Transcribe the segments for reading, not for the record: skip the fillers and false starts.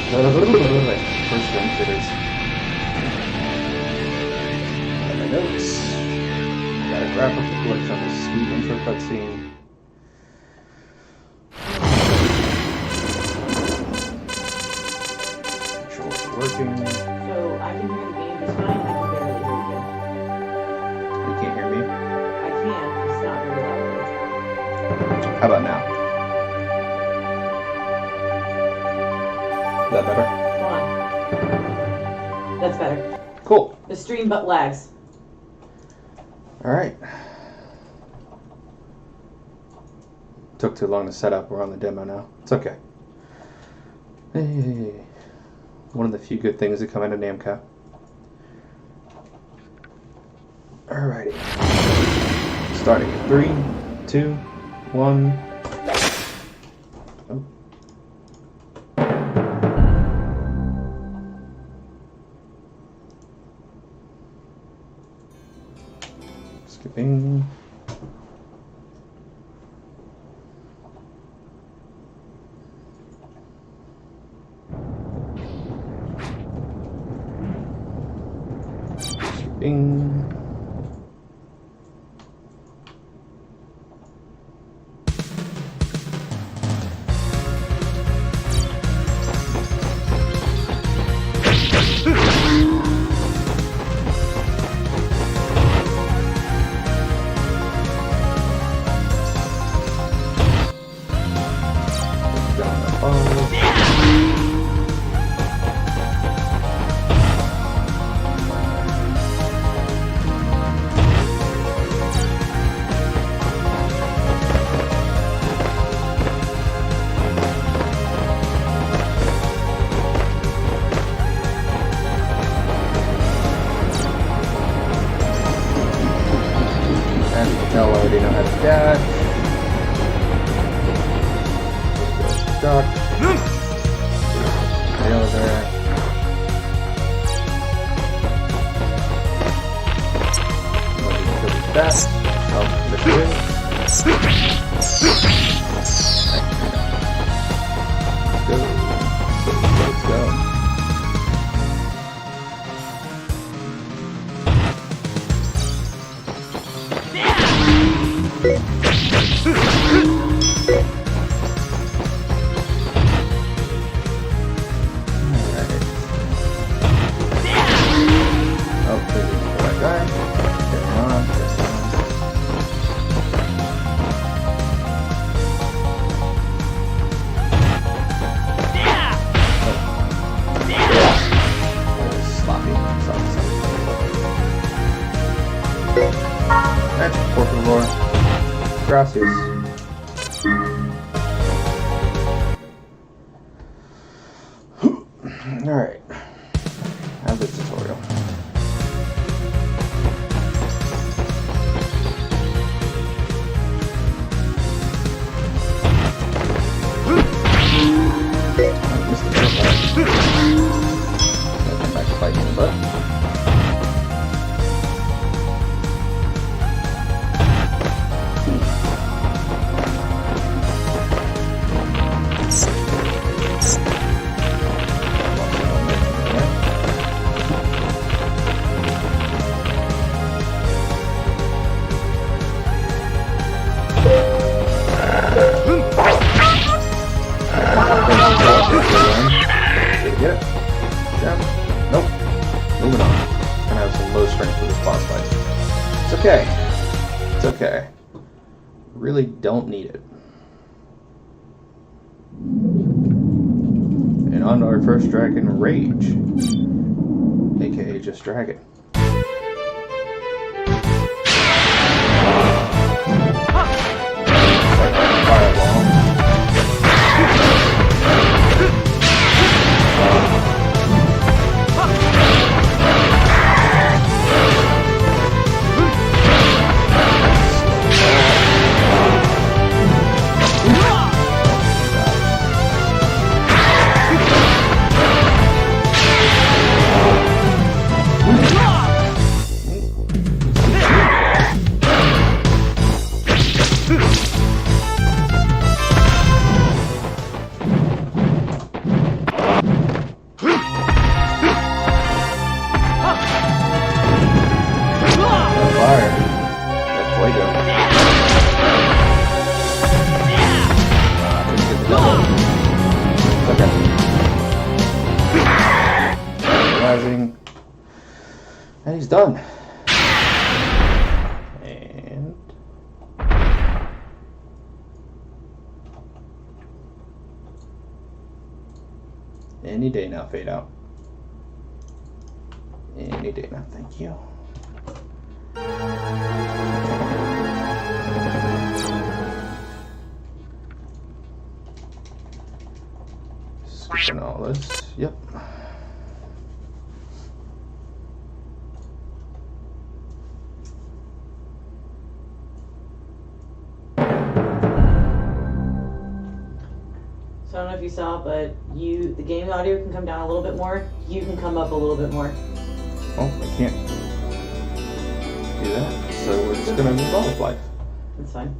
First run fitters. And my notes. Gotta wrap up the collection of this sweet intro cutscene. Controls are working. So I can hear the game just fine. I can barely hear you. You can't hear me? I can. It's not very loud. How about now? Is that better? Hold on. That's better. Cool. The stream but lags. Alright. Took too long to set up. We're on the demo now. It's okay. Hey. One of the few good things that come out of Namco. Alrighty. Starting in 3, 2, 1. Oh. Skipping. Skipping. I already know how to dash. Duck. Nail there. That. Oh, lift it. Let's go. Por favor. Gracias. Alright. Have the tutorial. I missed the first one. I'll come back to fight in the butt. Get it? Yeah. Nope. Moving on. Gonna have some low strength for this boss fight. It's okay. It's okay. Really don't need it. And on to our first dragon, Rage. AKA just Dragon. Fireball. He's done. And any day now, fade out. Any day now, thank you. Switching all this. Yep. So I don't know if you saw, but the game audio can come down a little bit more. You can come up a little bit more. Oh, I can't do that. So we're just gonna move on with life. That's fine.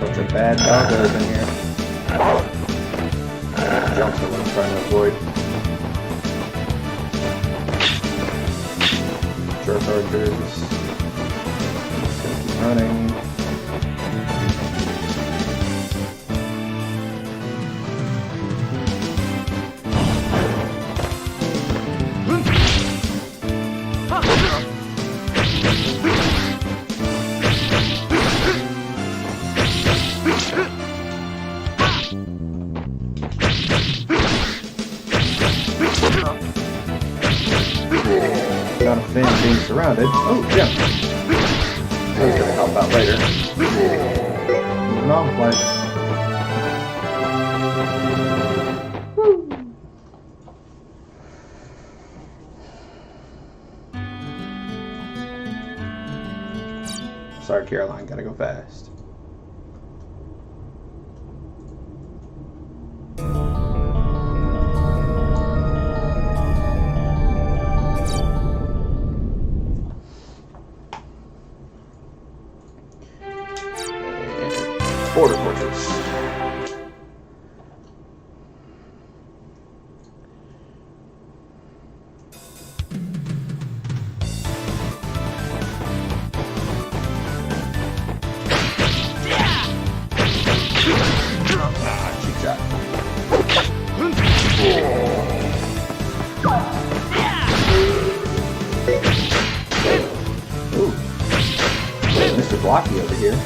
Bunch of bad doggos in here. Jumps are what I'm trying to avoid. Sharp archers. Keep running. Not a fan of being surrounded. Oh, yeah. That's gonna help out later. Moving on with life. Woo. Sorry, Caroline, gotta go fast. Border fortress. Cheap shot. Ooh. Mr. Blocky over here.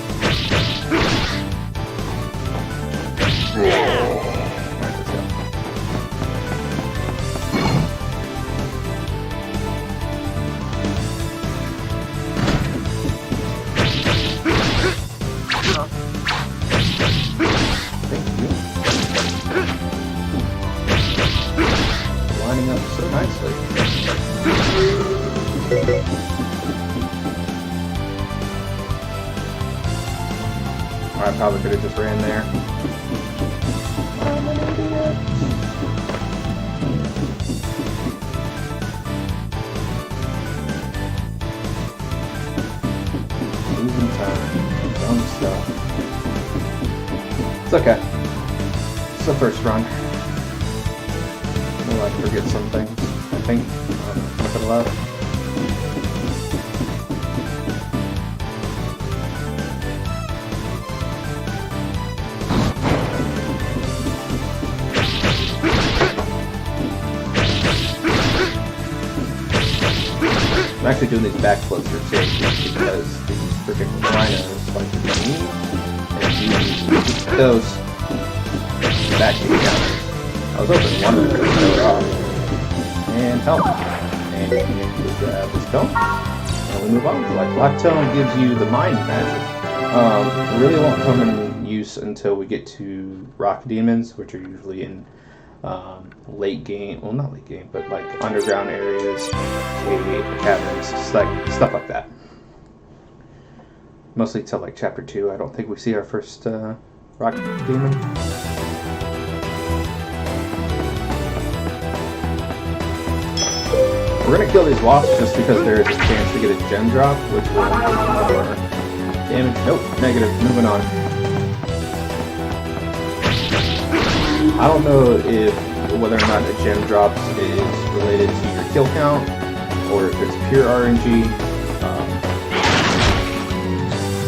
Lining up so nicely. I probably could have just ran there. I'm an idiot. Losing time. Dumb stuff. It's okay. It's the first run. We'll like forget some things, I think. Look it up. I'm actually doing these backflips for safety because these freaking rhinos like to be mean and use those back to the counters. I was hoping one of them could throw it off. And help. And you just grab this tone. And we move on. Like Black Tone gives you the mind magic. It really won't come in use until we get to rock demons, which are usually in late game, well not late game, but like underground areas, caverns, stuff like that. Mostly till like chapter 2. I don't think we see our first rock demon. We're gonna kill these wasps just because there is a chance to get a gem drop, which will increase more damage. Nope, negative. Moving on. I don't know if whether or not a gem drops is related to your kill count or if it's pure RNG.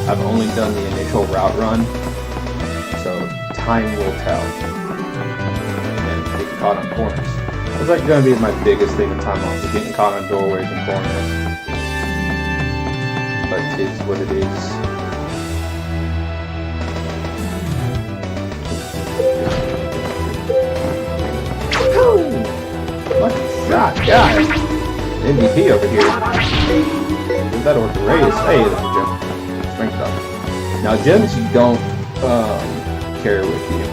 I've only done the initial route run, so time will tell. And getting caught on corners. That's like going to be my biggest thing in time off, is getting caught on doorways and corners. But it is what it is. Lucky shot, guys! MVP over here. Give that orc a raise. Hey, there's a gem. Strength up. Now, gems you don't carry with you.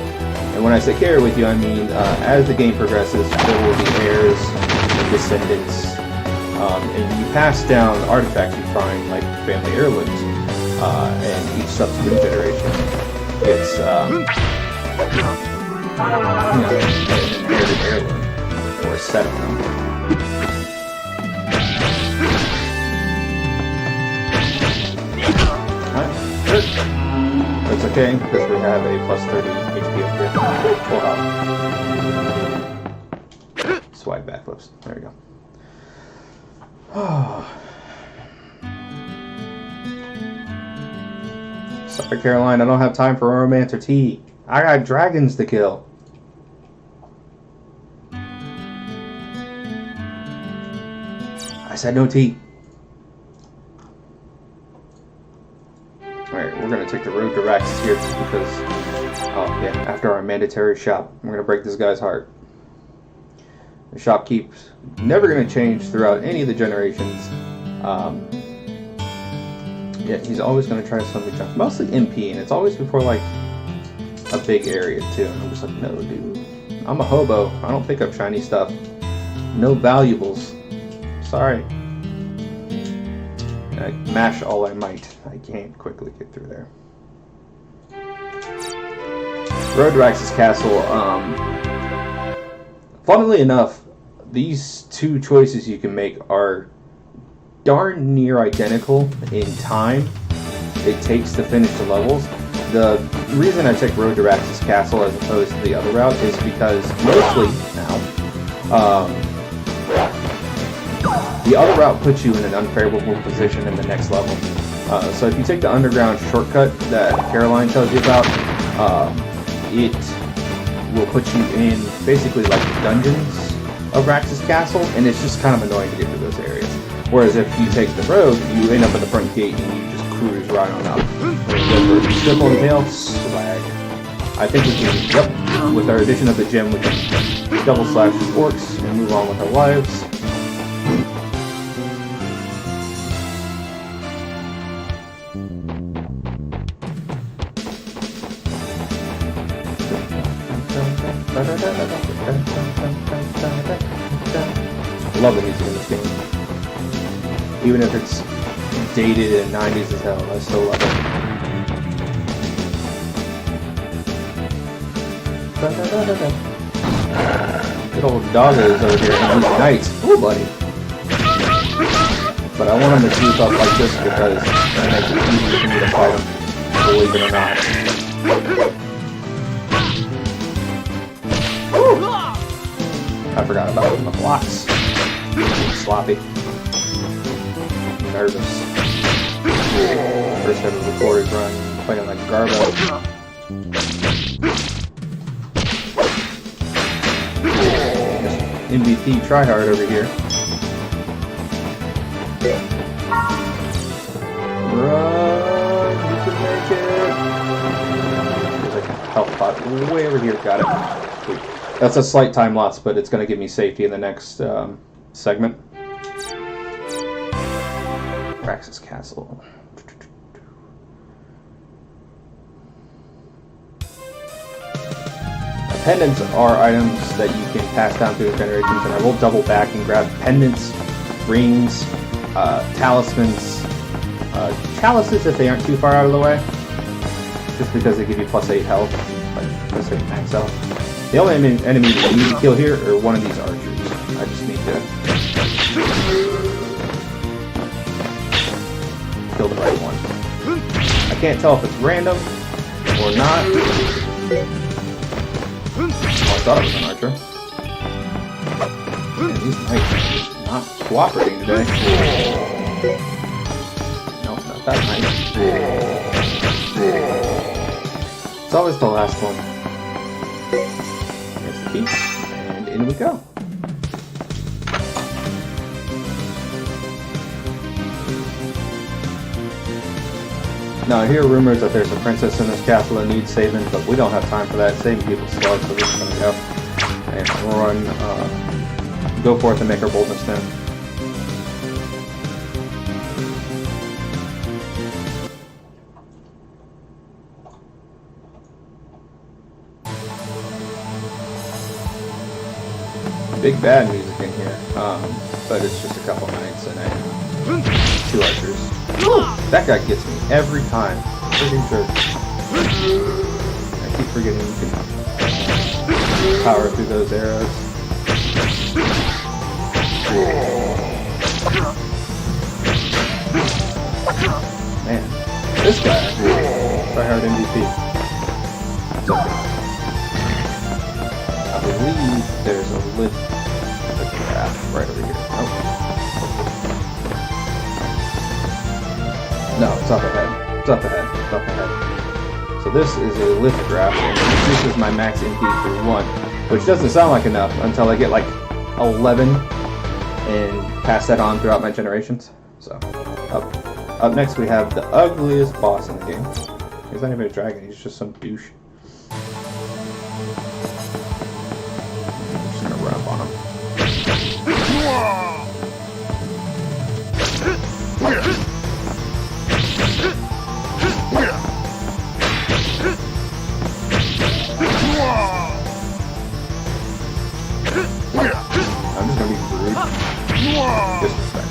And when I say carry with you, I mean as the game progresses, there will be heirs and descendants. And you pass down artifacts you find, like family heirlooms. And each subsequent generation gets an inherited heirloom, or a set of them. It's okay, because we have a plus 30 HP up here. Full health. Swag backflips. There we go. Sorry, Caroline, I don't have time for romance or tea. I got dragons to kill. I said no tea. Alright, we're going to take the road to Rax's here just because, oh yeah, after our mandatory shop, we're going to break this guy's heart. The shop keeps never going to change throughout any of the generations. Yeah, he's always going to try to sell me junk. Mostly MP, and it's always before like a big area too. And I'm just like, no dude, I'm a hobo. I don't pick up shiny stuff. No valuables. Sorry. I mash all I might. I can't quickly get through there. Road to Rax's castle. Funnily enough, these two choices you can make are darn near identical in time it takes to finish the levels. The reason I took Road to Rax's castle as opposed to the other route is because mostly now, the other route puts you in an unfavorable position in the next level. So if you take the underground shortcut that Caroline tells you about, it will put you in basically like the dungeons of Rax's castle, and it's just kind of annoying to get to those areas. Whereas if you take the road, you end up at the front gate and you just cruise right on up. Slip on the tail, swag. I think we can, yep, with our addition of the gem, we can double slash orcs and move on with our lives. I love the music in this game. Even if it's dated and 90s as hell, I still love it. Good old doggos over here in these nights. Ooh, buddy. But I want them to group up like this because it makes it easier for me to fight them, believe it or not. I forgot about the blocks. Sloppy. Nervous. First ever recorded run, playing like Garbo. MVP tryhard over here. Run, you can make it. There's like a health pot way over here. Got it. Sweet. That's a slight time loss, but it's going to give me safety in the next segment. Rax's castle. Pendants are items that you can pass down through the generations, and I will double back and grab pendants, rings, talismans, chalices if they aren't too far out of the way, just because they give you plus 8 health, like plus 8 max health. The only enemy that you need to kill here are one of these archers. I just need to kill the right one. I can't tell if it's random or not. Oh, thought it was an archer. Man, these knights are just not cooperating today. Nope, not that knight. It's always the last one. Here's the key, and in we go. Now, I hear rumors that there's a princess in this castle that needs saving, but we don't have time for that. Saving people's stuff, so we're just gonna go and run, go forth and make our boldness known. Big bad music in here, but it's just a couple knights and 2 archers. That guy gets me every time. Freaking jerk. I keep forgetting you can power through those arrows. Man, this guy, tryhard MVP. It's okay. I believe there's a lift right over here. Oh. No, it's up ahead. It's up ahead. It's up ahead. So this is a lift draft, and this is my max MP for 1, which doesn't sound like enough until I get like 11 and pass that on throughout my generations. So, up next we have the ugliest boss in the game. He's not even a dragon, he's just some douche. I'm just gonna run up on him. I'm just gonna be rude. Disrespect.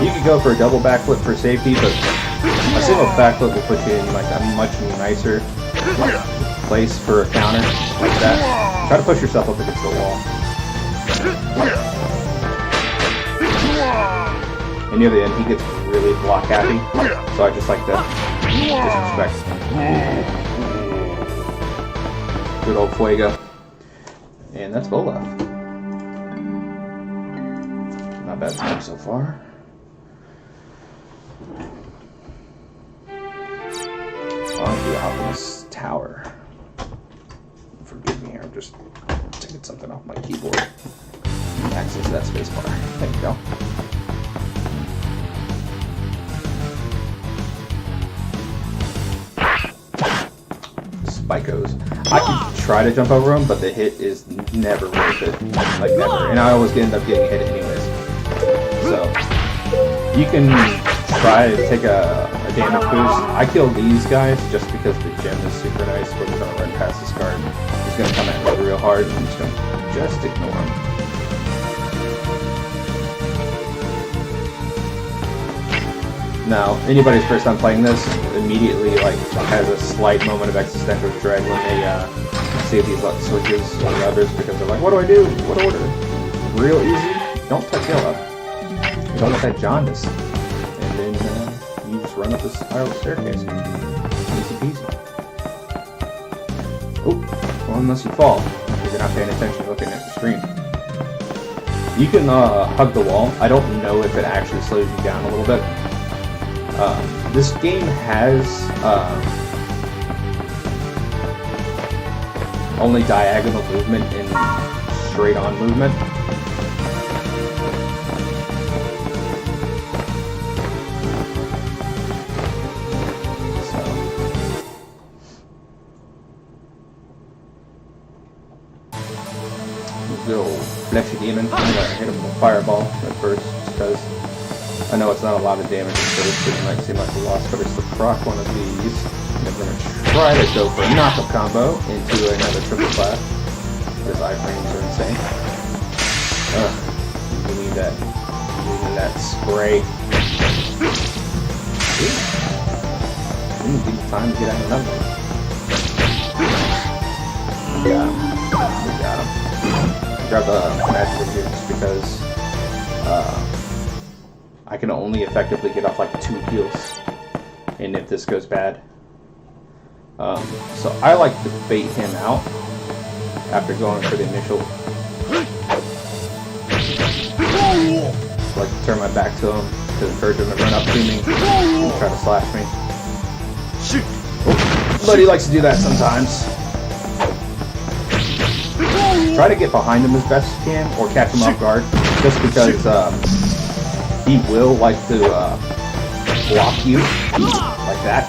You could go for a double backflip for safety, but a single backflip will put you in like a much nicer place for a counter like that. Try to push yourself up against the wall. And near the end, he gets really block happy, so I just like to disrespect. Good old Fuego. And that's Volor. Not bad time so far. On the Alchemist Tower. Forgive me here, I'm just taking something off my keyboard. Access that spacebar. There you go. Spikos. I could try to jump over them, but the hit is never worth it. Like never. And I always end up getting hit anyways. So, you can try to take a damage boost. I kill these guys just because the gem is super nice. We're going to run past this card. He's going to come at me real hard, and I'm just going to ignore him. Now, anybody's first time playing this immediately like has a slight moment of existential dread when they see these switches or levers because they're like, what do I do? What order? Real easy. Don't touch yellow. You don't let that jaundice. And then you just run up this spiral staircase. Easy peasy. Oh, well, unless you fall, because you're not paying attention looking at the screen. You can hug the wall. I don't know if it actually slows you down a little bit. This game has only diagonal movement and straight on movement. So. Good old fleshy demon. I'm gonna hit him with a fireball at first because I know it's not a lot of damage at first, it might seem like a loss, but it's to proc one of these. And I'm going to try to go for a knockup combo into another triple class. Because iframes are insane. We need that. We need that spray. We need to give time to get out another one. We got him. We got him. I grabbed the magic here just because I can only effectively get off like 2 heals, and if this goes bad, So I like to bait him out after going for the initial. I like to turn my back to him to encourage him to run up to me and try to slash me. But he likes to do that sometimes. Try to get behind him as best you can, or catch him off guard, just because he will like to block you like that.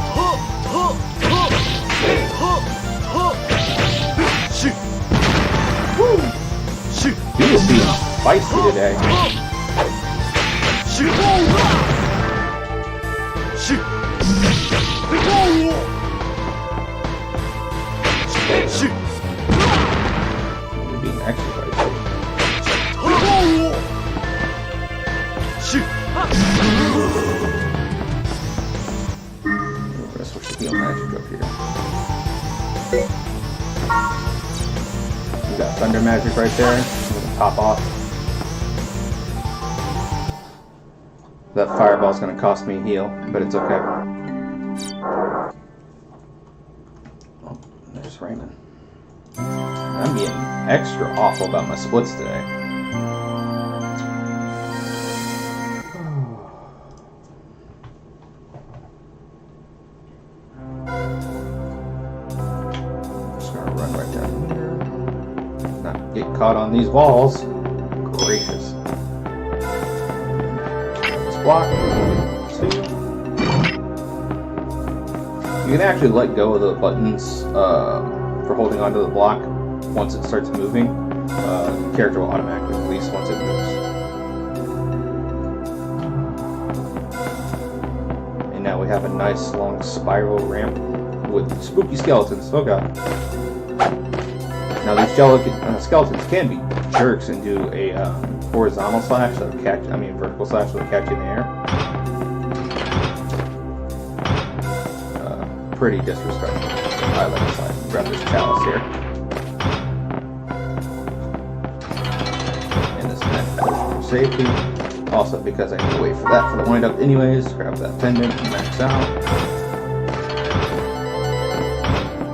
He is being spicy today. You're being extra spicy. We're gonna switch the heal magic up here. We got thunder magic right there. I'm gonna pop off. That fireball's gonna cost me a heal, but it's okay. Oh, there's Raymond. I'm being extra awful about my splits today. Caught on these walls. Gracious. This block. 2. You can actually let go of the buttons for holding onto the block once it starts moving. The character will automatically release once it moves. And now we have a nice long spiral ramp with spooky skeletons. Oh god. Now these skeletons can be jerks and do a horizontal slash that'll catch, vertical slash that'll catch you in the air. Pretty disrespectful. I like to grab this chalice here. And this net for safety. Also because I need to wait for that for the wind up anyways. Grab that pendant and max out.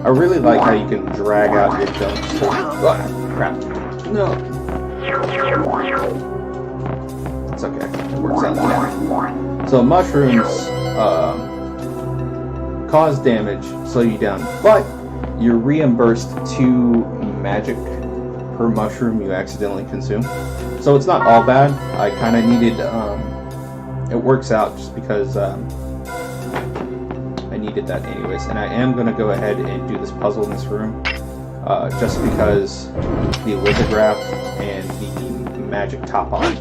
I really like how you can drag out your jumps. Oh, crap. No. It's okay. It works out now. So mushrooms cause damage, slow you down, but you're reimbursed 2 magic per mushroom you accidentally consume. So it's not all bad. I kind of needed... it works out just because... I needed that anyways, and I am going to go ahead and do this puzzle in this room, just because the lithograph and the magic top-on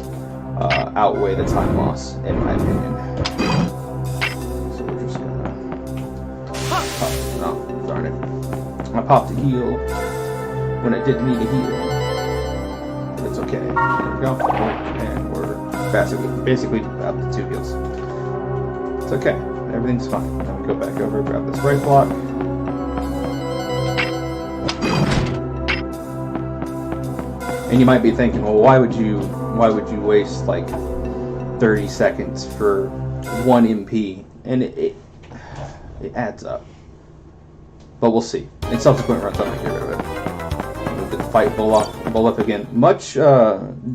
outweigh the time loss, in my opinion. So we're just going to pop. Oh, darn it. I popped a heal when I didn't need a heal. But it's okay. There we go. And we're basically up to 2 heals. It's okay. Everything's fine. Now we go back over, grab this right block. And you might be thinking, well, why would you waste like 30 seconds for 1 MP? And it adds up. But we'll see. In subsequent runs, I'm gonna get rid of it. We'll get the fight bull up again. Much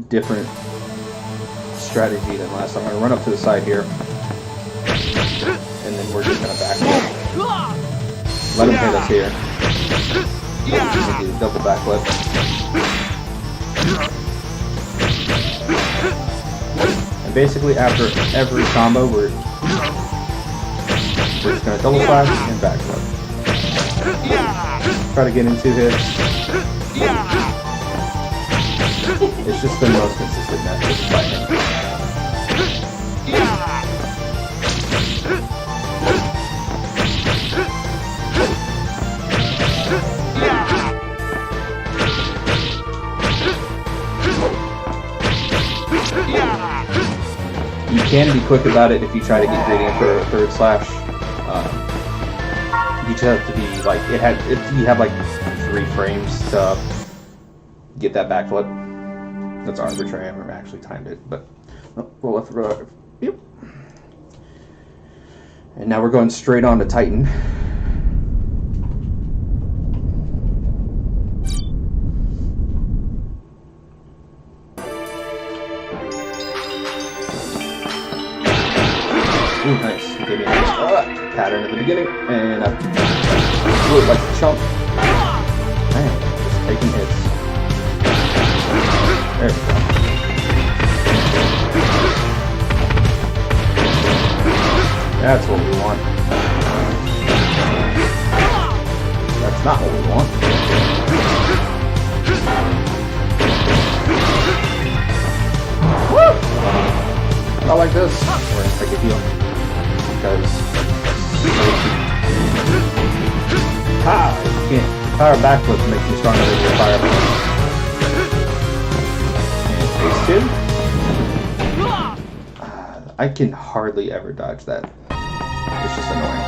different strategy than last time. I'm gonna run up to the side here. And then we're just gonna back up. Let him hit us here. Do a double backflip. And basically after every combo we're just gonna double slash and backflip. Try to get in 2 hits. It's just the most consistent method of fighting. You can be quick about it if you try to get greedy for a 3rd slash. You just have to be like if you have like 3 frames to get that backflip. That's arbitrary. I haven't actually timed it, but roll up. Yep. And now we're going straight on to Titan. Ooh, nice. He gave me a nice pattern at the beginning, and I blew it like a chump. Man, just taking hits. There we go. That's what we want. That's not what we want. Woo! Not like this. We're gonna take a heal. Because... you can't. Power backflip makes you stronger than your fire blast. And phase 2. I can hardly ever dodge that. It's just annoying.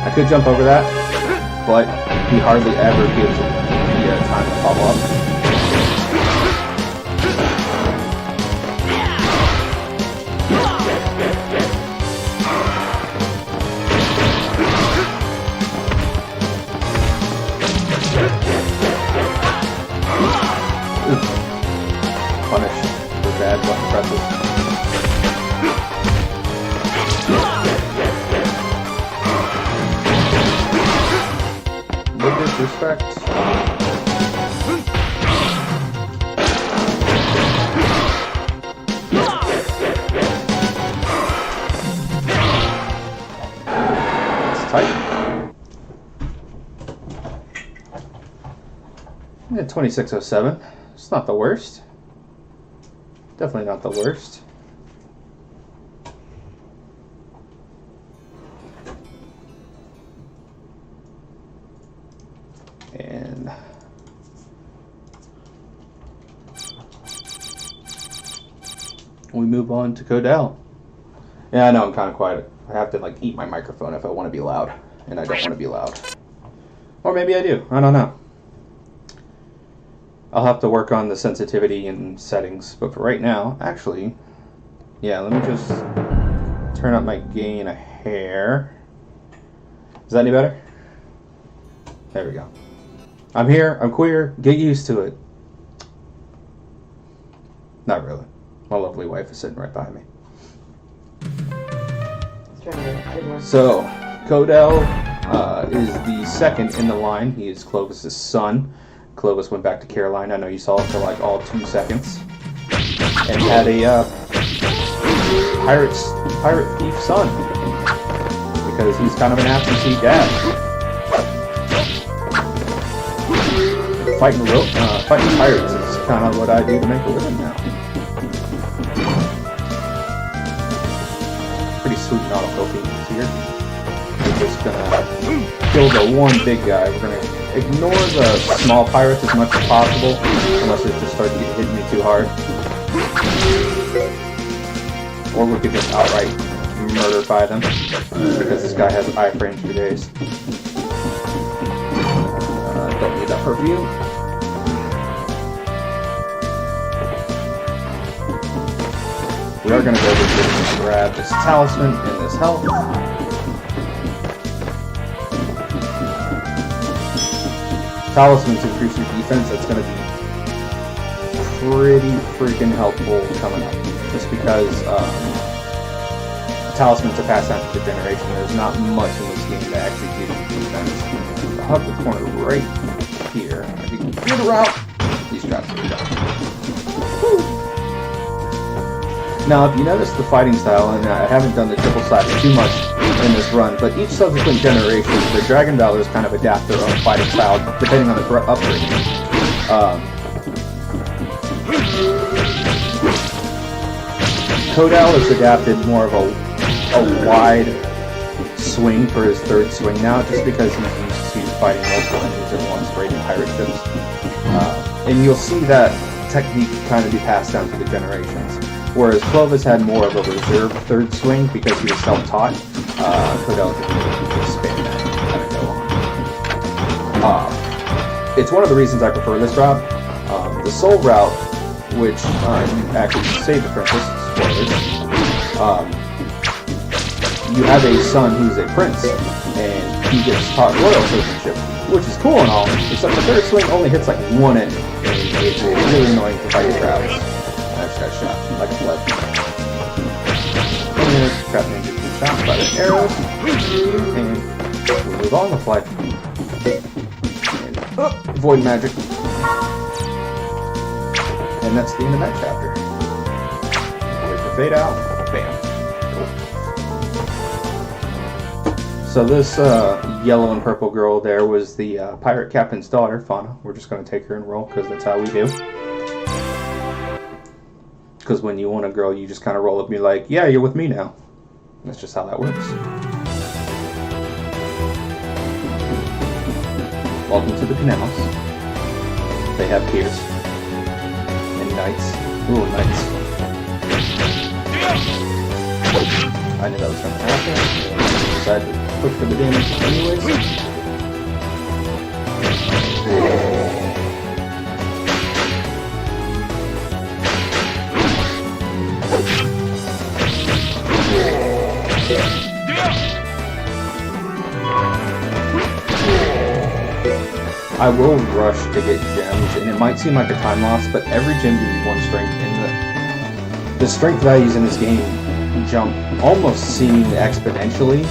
I could jump over that, but he hardly ever gives the time to follow up. Punish for bad button presses. Disrespect. It's tight. Yeah, 2607. It's not the worst. Definitely not the worst. And we move on to Codell. Yeah, I know I'm kind of quiet. I have to like eat my microphone if I want to be loud, and I don't want to be loud. Or maybe I do. I don't know. I'll have to work on the sensitivity and settings, but for right now, actually, yeah, let me just turn up my gain a hair. Is that any better? There we go. I'm here, I'm queer, get used to it. Not really. My lovely wife is sitting right behind me. So, Codell is the second in the line. He is Clovis's son. Clovis went back to Caroline. I know you saw it for like all 2 seconds. And had a pirate thief son. Because he's kind of an absentee dad. Fighting pirates is kind of what I do to make a living now. Pretty sweet nautical themes here. We're just gonna kill the one big guy. We're gonna ignore the small pirates as much as possible, unless they just start hitting me too hard. Or we could just outright murderify them, because this guy has iframes for days. Don't need that perfume. We are going to go and grab this talisman and this health. Talisman to increase your defense, that's going to be pretty freaking helpful coming up. Just because talismans are passed down to the generation, there's not much in this game that actually gives you defense. I'll have the corner right here. I can get around these traps. Now, if you notice the fighting style, and I haven't done the triple slash too much in this run, but each subsequent generation, the Dragon Valors kind of adapt their own fighting style depending on the upgrade. Codell has adapted more of a wide swing for his third swing now, just because he's used to fighting multiple enemies at once, raiding pirate ships. And you'll see that technique kind of be passed down through the generations. Whereas Clovis had more of a reserved third swing because he was self-taught. Codell could really expand that and go on. It's one of the reasons I prefer this route. The Soul route, which you actually save the princess, spoilers. You have a son who's a prince, and he gets taught royal citizenship, which is cool and all, except the third swing only hits like one enemy. It's really annoying to fight your crowds. I just got shot like a flood. And crap ninja gets shot by the arrows. And we'll move on with life. And, void magic. And that's the end of that chapter. Wait for fade out. Bam. Cool. So this yellow and purple girl there was the pirate captain's daughter, Fauna. We're just going to take her and roll because that's how we do. Because when you want a girl, you just kind of roll up and be like, yeah, you're with me now. That's just how that works. Welcome to the canals. They have piers. And knights. Ooh, knights. I knew that was going to happen. I decided to push for the damage anyways. I will rush to get gems, and it might seem like a time loss, but every gem gives you 1 strength, and the strength values in this game jump almost seemingly exponentially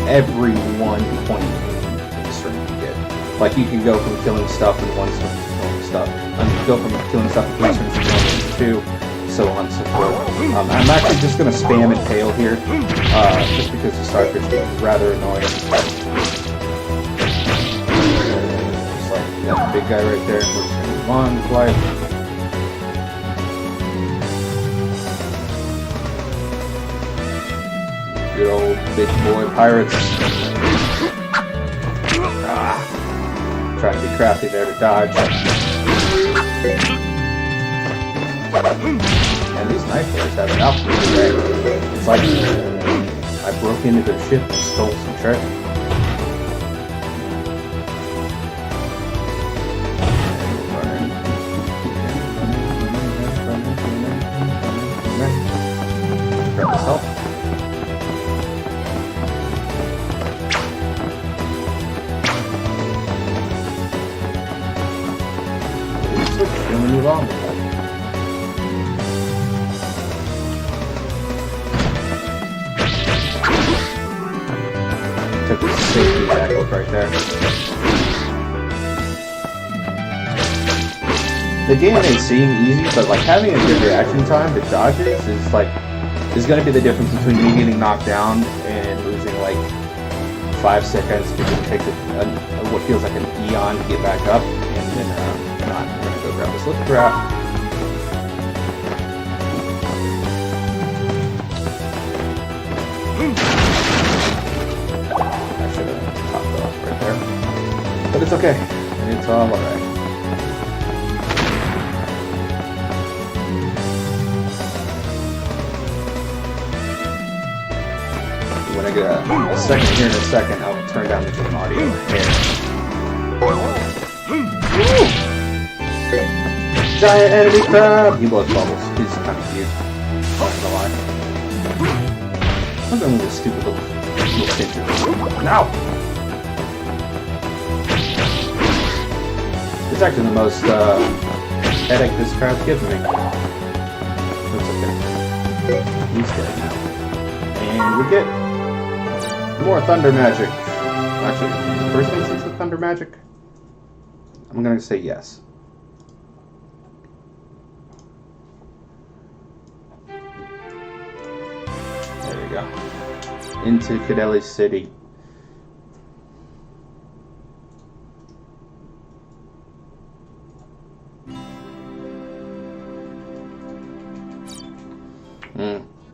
every 1 point in strength you get. Like, you can go from killing stuff in 1 strength to killing stuff. I mean, go from killing stuff in 3 strengths to 1 to 2, so on and so forth. I'm actually just going to spam Impale here, just because the starfish is rather annoying. Got the big guy right there. We're just gonna move on with life. Good old big boy pirates. Trying to be crafty there to dodge. And these knife players have an outfit today. It's like I broke into their ship and stole some treasure. Move on with that. Took the safety tackle right there. The game may seem easy, but like having a good reaction time to dodges is going to be the difference between me getting knocked down and losing like 5 seconds because it takes what feels like an eon to get back up, and then not. Grab this little crap. I should have topped it off right there. But it's okay. It's all alright. When I get a second here in a second, I'll turn down the game audio here. Giant enemy crab! He blows bubbles. He's kind of cute. Not gonna lie. I'm going with this stupid little picture. Now! It's actually the most headache this crab's given me. That's okay. He's dead now. And we get more thunder magic. Actually, the first instance of thunder magic? I'm going to say yes. Into Kadum City.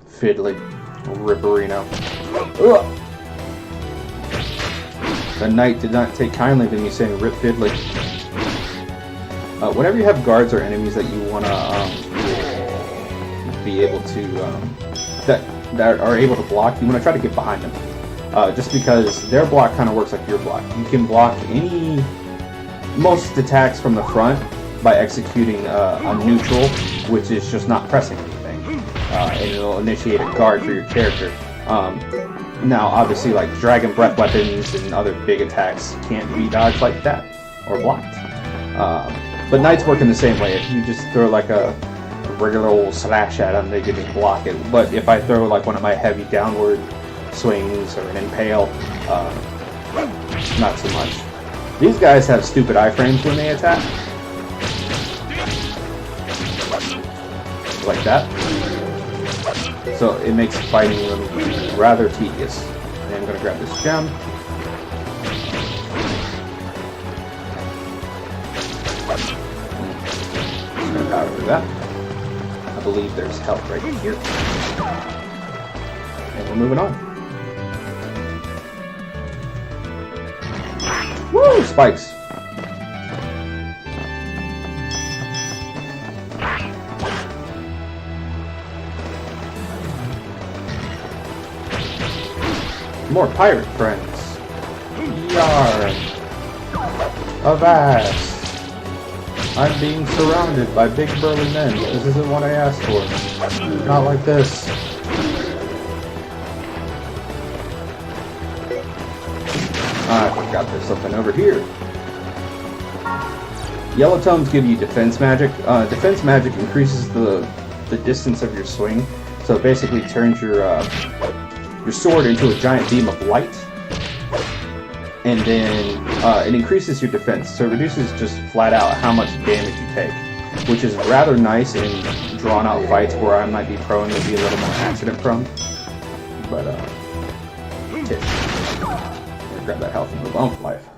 Fiddly. Ripperino. Ugh. The knight did not take kindly to me saying rip fiddly. Whenever you have guards or enemies that you want to be able to that are able to block, you want to try to get behind them. Just because their block kind of works like your block. You can block most attacks from the front by executing a neutral, which is just not pressing anything. And it'll initiate a guard for your character. Now, obviously, like dragon breath weapons and other big attacks can't be dodged like that or blocked. But knights work in the same way. If you just throw like a regular old slash at them, they didn't block it. But if I throw like one of my heavy downward swings or an impale, not so much. These guys have stupid iframes when they attack. Like that. So it makes fighting them rather tedious. And I'm going to grab this gem. Just going to power through that. I believe there's health right here. And we're moving on. Woo! Spikes! More pirate friends. Yar. Avast. I'm being surrounded by big burly men. This isn't what I asked for. Not like this. I forgot there's something over here. Yellow tones give you defense magic. Defense magic increases the distance of your swing. So it basically turns your sword into a giant beam of light, and then it increases your defense, so it reduces just flat out how much damage you take, which is rather nice in drawn out fights where I might be prone to be a little more accident prone. But tip. Grab that health and move on with life.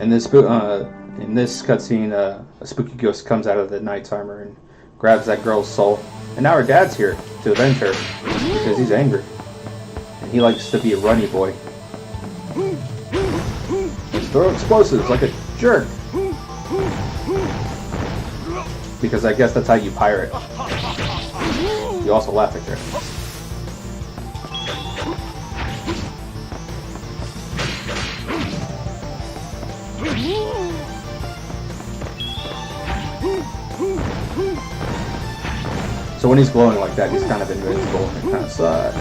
And in this cutscene, a spooky ghost comes out of the knight's armor and grabs that girl's soul. And now her dad's here to avenge her because he's angry. And he likes to be a runny boy. And throw explosives like a jerk. Because I guess that's how you pirate. You also laugh at her. So when he's glowing like that, he's kind of invincible, and it kind of sucks.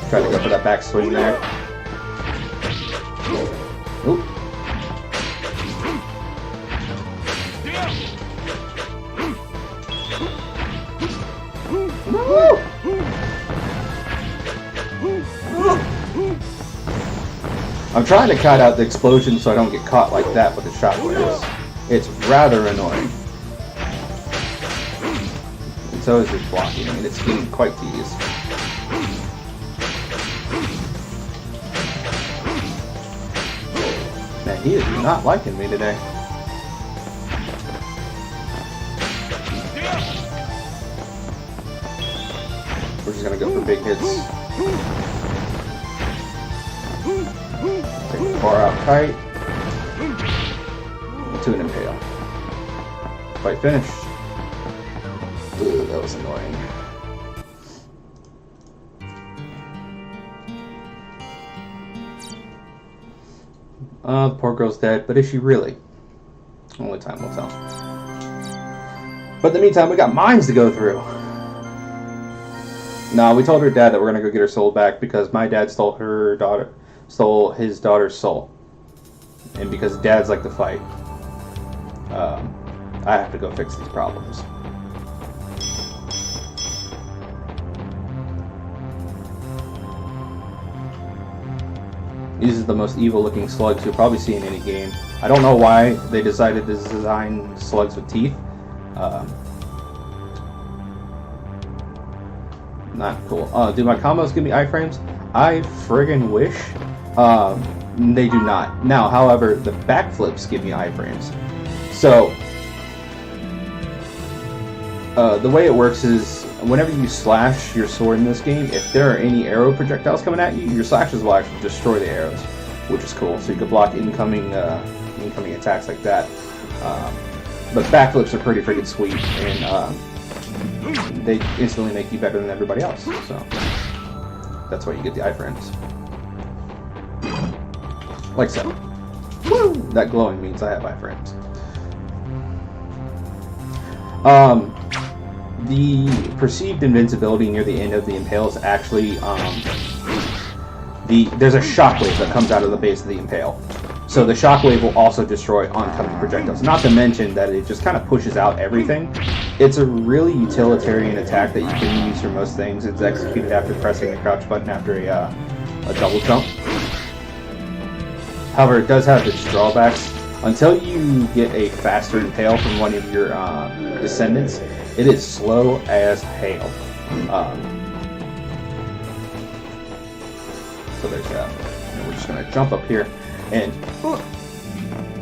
Try to go for that back swing there. Oop. I'm trying to cut out the explosion so I don't get caught like that with the shockwaves. It's rather annoying. And so is this blocking. I mean, it's getting quite tedious. Man, he is not liking me today. We're just gonna go for big hits. Take the bar out tight. To an impale. Fight finished. Ooh, that was annoying. The poor girl's dead, but is she really? Only time will tell. But in the meantime, we got mines to go through. No, we told her dad that we're gonna go get her soul back because my dad stole his daughter's soul, and because dads like to fight, I have to go fix these problems. These are the most evil-looking slugs you'll probably see in any game. I don't know why they decided to design slugs with teeth. Not cool. Do my combos give me iframes? I friggin' wish. They do not. Now, however, the backflips give me iframes. So, the way it works is, whenever you slash your sword in this game, if there are any arrow projectiles coming at you, your slashes will actually destroy the arrows, which is cool. So you can block incoming attacks like that. But backflips are pretty freaking sweet, and they instantly make you better than everybody else. So that's why you get the iframes. Like so. Woo! That glowing means I have iframes. the perceived invincibility near the end of the impale is actually there's a shockwave that comes out of the base of the impale. So the shockwave will also destroy oncoming projectiles. Not to mention that it just kind of pushes out everything. It's a really utilitarian attack that you can use for most things. It's executed after pressing the crouch button after a double jump. However, it does have its drawbacks. Until you get a faster impale from one of your descendants, it is slow as hail. So there's that. And we're just going to jump up here. And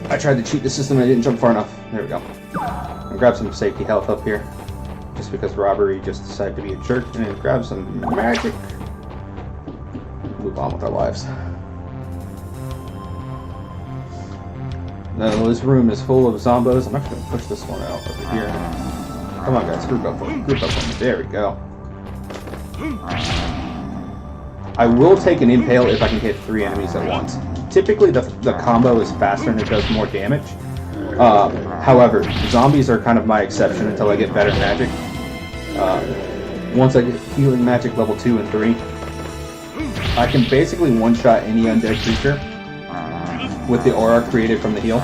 I tried to cheat the system and I didn't jump far enough. There we go. And grab some safety health up here. Just because Robbery just decided to be a jerk. And grab some magic. Move on with our lives. Now this room is full of zombos. I'm actually going to push this one out over here. Come on guys, group up for me. There we go. I will take an impale if I can hit 3 enemies at once. Typically the combo is faster and it does more damage. However, zombies are kind of my exception until I get better magic. Once I get healing magic level 2 and 3, I can basically one-shot any undead creature with the aura created from the heal.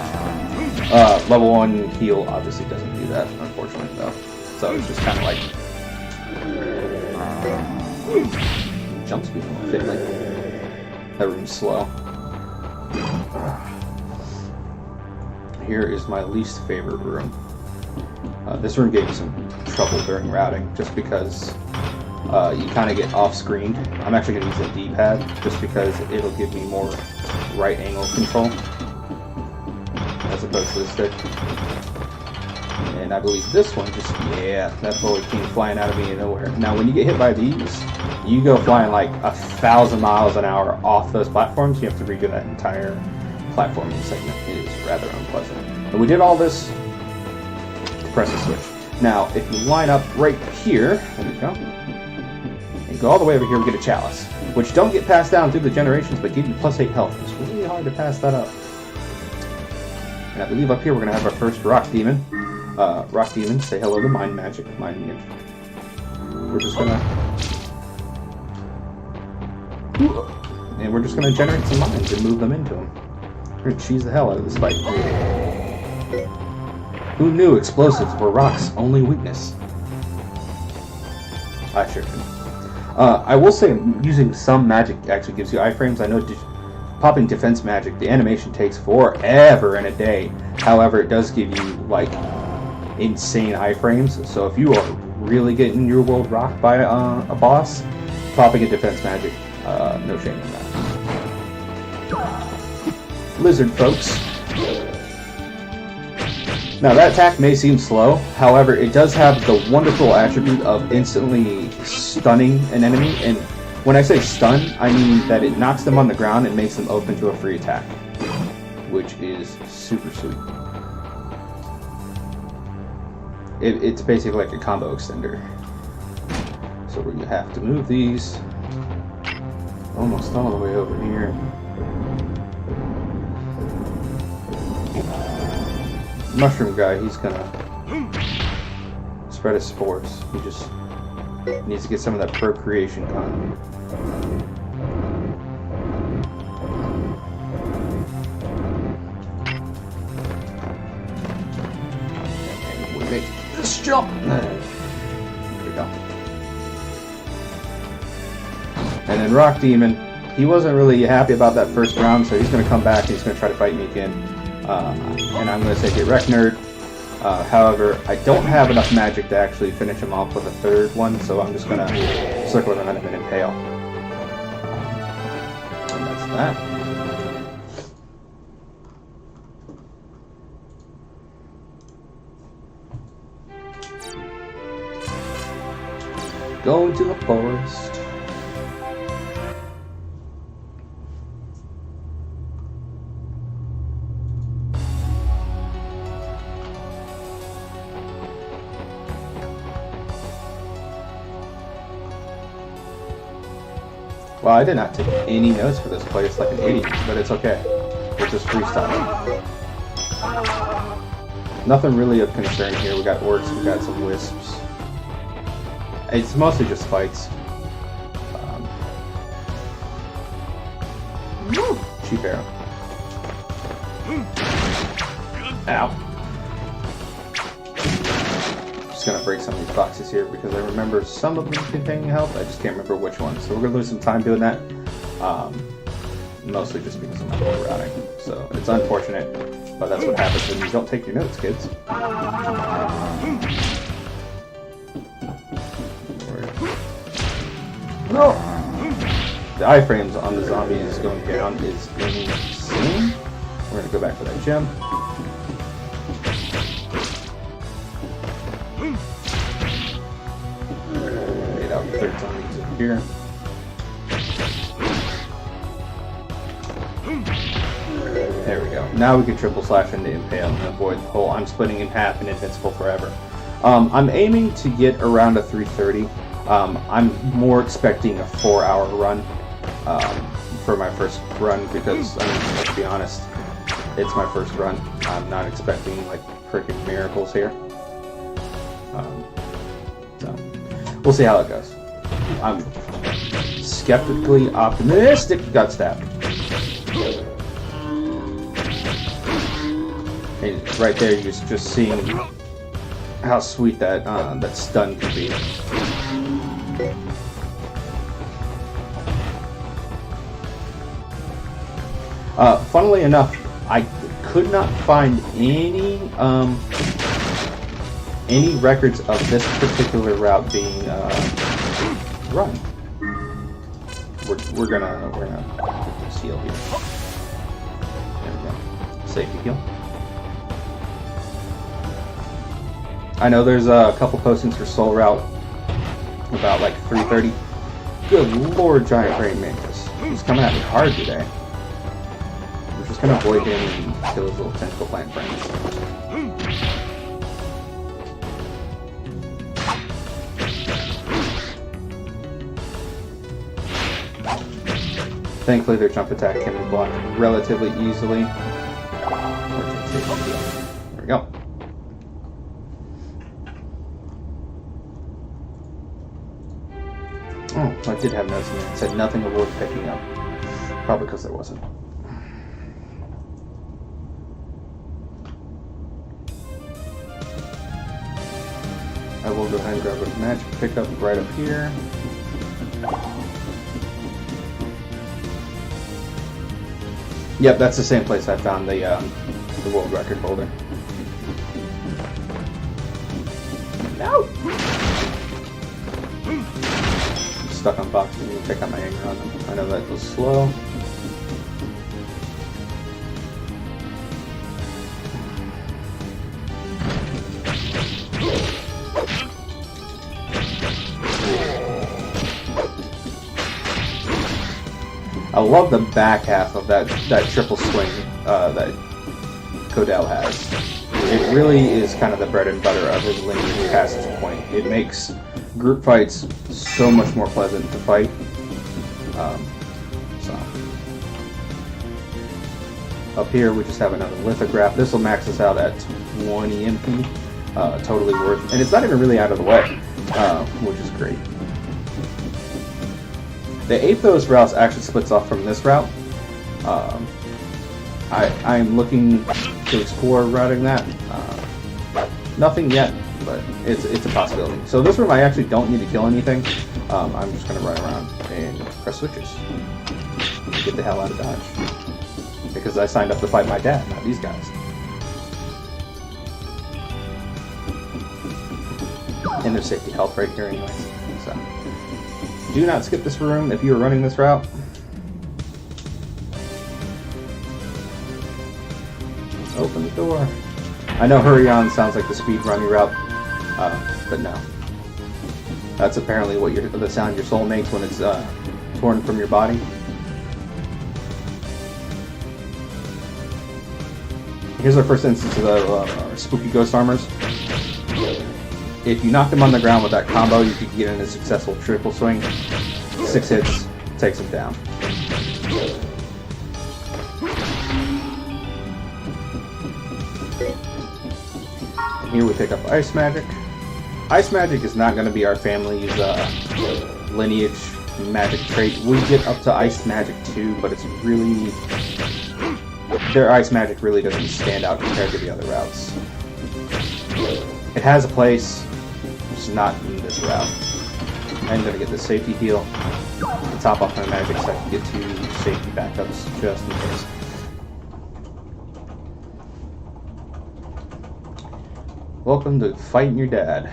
Level 1 heal obviously doesn't do that, unfortunately, though. So it's just kind of like... jump speed won't fit, like... That room's slow. Here is my least favorite room. This room gave me some trouble during routing, just because you kind of get off-screen. I'm actually going to use a D-pad, just because it'll give me more right angle control, as opposed to the stick. And I believe this one just, yeah, that bullet came flying out of me nowhere. Now when you get hit by these, you go flying like 1,000 miles an hour off those platforms. You have to redo that entire platforming segment. It is rather unpleasant. And we did all this to press the switch. Now if you line up right here, there we go, and go all the way over here, we get a chalice, which don't get passed down through the generations, but give you +8 health. It's really hard to pass that up. And I believe up here we're going to have our first rock demon. Rock demon, say hello to mind magic. Mind me. We're just gonna... And we're just gonna generate some mines and move them into them. We're gonna cheese the hell out of this fight. Who knew explosives were rock's only weakness? I sure did. I will say using some magic actually gives you iframes. I know popping defense magic, the animation takes forever and a day. However, it does give you like insane iframes. So if you are really getting your world rocked by a boss, popping a defense magic, no shame in that. Lizard folks. Now that attack may seem slow, however it does have the wonderful attribute of instantly stunning an enemy, and when I say stun, I mean that it knocks them on the ground and makes them open to a free attack, which is super sweet. It's basically like a combo extender. So we're going to have to move these almost all the way over here. Mushroom guy, he's gonna spread his spores. He just needs to get some of that procreation done. And we make this jump. There we go. And then Rock Demon, he wasn't really happy about that first round, so he's gonna come back and he's gonna try to fight me again. And I'm going to say get wrecked, nerd. However, I don't have enough magic to actually finish him off with a third one, so I'm just going to circle around him and impale. And that's that. Go into the forest. Well, I did not take any notes for this place like an idiot, but it's okay. We're just freestyling. Nothing really of concern here. We got orcs, we got some wisps. It's mostly just fights. Cheap arrow. Ow. Just gonna break some of these boxes here because I remember some of them containing health. I just can't remember which ones. So we're gonna lose some time doing that. Mostly just because I'm not good at routing. So it's unfortunate, but that's what happens when you don't take your notes, kids. No! The iframes on the zombies going down is insane. We're gonna go back for that gem. Get out the third zombies over here. There we go. Now we can triple slash into impale and avoid the whole I'm splitting in half and invincible forever. I'm aiming to get around a 330. I'm more expecting a 4-hour run for my first run because, I mean, let's be honest, it's my first run. I'm not expecting like freaking miracles here. So we'll see how it goes. I'm skeptically optimistic. Got stabbed. And right there, you're just seeing how sweet that that stun could be. Funnily enough, I could not find any records of this particular route being run. We're gonna just heal here. There we go. Safety heal. I know there's a couple postings for Soul Route about like 330. Good lord, giant brain mantis. He's coming at me hard today. We're just gonna avoid him and kill his little tentacle plant friends. Thankfully, their jump attack can be blocked relatively easily. There we go. Oh, I did have notes in there. It said nothing worth picking up. Probably because there wasn't. I will go ahead and grab a magic pickup right up here. Yep, that's the same place I found the world record holder. No! Stuck on boxes and pick up my anger on them. I know that was slow. I love the back half of that triple swing that Kadum has. It really is kind of the bread and butter of his linear passage point. It makes group fights so much more pleasant to fight. So up here we just have another lithograph. This will max us out at 20 MP. Totally worth it. And it's not even really out of the way, which is great. The Athos route actually splits off from this route. I'm looking to explore routing that. Nothing yet, but it's a possibility. So this room I actually don't need to kill anything. I'm just going to run around and press switches. Get the hell out of Dodge. Because I signed up to fight my dad, not these guys. And there's safety health right here anyways. So do not skip this room if you are running this route. Let's open the door. I know hurry on sounds like the speedrunning route, but no. That's apparently what the sound your soul makes when it's torn from your body. Here's our first instance of the spooky ghost armors. If you knock them on the ground with that combo, you could get in a successful triple swing. 6 hits, takes them down. And here we pick up ice magic. Ice magic is not going to be our family's lineage magic trait. We get up to ice magic too, but it's really... Their ice magic really doesn't stand out compared to the other routes. It has a place, just not in this route. I'm going to get the safety heal to top off my magic so I can get 2 safety backups just in case. Welcome to fighting your dad.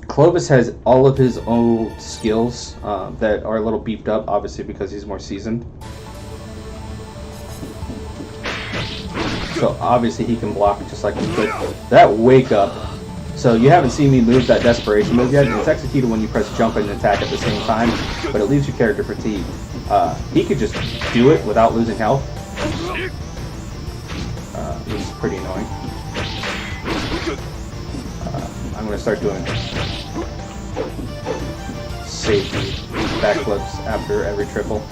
Clovis has all of his old skills that are a little beefed up, obviously because he's more seasoned. So obviously he can block just like he could. That wake up. So you haven't seen me move that desperation move yet. It's executed when you press jump and attack at the same time, but it leaves your character fatigued. He could just do it without losing health. Which is pretty annoying. I'm going to start doing safety backflips after every triple.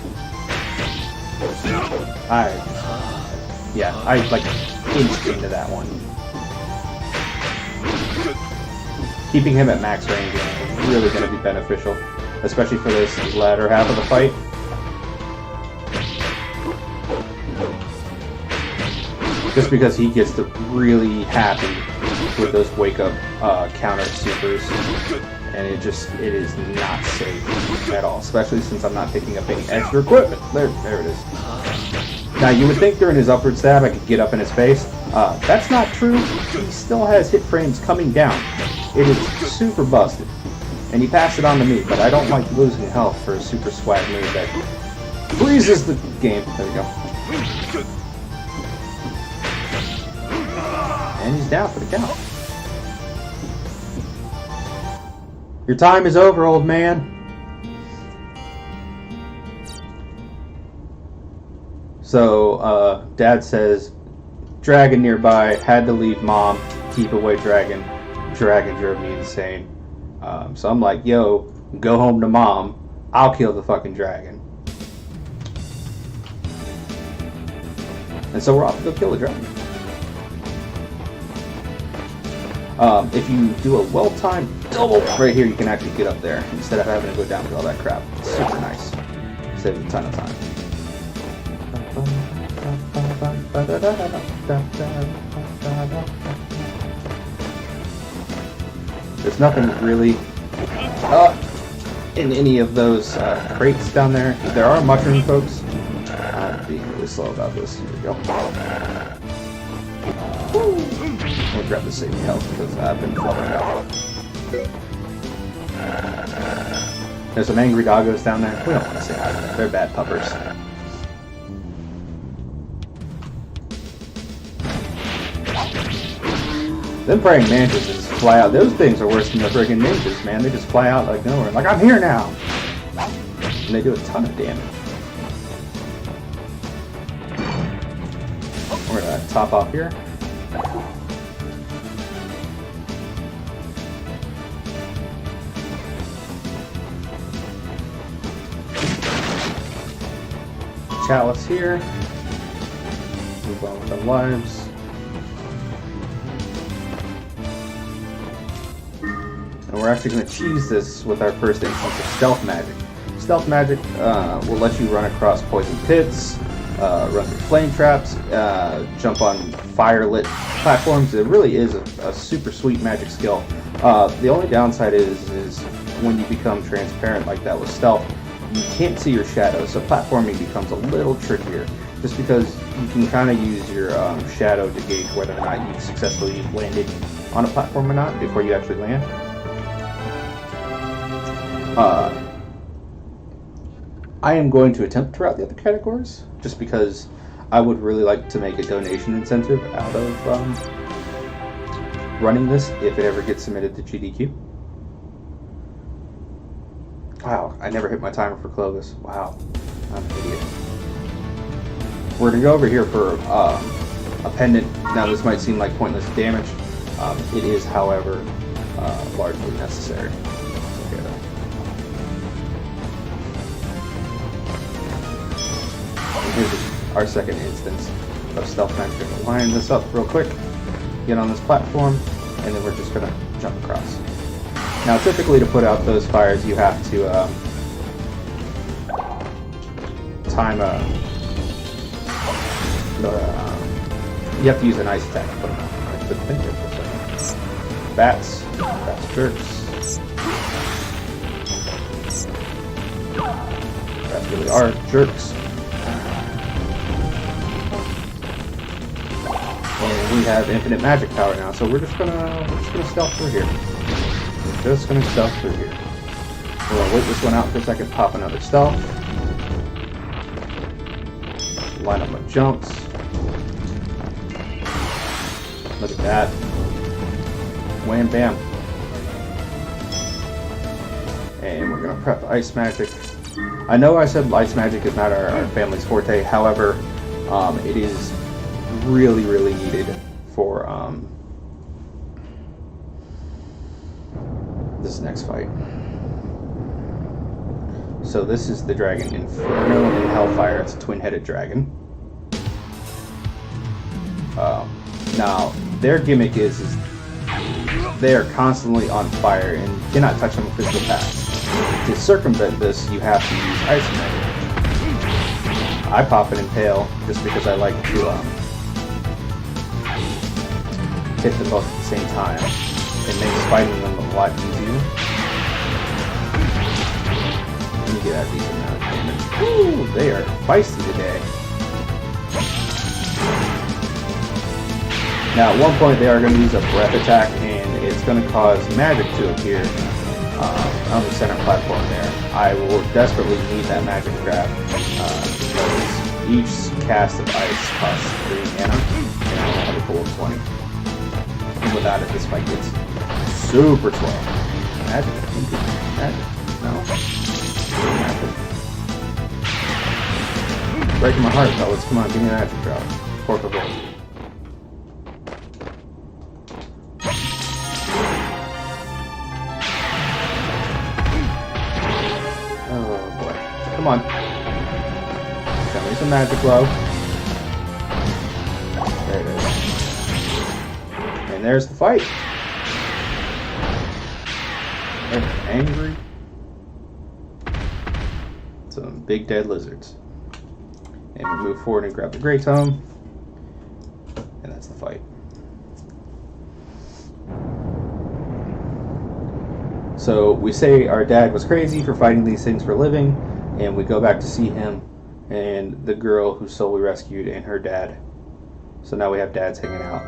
I like inched into that one. Keeping him at max range is really going to be beneficial, especially for this latter half of the fight. Just because he gets to really happy with those wake up counter supers, and it is not safe at all, especially since I'm not picking up any extra equipment. There it is. Now you would think during his upward stab I could get up in his face. That's not true. He still has hit frames coming down. It is super busted, and he passed it on to me, but I don't like losing health for a super swag move that freezes the game. There we go. And he's down for the count. Your time is over, old man. So, Dad says, dragon nearby, had to leave Mom, keep away dragon. Dragon drove me insane. So I'm like, yo, go home to Mom. I'll kill the fucking dragon. And so we're off to go kill the dragon. If you do a well-timed double right here, you can actually get up there instead of having to go down with all that crap. It's super nice. Saves a ton of time. There's nothing really in any of those crates down there. There are mushroom folks. I'm being really slow about this. Here we go. We'll grab the safety health because I've been flubbing out. There's some angry doggos down there. We don't want to say hi to them. They're bad puppers. Them praying mantises just fly out. Those things are worse than the friggin' ninjas, man. They just fly out like nowhere. Like, I'm here now! And they do a ton of damage. We're gonna top off here. Chalice here. Move on with our lives. And we're actually going to cheese this with our first instance of stealth magic. Stealth magic will let you run across poison pits, run through flame traps, jump on fire-lit platforms. It really is a super sweet magic skill. The only downside is when you become transparent like that with stealth, you can't see your shadows, so platforming becomes a little trickier, just because you can kind of use your shadow to gauge whether or not you've successfully landed on a platform or not before you actually land. I am going to attempt throughout the other categories, just because I would really like to make a donation incentive out of running this if it ever gets submitted to GDQ. Wow, I never hit my timer for Clovis. Wow, I'm an idiot. We're going to go over here for a pendant. Now this might seem like pointless damage. It is, however, largely necessary. Okay, here's our second instance of stealth magic. Line this up real quick, get on this platform, and then we're just gonna jump across. Now, typically to put out those fires, you have to time you have to use an ice attack to put them out. I couldn't think of it for a second. Bats jerks. Bats really are jerks. And we have infinite magic power now, so we're just gonna stealth through here. We're just gonna stealth through here. We're gonna wait this one out for a second, pop another stealth. Line up my jumps. Look at that. Wham bam. And we're gonna prep ice magic. I know I said ice magic is not our family's forte, however, it is really, really needed for this next fight. So this is the dragon Inferno and Hellfire. It's a twin-headed dragon. Now, their gimmick is they are constantly on fire and you cannot touch them with physical attacks. To circumvent this, you have to use ice magic. I pop an Impale just because I like to hit them both at the same time. It makes fighting them a lot easier. Let me get a decent amount of damage. Ooh, they are feisty today. Now, at one point, they are going to use a breath attack, and it's going to cause magic to appear on the center platform there. I will desperately need that magic grab because each cast of ice costs 3 mana, and I have a pool of 20. And without it, this fight gets super slow. Magic? Magic? No. Magic. Breaking my heart, fellas. Come on, give me a magic drop. Por favor. Oh boy. Come on. Show me some magic glow. There it is. And there's the fight. They're angry. Some big dead lizards. And we move forward and grab the Grey Tome. And that's the fight. So we say our dad was crazy for fighting these things for a living, and we go back to see him and the girl whose soul we rescued and her dad. So now we have dads hanging out.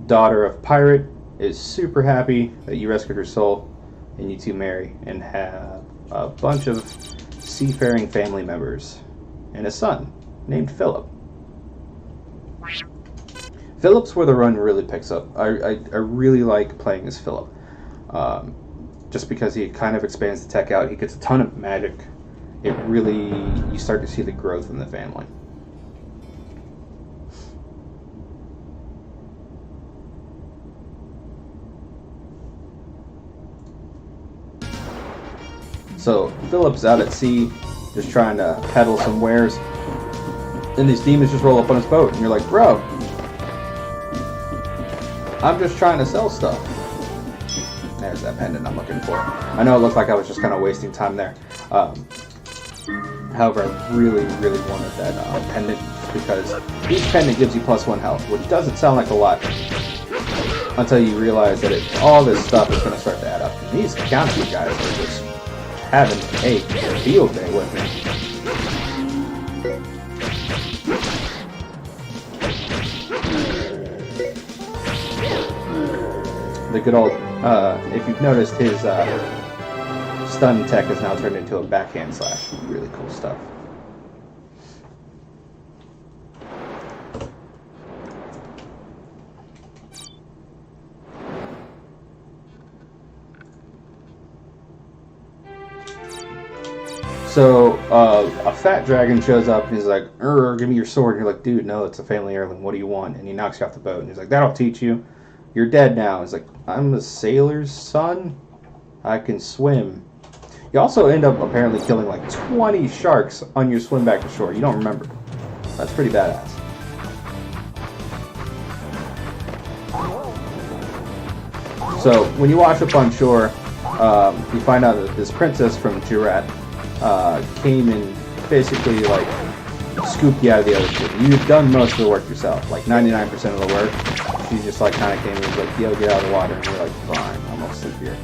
Daughter of Pirate is super happy that you rescued her soul, and you two marry and have a bunch of seafaring family members and a son named Phillip. Phillip's where the run really picks up. I really like playing as Phillip, just because he kind of expands the tech out. He gets a ton of magic. It really, you start to see the growth in the family. So Phillip's out at sea, just trying to peddle some wares, and these demons just roll up on his boat, and you're like, bro, I'm just trying to sell stuff. There's that pendant I'm looking for. I know it looked like I was just kind of wasting time there. However, I really, really wanted that pendant, because each pendant gives you +1 health, which doesn't sound like a lot until you realize that all this stuff is going to start to add up. And these counterfeit guys are just having a field day with me. The good old, if you've noticed, his stun tech has now turned into a backhand slash. Really cool stuff. So, a fat dragon shows up and he's like, give me your sword. And you're like, dude, no, it's a family heirloom. What do you want? And he knocks you off the boat. And he's like, that'll teach you. You're dead now. He's like, I'm a sailor's son. I can swim. You also end up apparently killing like 20 sharks on your swim back to shore. You don't remember. That's pretty badass. So when you wash up on shore, you find out that this princess from Jurat came and basically like scooped you out of the ocean. You've done most of the work yourself, like 99% of the work. She just like kind of came and was like, "Yo, get out of the water," and you're like, "Fine, I'm gonna sleep here."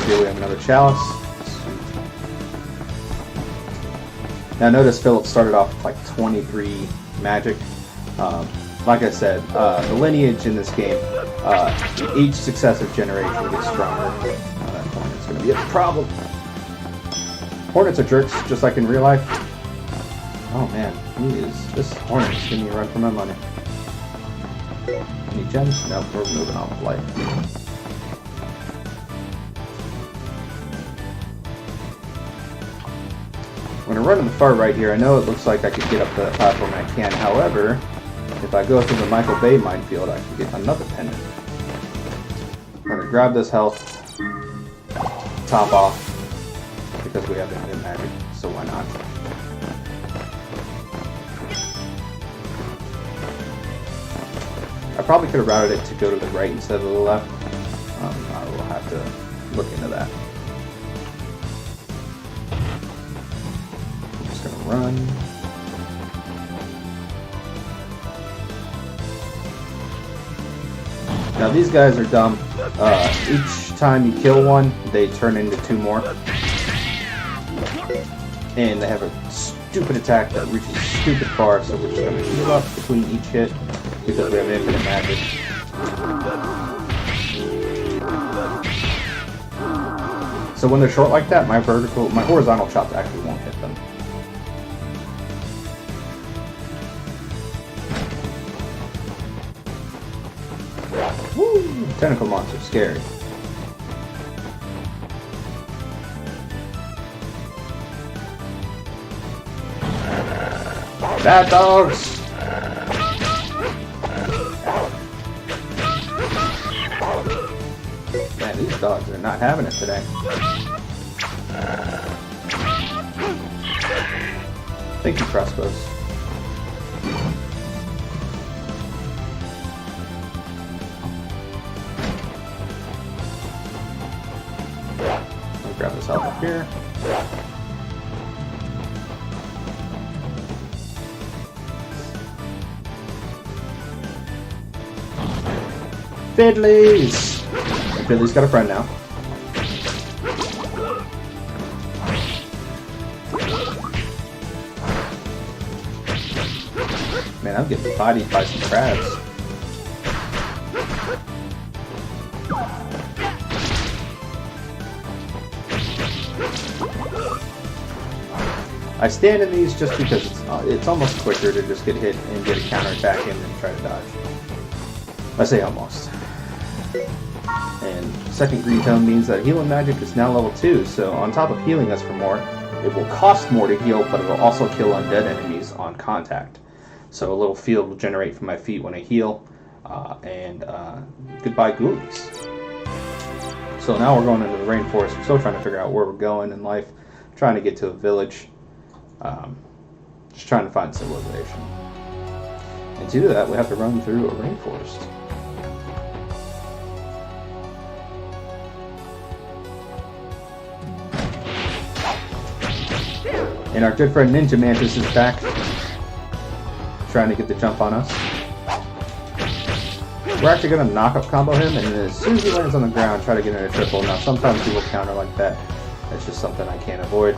Here we have another chalice. Now notice Phillip started off with like 23 magic. Like I said, the lineage in this game, each successive generation gets stronger. That hornet's going to be a problem. Hornets are jerks, just like in real life. Oh man, this hornet is giving me a run for my money. Any gems? Nope, we're moving on with life. I'm going to run to the far right here. I know it looks like I could get up to that platform and I can. However, if I go through the Michael Bay minefield, I can get another pendant. I'm going to grab this health, top off, because we have infinite magic, so why not? I probably could have routed it to go to the right instead of the left. I will have to look into that. Run. Now these guys are dumb. Each time you kill one, they turn into two more. And they have a stupid attack that reaches stupid far, so we're just going to heal up between each hit because we have infinite magic. So when they're short like that, my horizontal chops actually won't hit them. Tentacle monster, scary. Bad dogs! Man, these dogs are not having it today. Thank you, crossbows. Grab this health up here. Fiddlies! Fiddly's got a friend now. Man, I'm getting bodied by some crabs. I stand in these just because it's almost quicker to just get hit and get a counterattack in than try to dodge. I say almost. And second green tone means that healing magic is now level 2, so on top of healing us for more, it will cost more to heal, but it will also kill undead enemies on contact. So a little field will generate from my feet when I heal, and goodbye ghoulies. So now we're going into the rainforest. We're still trying to figure out where we're going in life, trying to get to a village. Just trying to find civilization. And to do that, we have to run through a rainforest. And our good friend Ninja Mantis is back, trying to get the jump on us. We're actually going to knock up combo him, and as soon as he lands on the ground, try to get in a triple. Now, sometimes he will counter like that. That's just something I can't avoid.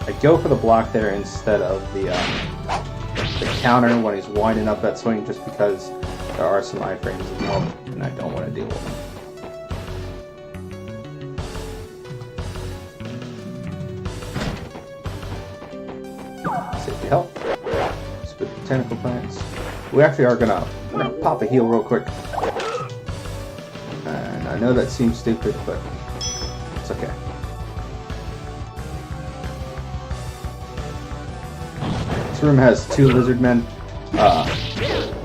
I go for the block there instead of the counter when he's winding up that swing, just because there are some iframes involved, and I don't want to deal with them. Safety health. Spit the tentacle plants. We actually are gonna pop a heal real quick. And I know that seems stupid, but it's okay. This room has 2 lizard men.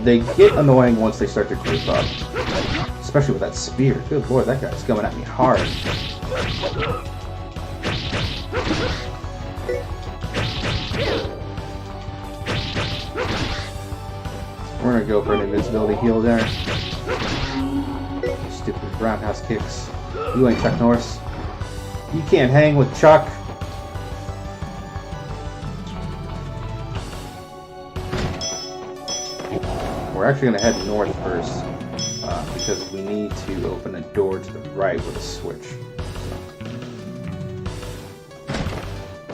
They get annoying once they start to group up. Especially with that spear. Good lord, that guy's coming at me hard. We're gonna go for an invincibility heal there. Stupid roundhouse kicks. You ain't Chuck Norris. You can't hang with Chuck. We're actually gonna head north first because we need to open a door to the right with a switch.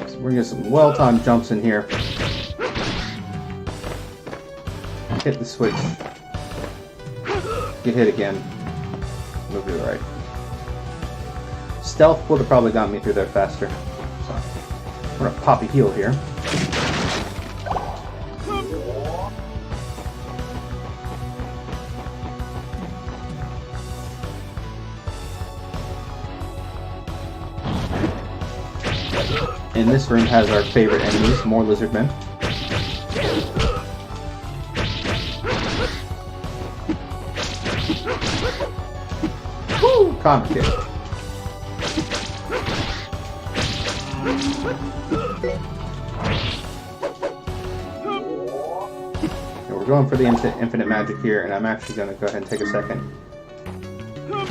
So we're gonna get some well-timed jumps in here. Hit the switch. Get hit again. Move to the right. Stealth would have probably gotten me through there faster. So we're gonna pop a heal here. And this room has our favorite enemies, more lizardmen. Woo! Contra kick. And we're going for the infinite magic here, and I'm actually going to go ahead and take a second and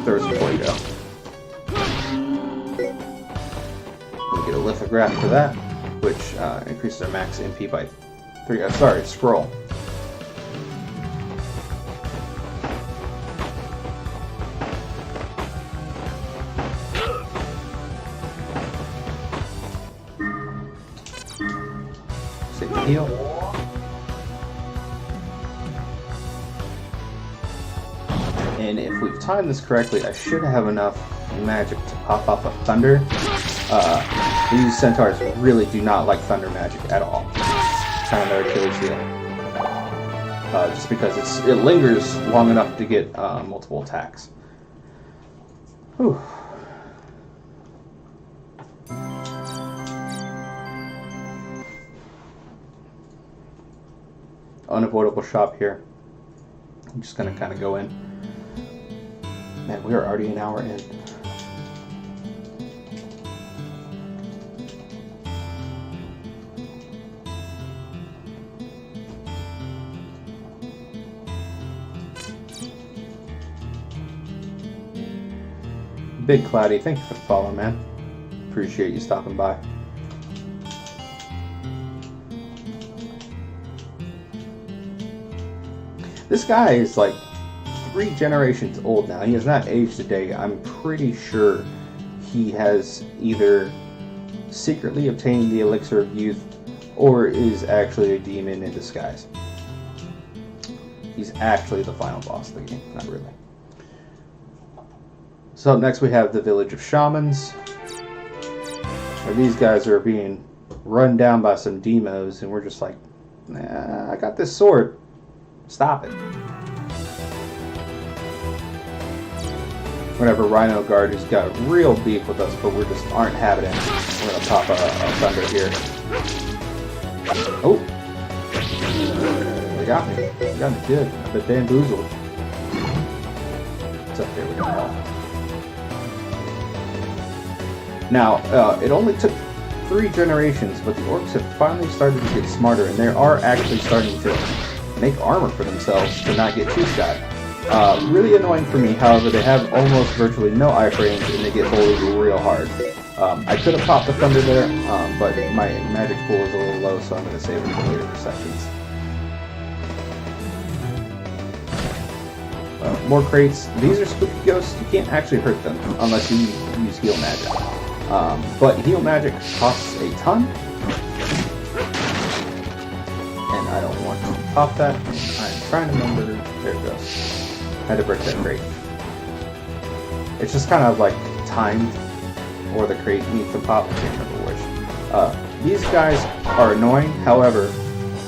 throw some Fuego. We get a lithograph for that, which increases our max MP by 3. Sorry, scroll. Save the heal. And if we've timed this correctly, I should have enough magic to pop off a thunder. These centaurs really do not like thunder magic at all. It's kind of their Achilles heel. Just because it lingers long enough to get multiple attacks. Whew. Unavoidable shop here. I'm just gonna kind of go in. Man, we are already an hour in. Big Cloudy, thank you for the follow, man. Appreciate you stopping by. This guy is like 3 generations old now. He has not aged a day. I'm pretty sure he has either secretly obtained the elixir of youth or is actually a demon in disguise. He's actually the final boss of the game. Not really. So up next we have the village of shamans. Where these guys are being run down by some demos and we're just like, nah, I got this sword. Stop it. Whatever Rhino Guard who's got real beef with us, but we just aren't having it. We're gonna pop a thunder here. Oh! They got me. They got me good. I've been bamboozled. It's up there with them all. Now, it only took 3 generations, but the orcs have finally started to get smarter, and they are actually starting to make armor for themselves to not get 2-shot. Really annoying for me, however, they have almost virtually no iframes and they get bullied real hard. I could have popped the thunder there, but my magic pool is a little low, so I'm going to save it for later sections. More crates. These are spooky ghosts. You can't actually hurt them unless you use heal magic. But heal magic costs a ton. And I don't want to pop that. I'm trying to remember. There it goes. I had to break that crate. It's just kind of like timed, or the crate needs to pop. I can't remember which. These guys are annoying. However,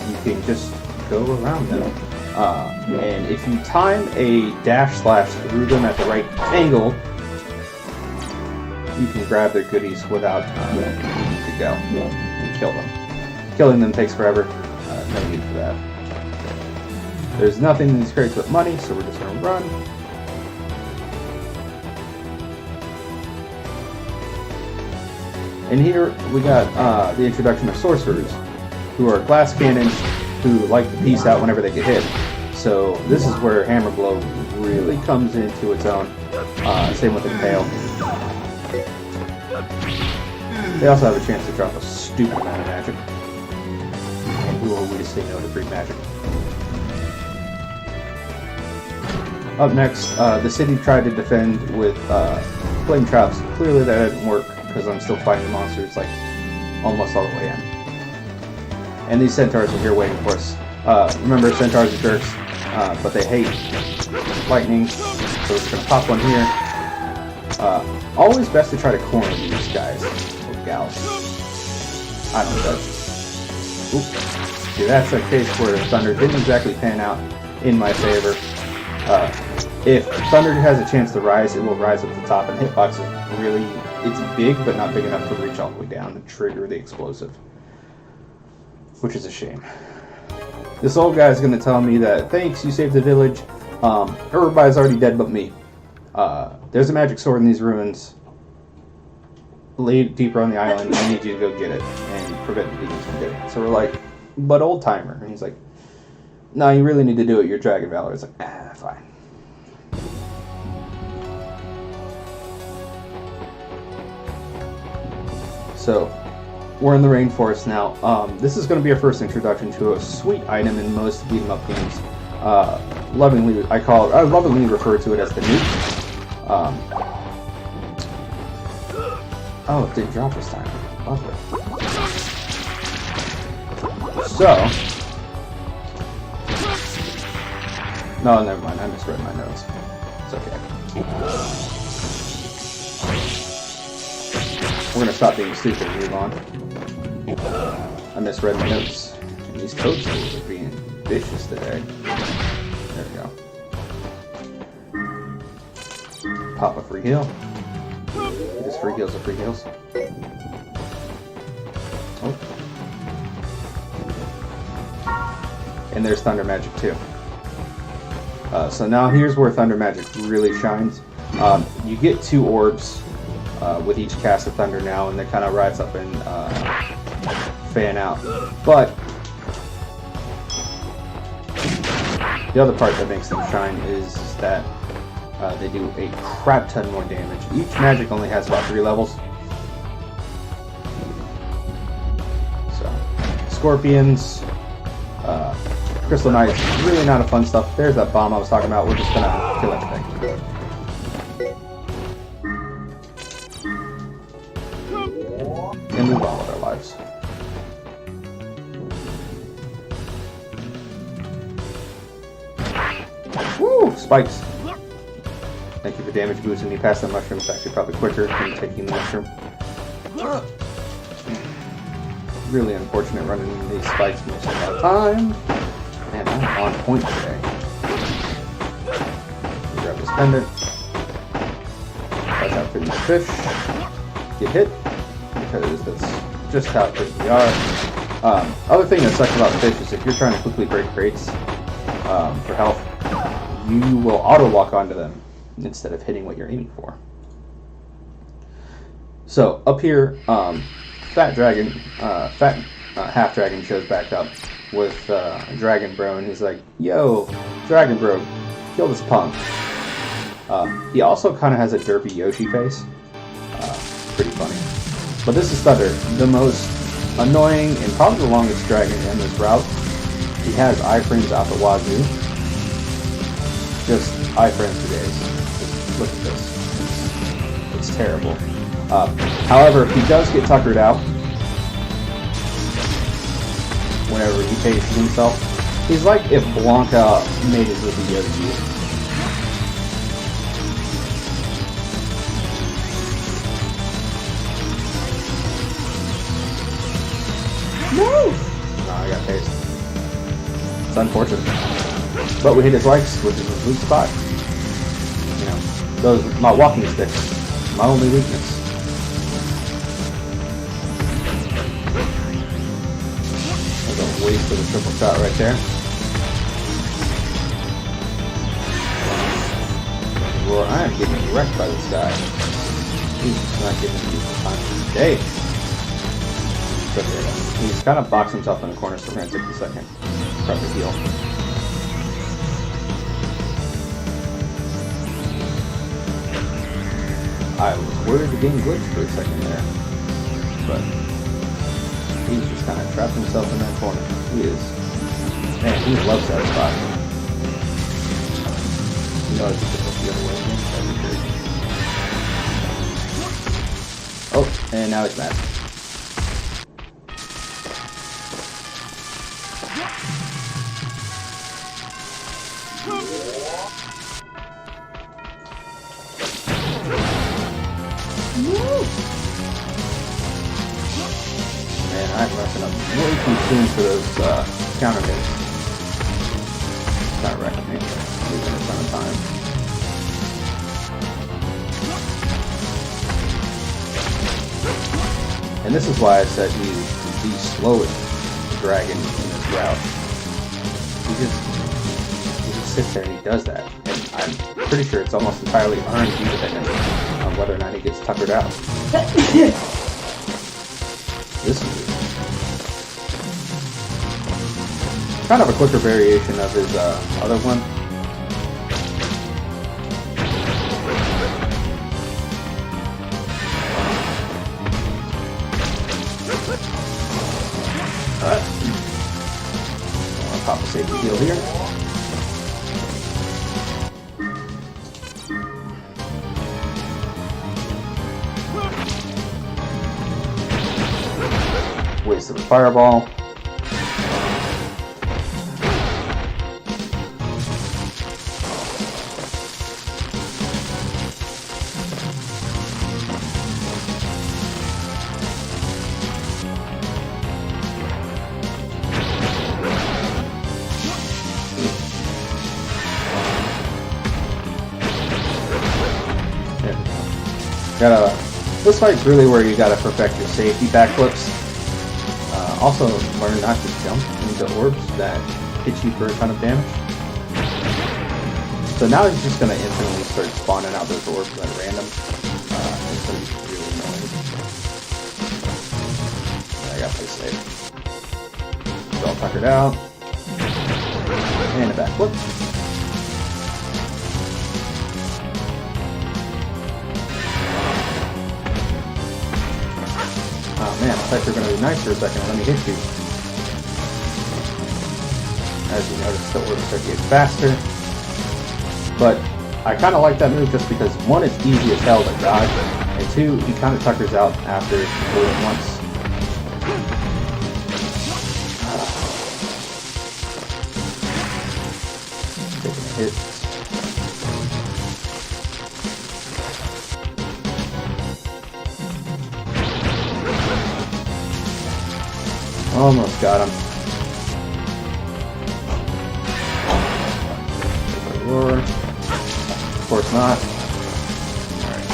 you can just go around them. And if you time a dash slash through them at the right angle, you can grab their goodies without needing to go and kill them. Killing them takes forever. No need for that. There's nothing in these crates but money, so we're just going to run. And here we got the introduction of sorcerers, who are glass cannons who like to peace out whenever they get hit. So this is where Hammer Blow really comes into its own. Same with Impale. They also have a chance to drop a stupid amount of magic. And who are we to say no to free magic? Up next, the city tried to defend with flame traps. Clearly that didn't work because I'm still fighting the monsters like almost all the way in. And these centaurs are here waiting for us. Remember, centaurs are jerks, but they hate lightning, so it's going to pop one here. Always best to try to corner these guys, or gals. I don't know. Oop. See, that's a case where Thunder didn't exactly pan out in my favor. If Thunder has a chance to rise, it will rise up the top, and Hitbox is really, it's big, but not big enough to reach all the way down to trigger the explosive. Which is a shame. This old guy is going to tell me that, thanks, you saved the village. Everybody's already dead but me. There's a magic sword in these ruins. Laid deeper on the island. I need you to go get it and prevent the demons from getting it. So we're like, but old timer. And he's like, no, you really need to do it. You're Dragon Valor. It's like, fine. So, we're in the rainforest now. This is going to be our first introduction to a sweet item in most beat 'em up games. I lovingly refer to it as the nuke. Oh, it didn't drop this time. Lovely. So, no, never mind. I misread my notes. It's okay. We're gonna stop being stupid and move on. I misread my notes. And these code tools are being vicious today. There we go. Pop a free heal. Just free heals are free heals. Oh. And there's Thunder Magic too. So now here's where Thunder Magic really shines. You get 2 orbs with each cast of Thunder now, and they kind of rise up and fan out. But the other part that makes them shine is that they do a crap ton more damage. Each magic only has about 3 levels. So, Scorpions, Crystal Knights, really not a fun stuff. There's that bomb I was talking about. We're just gonna kill everything. And move on with our lives. Woo! Spikes. Thank you for damage boosting me past the mushroom. It's actually probably quicker than taking the mushroom. Really unfortunate running into these spikes most of the time. Man, I'm on point today. Grab this pendant. Watch out for these fish. Get hit. Because that's just how quick we are. Other thing that sucks about fish is if you're trying to quickly break crates for health, you will auto-walk onto them instead of hitting what you're aiming for. So, up here, Half Dragon shows back up with Dragon Bro, and he's like, yo, Dragon Bro, kill this punk. He also kind of has a derpy Yoshi face. Pretty funny. But this is Thunder, the most annoying and probably the longest dragon in this route. He has iframes out the wazoo. Just iframes for days. Just look at this. It's terrible. However, he does get tuckered out whenever he faces himself. He's like if Blanca made it with the Yoshi. No! No, I got paced. It's unfortunate. But we hit his legs, which is his weak spot. You know, those, my walking sticks, my only weakness. There's a waste of a triple shot right there. Roar, I am getting wrecked by this guy. He's just not giving me the time of day. He's kind of boxed himself in the corner, so we're going to take a second. prep to heal. I was worried the game glitched for a second there, but he's just kind of trapped himself in that corner. He is, man, he loves that spot. You know, it's just the other way again. Oh, and now he's mad. Man, I'm rushing up way too soon for those counter hits. Not wrecking me, losing a ton of time. And this is why I said he's the slowest dragon in this route. He just sits there and he does that. And I'm pretty sure it's almost entirely RNG dependent on whether or not he gets tuckered out. This is kind of a quicker variation of his other one. Alright. I'll pop a safety heal here. Wasted a fireball. This fight's really where you gotta perfect your safety backflips. Also, learn not to jump into orbs that hit you for a ton of damage. So now he's just gonna instantly start spawning out those orbs at random. It's gonna be really annoying. I gotta play safe. So I'll tuck it out. And a backflip. Oh man, I thought you were going to be nice for a second. Let me hit you. As you notice, the orbs start to get faster. But I kind of like that move just because, one, it's easy as hell to dodge, and two, he kind of tuckers out after all at once. Taking a hit. Almost got him. Of course not. Alright.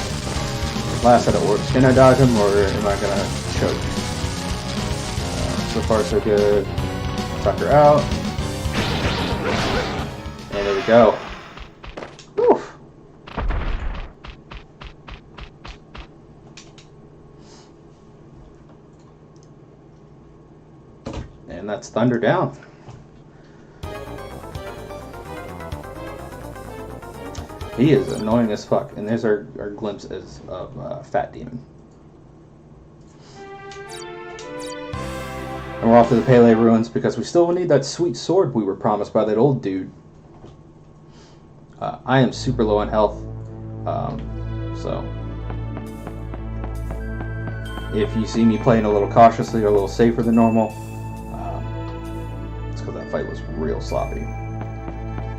Last set of orbs. Can I dodge him or am I gonna choke? So far so good. Tucker out. And there we go. Whew. And that's Thunder down. He is annoying as fuck. And there's our glimpse of Fat Demon. And we're off to the Pele Ruins because we still need that sweet sword we were promised by that old dude. I am super low on health. So if you see me playing a little cautiously or a little safer than normal, it's because that fight was real sloppy.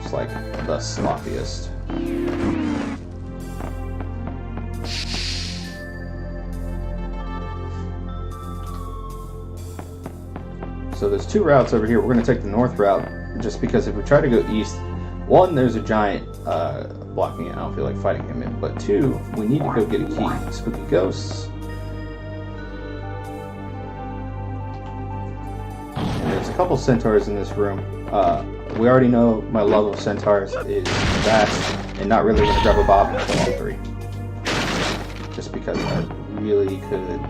Just like the sloppiest. So there's two routes over here. We're going to take the north route just because if we try to go east, one, there's a giant blocking it. I don't feel like fighting him in. But two, we need to go get a key. Spooky ghosts. And there's a couple centaurs in this room. We already know my love of centaurs is vast and not really going to grab a bob until all three. Just because I really could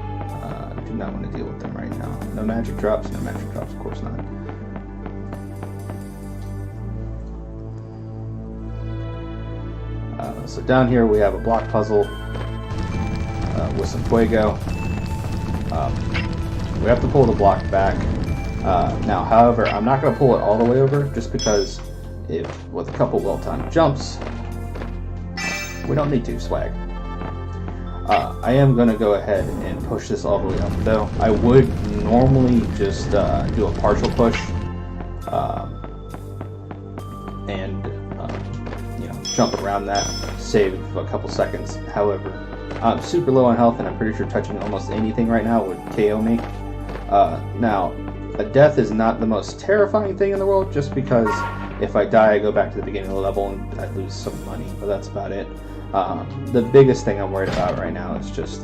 do not want to deal with them right now. No magic drops, of course not. So down here we have a block puzzle with some fuego. We have to pull the block back. Now, however, I'm not going to pull it all the way over, just because if with a couple well-timed jumps, we don't need to swag. I am going to go ahead and push this all the way up, though. I would normally just do a partial push and jump around that, save a couple seconds. However, I'm super low on health, and I'm pretty sure touching almost anything right now would KO me. Now, a death is not the most terrifying thing in the world, just because if I die, I go back to the beginning of the level and I lose some money, but that's about it. The biggest thing I'm worried about right now is just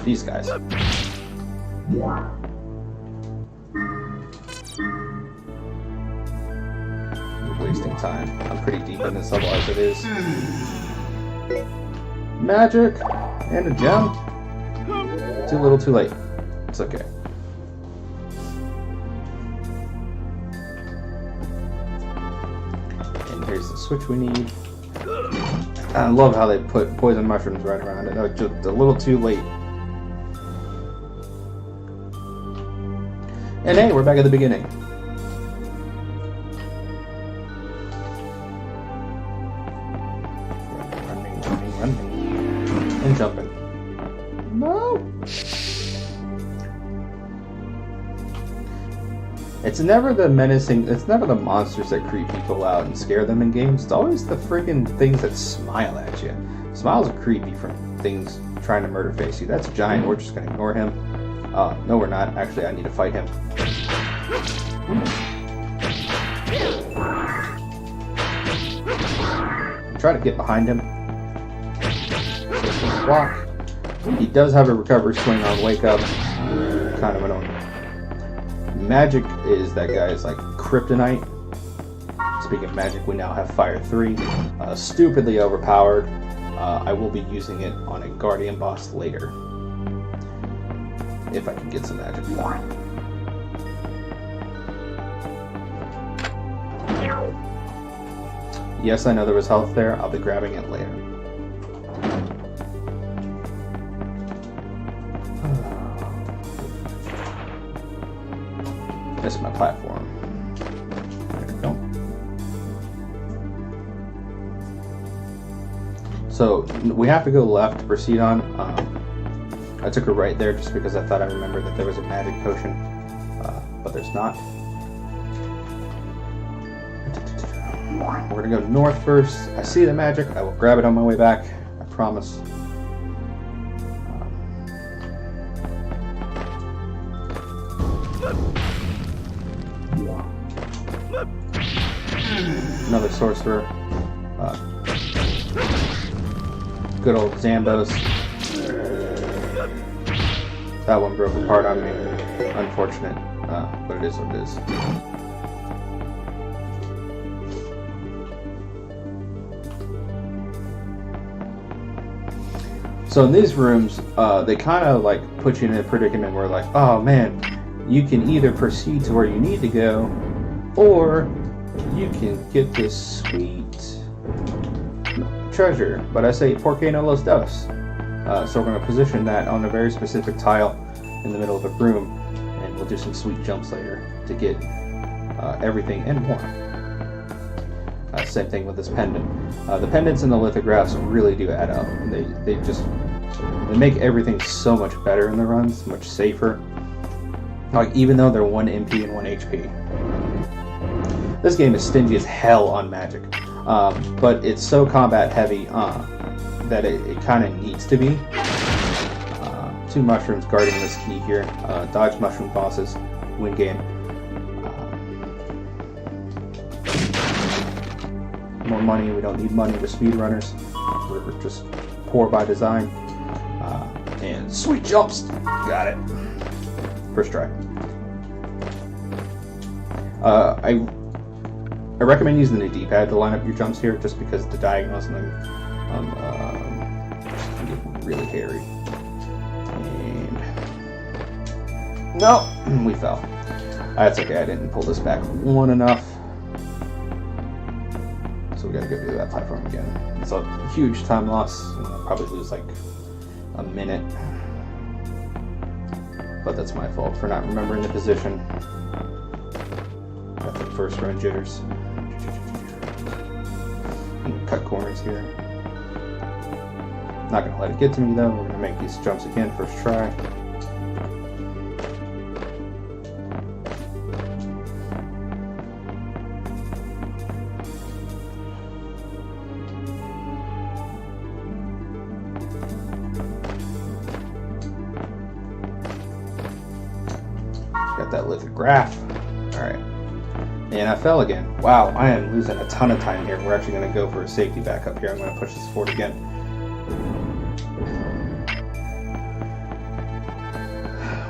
these guys. Wasting time. I'm pretty deep in this level as it is. Magic and a gem. Too little, too late. It's okay. And here's the switch we need. I love how they put poison mushrooms right around it. That was just a little too late. And hey, we're back at the beginning. And jumping. No! It's never the menacing, it's never the monsters that creep people out and scare them in games. It's always the freaking things that smile at you. Smiles are creepy from things trying to murder face you. That's a giant, we're just gonna ignore him. No we're not. Actually, I need to fight him. Try to get behind him. Block. He does have a recovery swing on wake up. Kind of annoying. Magic is that guy's like kryptonite. Speaking of magic, we now have Fire 3. Stupidly overpowered. I will be using it on a Guardian boss later. If I can get some magic for it. Yes, I know there was health there. I'll be grabbing it later. This is my platform. There we go. So we have to go left to proceed on. I took a right there just because I thought I remembered that there was a magic potion, but there's not. We're gonna go north first. I see the magic. I will grab it on my way back. I promise. Another sorcerer. Good old Zambos. That one broke apart on me. Unfortunate, but it is what it is. So in these rooms, they kind of like put you in a predicament where like, oh man, you can either proceed to where you need to go, or you can get this sweet treasure. But I say, ¿por qué no los dos? So we're going to position that on a very specific tile in the middle of the room, and we'll do some sweet jumps later to get everything and more. Same thing with this pendant. The pendants and the lithographs really do add up. They make everything so much better in the runs, much safer. Like even though they're 1 MP and 1 HP. This game is stingy as hell on magic, but it's so combat heavy that it kind of needs to be. 2 mushrooms guarding this key here. Dodge mushroom bosses, win game. More money, we don't need money, we're speedrunners. We're just poor by design. And sweet jumps! Got it. First try. I recommend using the D-pad to line up your jumps here, just because the diagonals and them can get really hairy. And no, we fell. That's okay. I didn't pull this back long enough. gotta go do that platform again. It's a huge time loss. I'll probably lose like a minute. But that's my fault for not remembering the position. Got the first run jitters. Cut corners here. Not gonna let it get to me though. We're gonna make these jumps again, first try. Got that lithograph. Alright. And I fell again. Wow, I am losing a ton of time here. We're actually going to go for a safety backup here. I'm going to push this forward again.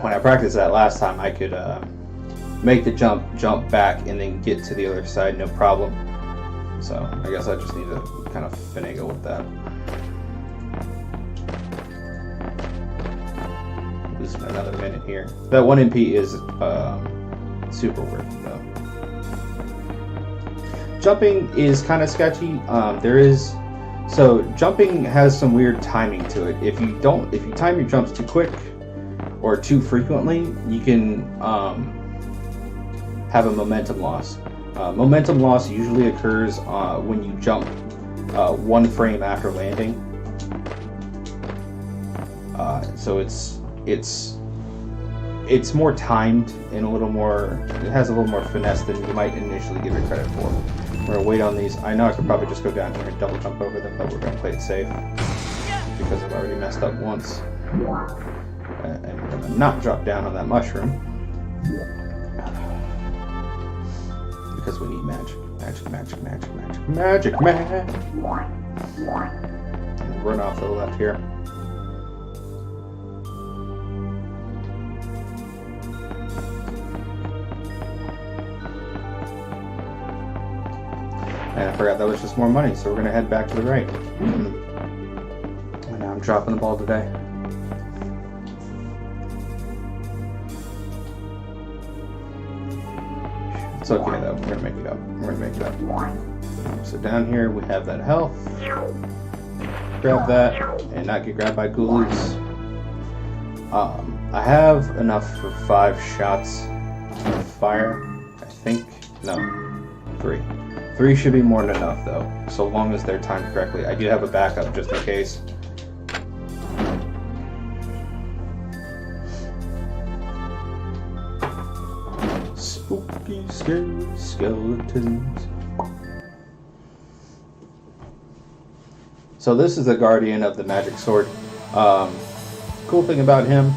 When I practiced that last time, I could make the jump back, and then get to the other side, no problem. So I guess I just need to kind of finagle with that. Losing another minute here. That 1 MP is super worth it though. Jumping is kind of sketchy. So jumping has some weird timing to it. If you time your jumps too quick or too frequently, you can have a momentum loss. Momentum loss usually occurs when you jump 1 frame after landing. So it's more timed and it has a little more finesse than you might initially give it credit for. We're gonna wait on these. I know I could probably just go down here and double jump over them, but we're gonna play it safe because I've already messed up once. And we're gonna not drop down on that mushroom because we need magic. And run off to the left here. And I forgot that was just more money, so we're going to head back to the right. And now I'm dropping the ball today. It's okay though, we're going to make it up. So down here we have that health. Grab that, and not get grabbed by ghoulies. I have enough for 5 shots of fire, I think. No, 3. 3 should be more than enough though, so long as they're timed correctly. I do have a backup just in case. Spooky, scary skeletons. So this is the guardian of the magic sword. Cool thing about him,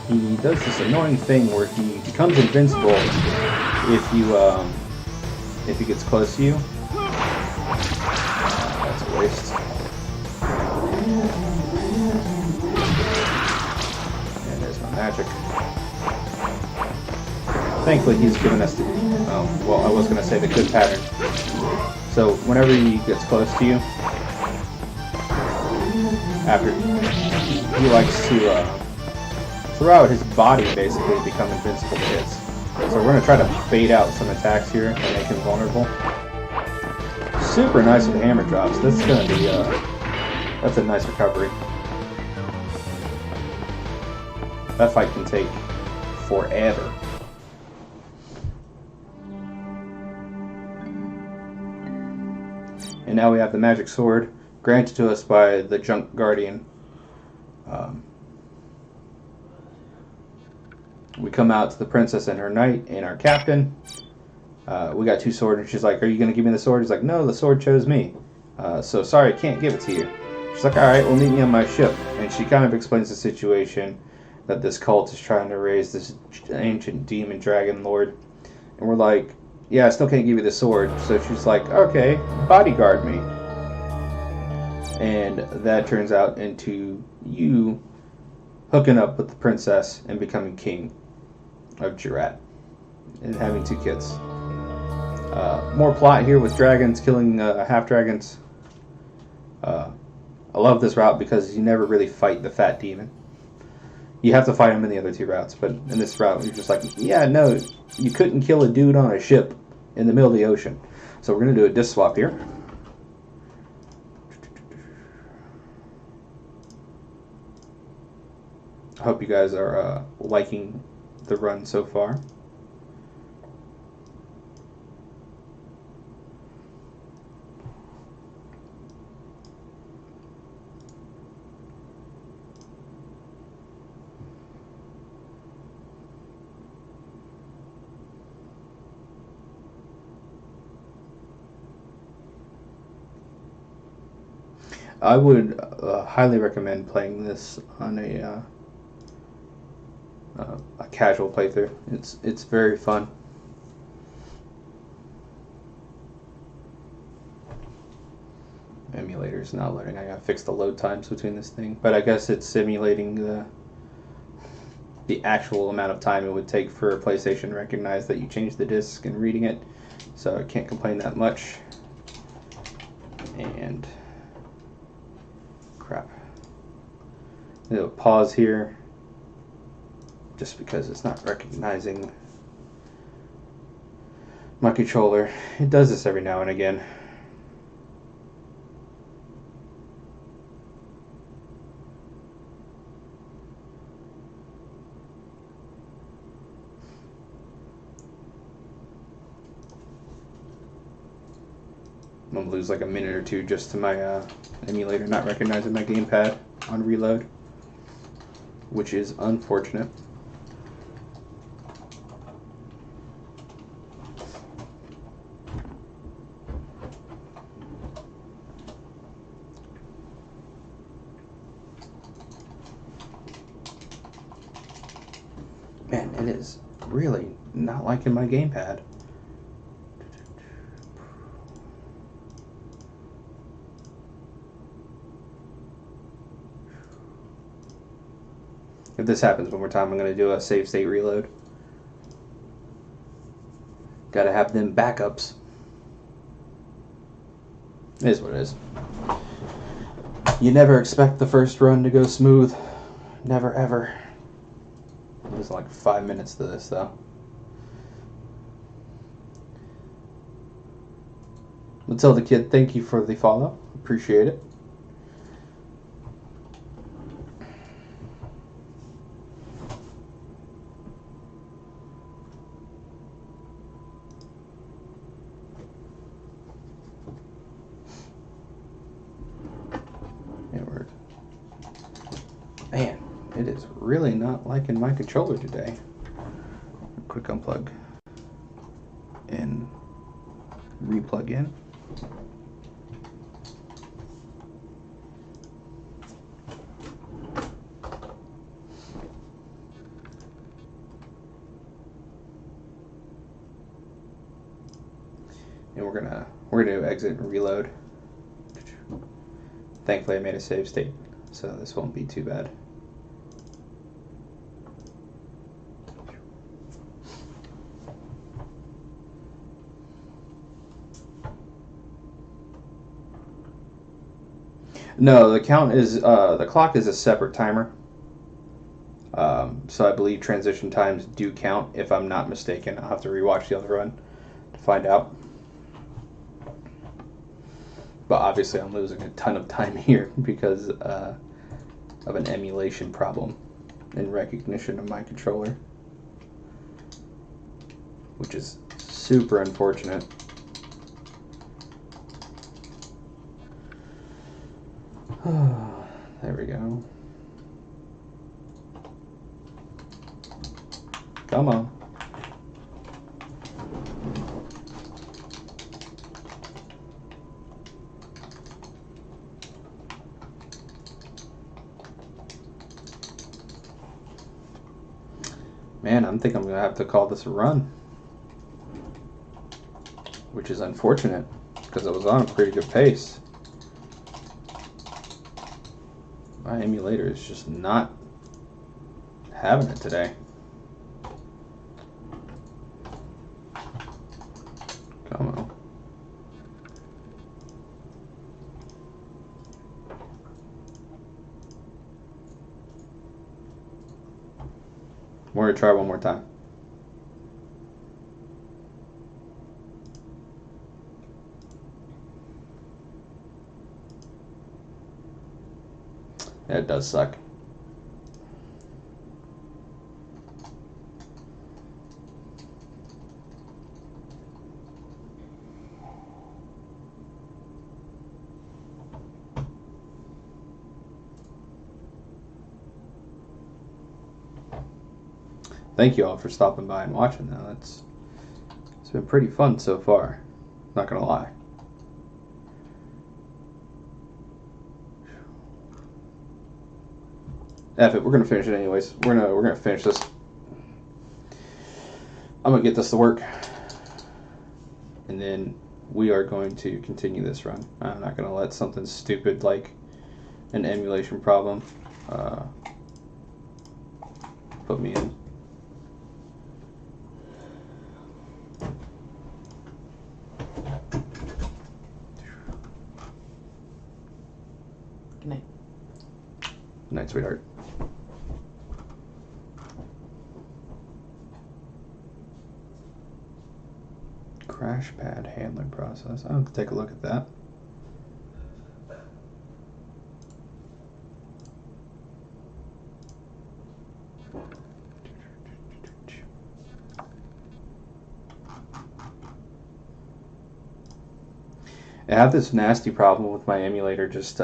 he does this annoying thing where he becomes invincible if he gets close to you. That's a waste. And there's my magic. Thankfully he's given us the, well, I was going to say the good pattern. So whenever he gets close to you, after he likes to throughout his body basically become invincible to hits. So we're going to try to fade out some attacks here and make him vulnerable. Super nice with hammer drops. This is going to be that's a nice recovery. That fight can take forever. And now we have the magic sword granted to us by the junk guardian. We come out to the princess and her knight and our captain. We got 2 swords, and she's like, "Are you going to give me the sword?" He's like, "No, the sword chose me. So sorry, I can't give it to you." She's like, "Alright, well meet me on my ship." And she kind of explains the situation, that this cult is trying to raise this ancient demon dragon lord. And we're like, "Yeah, I still can't give you the sword." So she's like, "Okay, bodyguard me." And that turns out into you hooking up with the princess and becoming king of Jurat and having 2 kids. More plot here with dragons, killing half dragons. I love this route because you never really fight the fat demon. You have to fight him in the other 2 routes, but in this route you're just like, yeah, no, you couldn't kill a dude on a ship in the middle of the ocean. So we're going to do a disk swap here. I hope you guys are liking the run so far. I would highly recommend playing this on a casual playthrough. It's very fun. Emulator's not loading. I gotta fix the load times between this thing, but I guess it's simulating the actual amount of time it would take for a PlayStation to recognize that you changed the disc and reading it. So I can't complain that much. And crap. I'll pause here just because it's not recognizing my controller. It does this every now and again. I'm gonna lose like a minute or two just to my emulator not recognizing my gamepad on reload, which is unfortunate. Man, it is really not liking my gamepad. If this happens one more time, I'm going to do a save state reload. Gotta have them backups. It is what it is. You never expect the first run to go smooth. Never ever. There's like 5 minutes to this though. Matilda Kid, thank you for the follow. Appreciate it. Man, it is really not liking my controller today. Quick unplug and replug in. And we're gonna exit and reload. Thankfully I made a save state, so this won't be too bad. No, the count is the clock is a separate timer. So I believe transition times do count, if I'm not mistaken. I'll have to rewatch the other run to find out. But obviously I'm losing a ton of time here because of an emulation problem in recognition of my controller, which is super unfortunate. There we go. Come on. Man, I think I'm going to have to call this a run, which is unfortunate because I was on a pretty good pace. My emulator is just not having it today. Come on. We're gonna try one more time. It does suck. Thank you all for stopping by and watching though. It's been pretty fun so far. Not gonna lie. F it, we're gonna finish it anyways. We're gonna finish this. I'm gonna get this to work. And then we are going to continue this run. I'm not gonna let something stupid like an emulation problem put me in. Good night. Good night, sweetheart. Crash pad handling process. I'll have to take a look at that. I have this nasty problem with my emulator just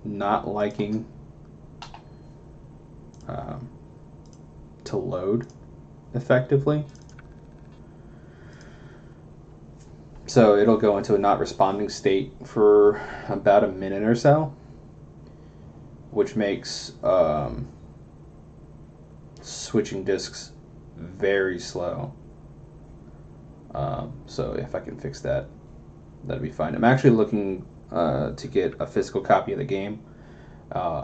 not liking to load effectively. So it'll go into a not responding state for about a minute or so, which makes switching disks very slow. So if I can fix that, that'd be fine. I'm actually looking to get a physical copy of the game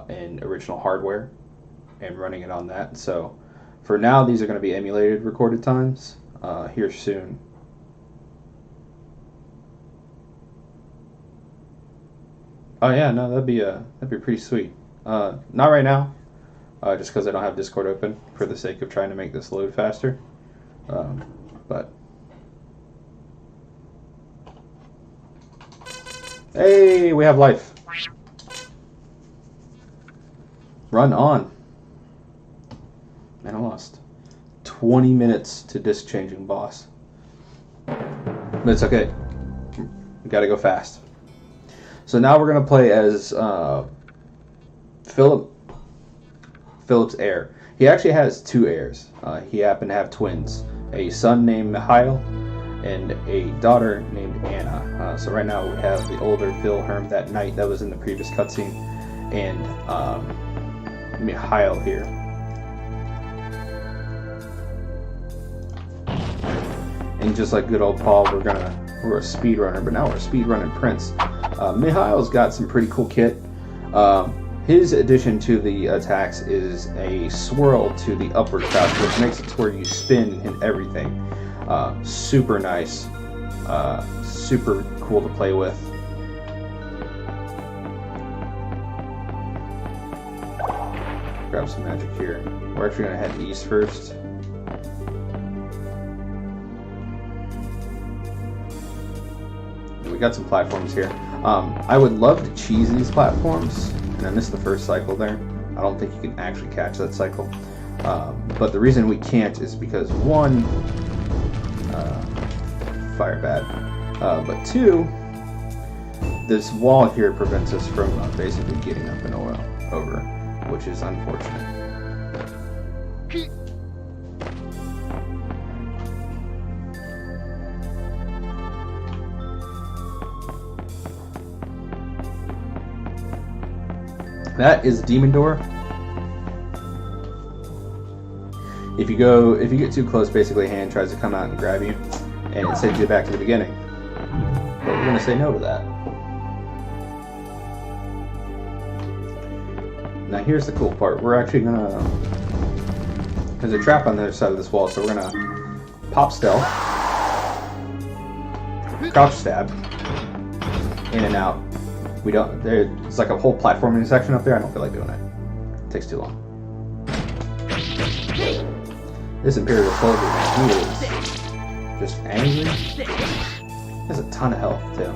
in original hardware and running it on that. So for now, these are going to be emulated recorded times here soon. Oh yeah, no, that'd be pretty sweet. Not right now, just because I don't have Discord open for the sake of trying to make this load faster. But hey, we have life. Run on. And I lost 20 minutes to disc changing boss. But it's okay. We gotta go fast. So now we're gonna play as Phillip. Phillip's heir. He actually has two heirs. He happened to have twins. A son named Mihail and a daughter named Anna. So right now we have the older Wilhelm, that knight that was in the previous cutscene, and Mihail here. And just like good old Paul, we're a speedrunner, but now we're a speedrunning prince. Mihail's got some pretty cool kit. His addition to the attacks is a swirl to the upward crouch, which makes it to where you spin and hit everything. Super nice. Super cool to play with. Grab some magic here. We're actually going to head east first. We got some platforms here. I would love to cheese these platforms, and I missed the first cycle there. I don't think you can actually catch that cycle. But the reason we can't is because one, fire bad, but two, this wall here prevents us from basically getting up and over, which is unfortunate. That is Demon Door. If you get too close, basically a hand tries to come out and grab you, and it sends you back to the beginning. But we're gonna say no to that. Now here's the cool part. We're actually gonna, there's a trap on the other side of this wall, so we're gonna pop stealth, crouch stab, in and out. We don't. There's like a whole platforming section up there. I don't feel like doing it. It takes too long. This Imperial soldier, man, he is just angry. He has a ton of health too.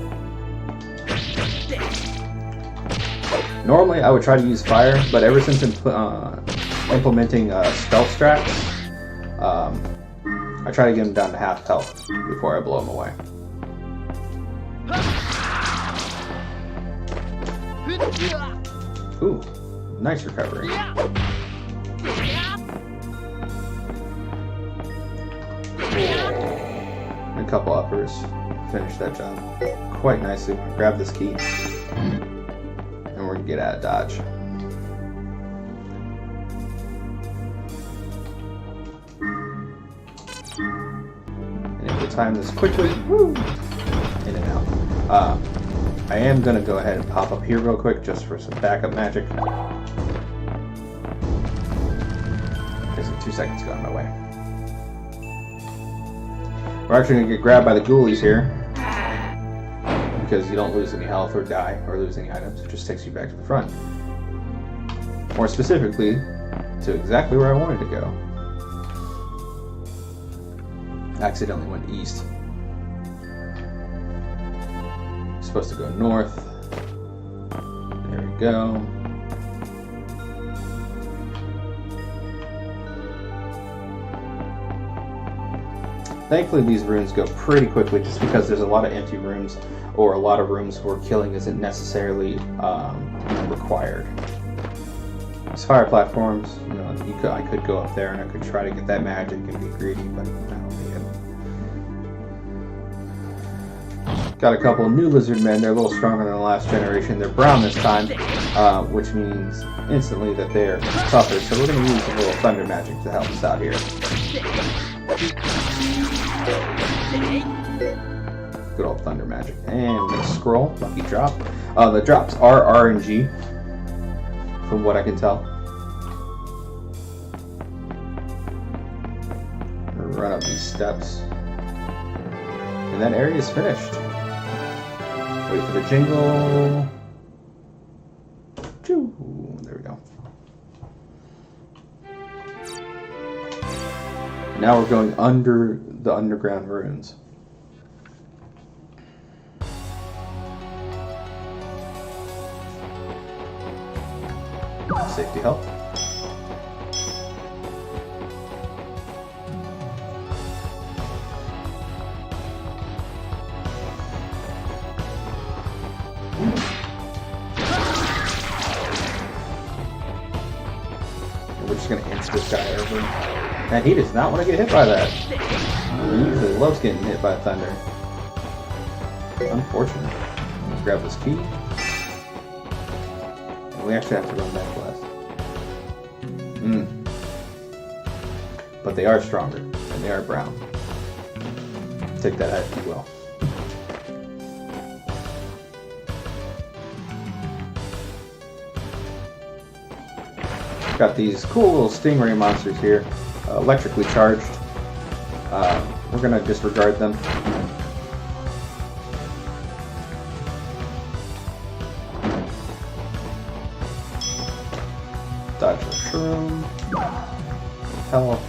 Normally I would try to use fire, but ever since implementing stealth strats, I try to get him down to half health before I blow him away. Ooh, nice recovery. A couple uppers. Finish that job quite nicely. Grab this key. And we're gonna get out of dodge. And if we time this quickly, woo, in and out. I am gonna go ahead and pop up here real quick just for some backup magic. Just 2 seconds go on my way. We're actually gonna get grabbed by the ghoulies here because you don't lose any health or die or lose any items. It just takes you back to the front. More specifically, to exactly where I wanted to go. Accidentally went east. Supposed to go north. There we go. Thankfully these runes go pretty quickly just because there's a lot of empty rooms or a lot of rooms where killing isn't necessarily required. These fire platforms, you know, I could go up there and I could try to get that magic and be greedy, but I don't need it. Got a couple new lizard men. They're a little stronger than the last generation. They're brown this time, which means instantly that they're tougher. So we're going to use a little thunder magic to help us out here. Good old thunder magic. And we're going to scroll. Lucky drop. The drops are RNG, from what I can tell. Run up these steps. And that area is finished. Wait for the jingle. Choo. There we go. Now we're going under the underground ruins. Safety help. We're just gonna inch this guy over. And he does not want to get hit by that. He usually loves getting hit by thunder. Unfortunate. Let's grab this key. And we actually have to run back west. But they are stronger, and they are brown. Take that out if you will. Got these cool little stingray monsters here, electrically charged. We're going to disregard them. Dodge the shroom. Health.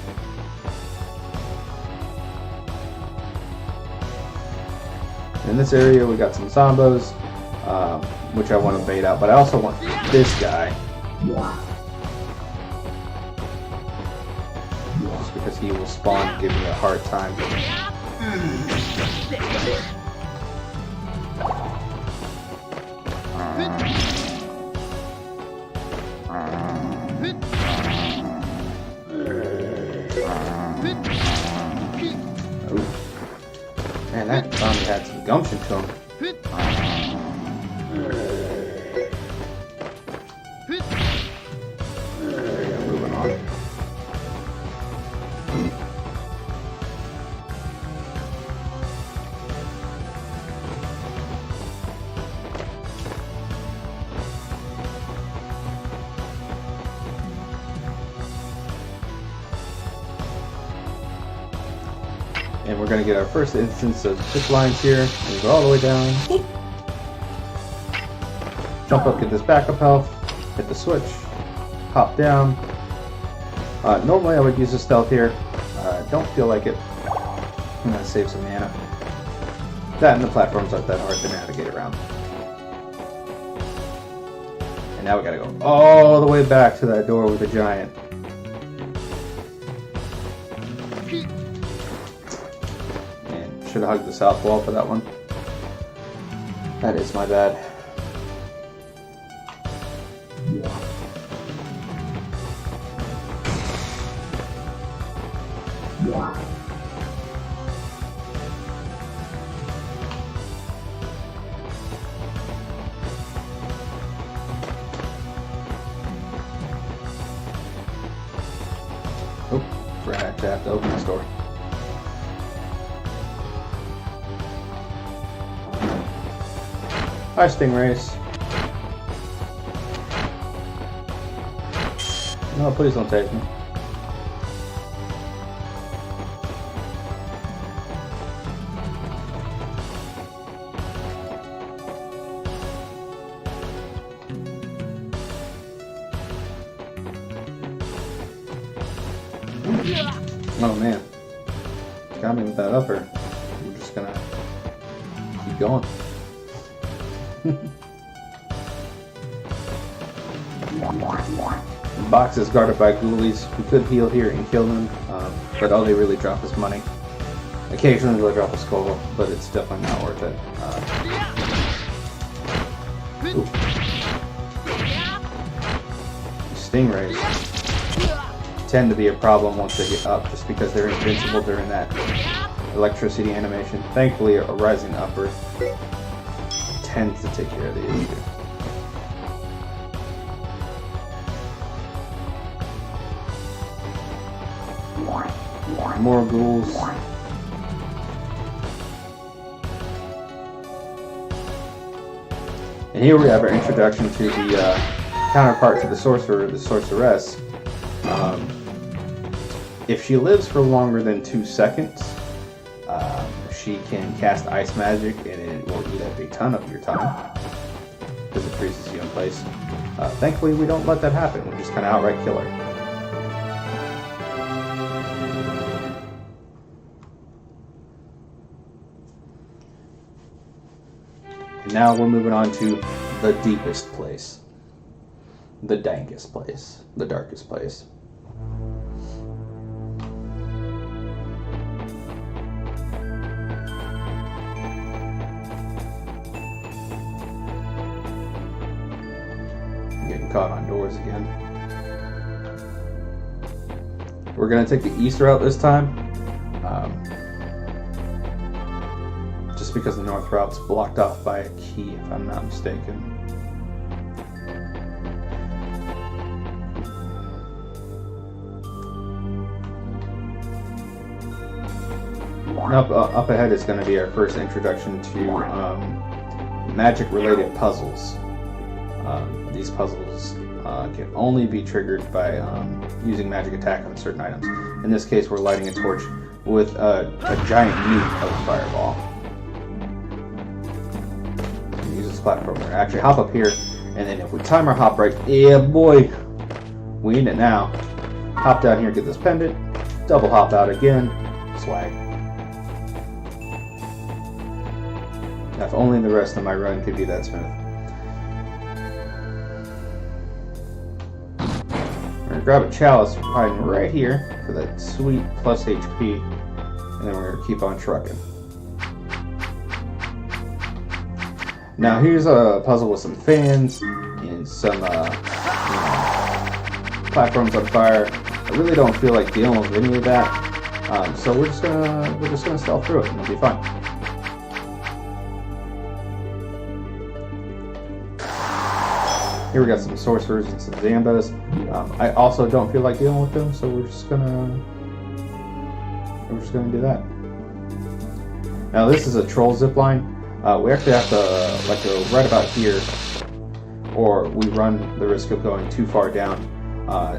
In this area we got some zombos, which I want to bait out, but I also want this guy. Just because he will spawn and give me a hard time. Man, that zombie had some gumption to him. Moving on. And we're going to get our first instance of zip lines here. We go all the way down. Jump up, get this backup health. Hit the switch. Hop down. Normally I would use a stealth here. Don't feel like it. I'm going to save some mana. That and the platforms aren't that hard to navigate around. And now we gotta go all the way back to that door with the giant. And should have hugged the south wall for that one. That is my bad. Oh, forgot to have to open this door. Hi, Stingrays. No, please don't take me. Oh man, got me with that upper. I'm just gonna keep going. The box is guarded by ghoulies. We could heal here and kill them, but all they really drop is money. Occasionally they'll drop a skull, but it's definitely not worth it. Stingrays tend to be a problem once they get up, just because they're invincible during that electricity animation. Thankfully, a rising upper tends to take care of the issue. More ghouls. And here we have our introduction to the counterpart to the sorcerer, the sorceress. If she lives for longer than 2 seconds, she can cast ice magic, and it will eat up a ton of your time because it freezes you in place. Thankfully, we don't let that happen. We just kind of outright kill her. And now we're moving on to the deepest place, the dankest place, the darkest place. Getting caught on doors again. We're going to take the east route this time. Just because the north route's blocked off by a key, if I'm not mistaken. Up ahead is going to be our first introduction to magic-related puzzles. These puzzles can only be triggered by using magic attack on certain items. In this case, we're lighting a torch with a giant nuke of a fireball. Use this platformer. Actually, hop up here, and then if we time our hop right, yeah boy, we in it now. Hop down here, get this pendant, double hop out again, swag. If only the rest of my run could be that smooth. We're going to grab a chalice hiding right here for that sweet plus HP, and then we're going to keep on trucking. Now here's a puzzle with some fans and some platforms on fire. I really don't feel like dealing with any of that, so we're just gonna stealth through it and it'll be fine. Here we got some sorcerers and some zambas. I also don't feel like dealing with them, so we're just gonna do that. Now this is a troll zip line. We actually have to go right about here, or we run the risk of going too far down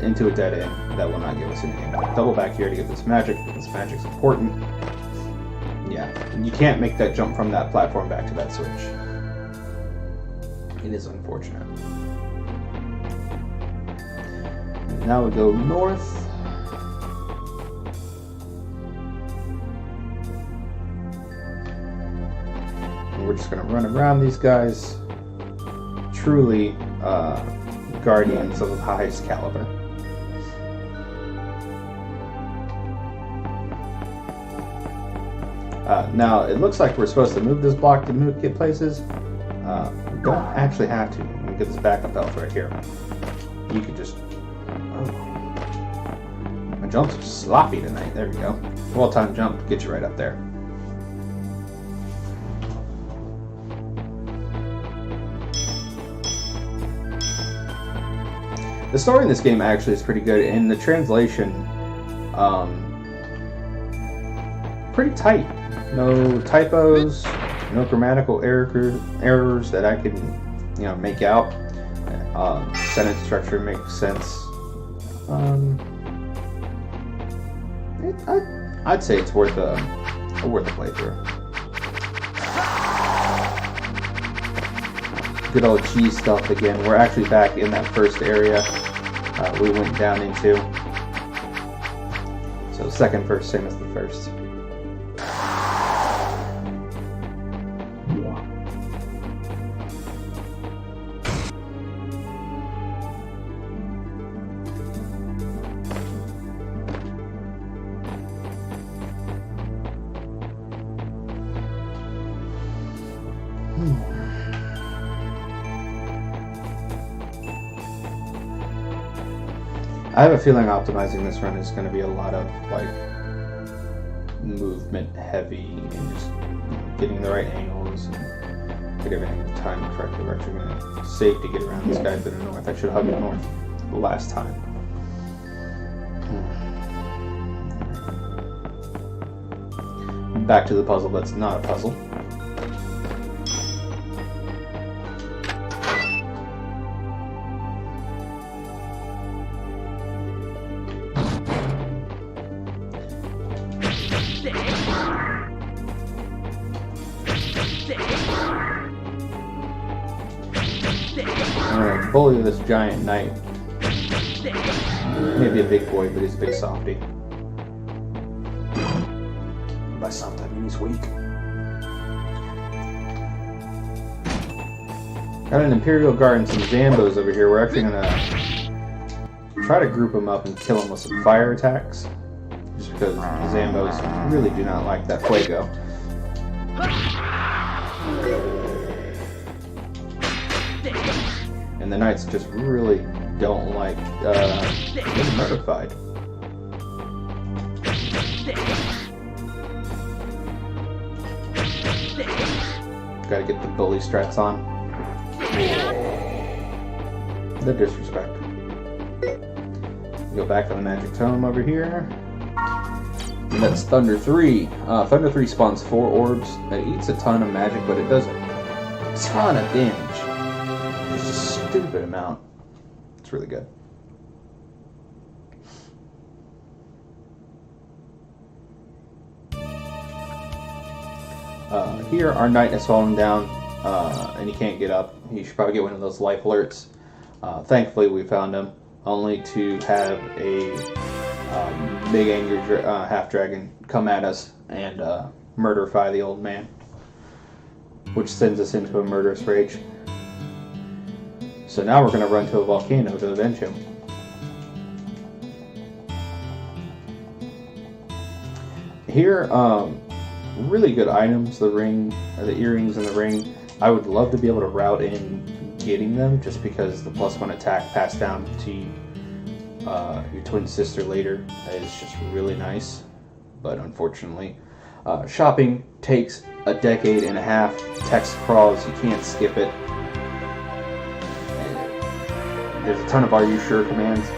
into a dead end that will not give us anything. Double back here to get this magic. This magic's important. Yeah, you can't make that jump from that platform back to that switch. It is unfortunate. And now we go north. We're just going to run around these guys. Truly guardians of the highest caliber. Now, it looks like we're supposed to move this block to get places. We don't actually have to. We can get this backup health right here. You could just... Oh. My jumps are sloppy tonight. There we go. Well-timed jump to get you right up there. The story in this game actually is pretty good, and the translation, pretty tight. No typos, no grammatical errors that I can, make out. Sentence structure makes sense. I'd say it's worth a playthrough. Good old cheese stuff again. We're actually back in that first area we went down into. So second verse, same as the first. I have a feeling optimizing this run is going to be a lot of movement heavy and just getting the right angles and get everything timed correctly. We're actually going to save to get around this guy to the north. I should have hugged north the last time. Back to the puzzle that's not a puzzle. I'm gonna bully this giant knight. Maybe a big boy, but he's a big softy. By something, he's weak. Got an Imperial Guard and some Zambos over here. We're actually gonna try to group them up and kill them with some fire attacks. Just because the Zambos really do not like that Fuego. And the Knights just really don't like getting notified. Gotta get the bully strats on. The disrespect. Go back to the magic tome over here. And that's Thunder 3. Thunder 3 spawns 4 orbs. It eats a ton of magic, but it does a ton of damage. Just a stupid amount. It's really good. Here, our knight has fallen down, and he can't get up. He should probably get one of those life alerts. Thankfully, we found him, only to have a big angry half-dragon come at us and murderify the old man, which sends us into a murderous rage. So now we're going to run to a volcano to avenge him. Here, really good items, the ring, the earrings and the ring. I would love to be able to route in getting them, just because the +1 attack passed down to your twin sister later is just really nice. But unfortunately, shopping takes a decade and a half. Text crawls, you can't skip it. There's a ton of "Are you sure" commands.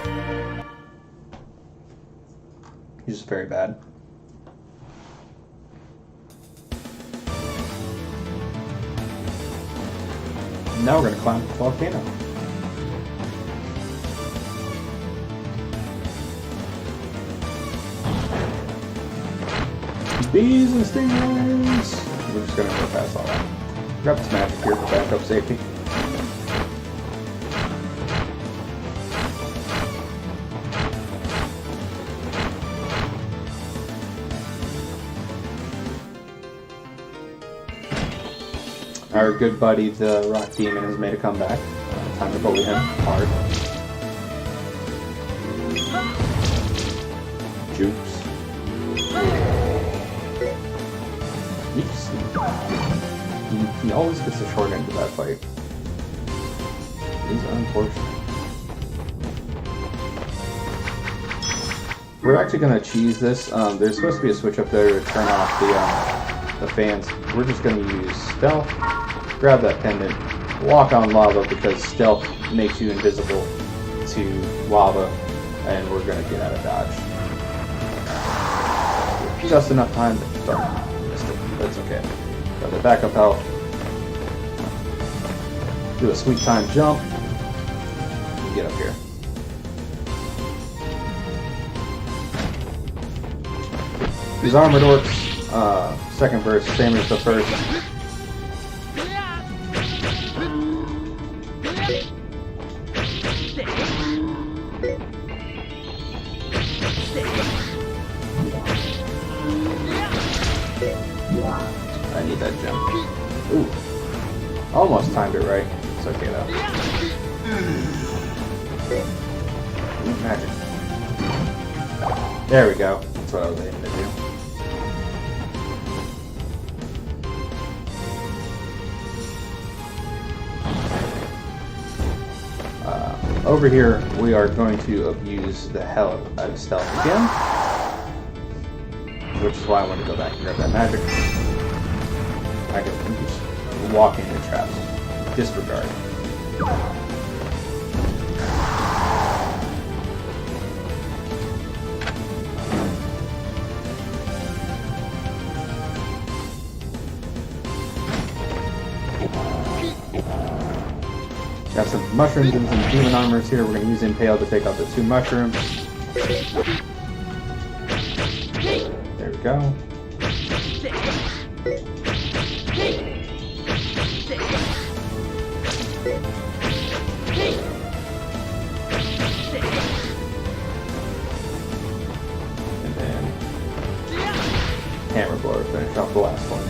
It's just very bad. Now we're going to climb the volcano. Bees and stingrays! We're just going to go past all that. Grab this magic here for backup safety. Our good buddy, the rock demon, has made a comeback. Time to bully him hard. Jukes. He always gets the short end of that fight. He's unfortunate. We're actually going to cheese this. There's supposed to be a switch up there to turn off the fans. We're just going to use stealth, grab that pendant, walk on lava because stealth makes you invisible to lava, and we're going to get out of dodge. Just enough time to missed it. That's okay. Got the backup health. Do a sweet time jump. And get up here. These armored orcs, second verse, same as the first. I need that jump. Ooh. Almost timed it right. It's okay though. Ooh, magic. There we go. That's what I was aiming to do. Over here, we are going to abuse the hell out of stealth again. Which is why I want to go back and grab that magic. I can just walk into traps. Disregard. Got some mushrooms and some demon armors here. We're going to use Impale to take out the 2 mushrooms. There we go. And then hammer blower to finish off the last one.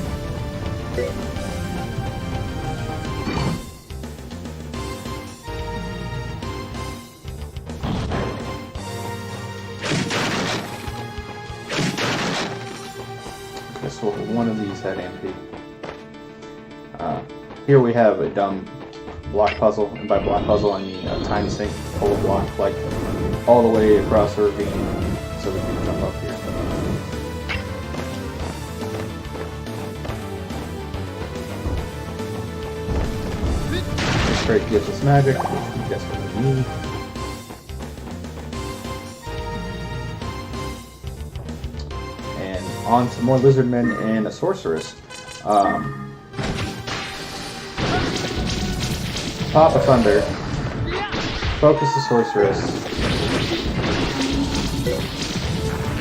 So one of these had MP. Here we have a dumb block puzzle, and by block puzzle I mean a time sink pull a block like all the way across the ravine so we can jump up here. This crate gives us magic, which we desperately need. On to more lizardmen and a sorceress. Pop a thunder. Focus the sorceress.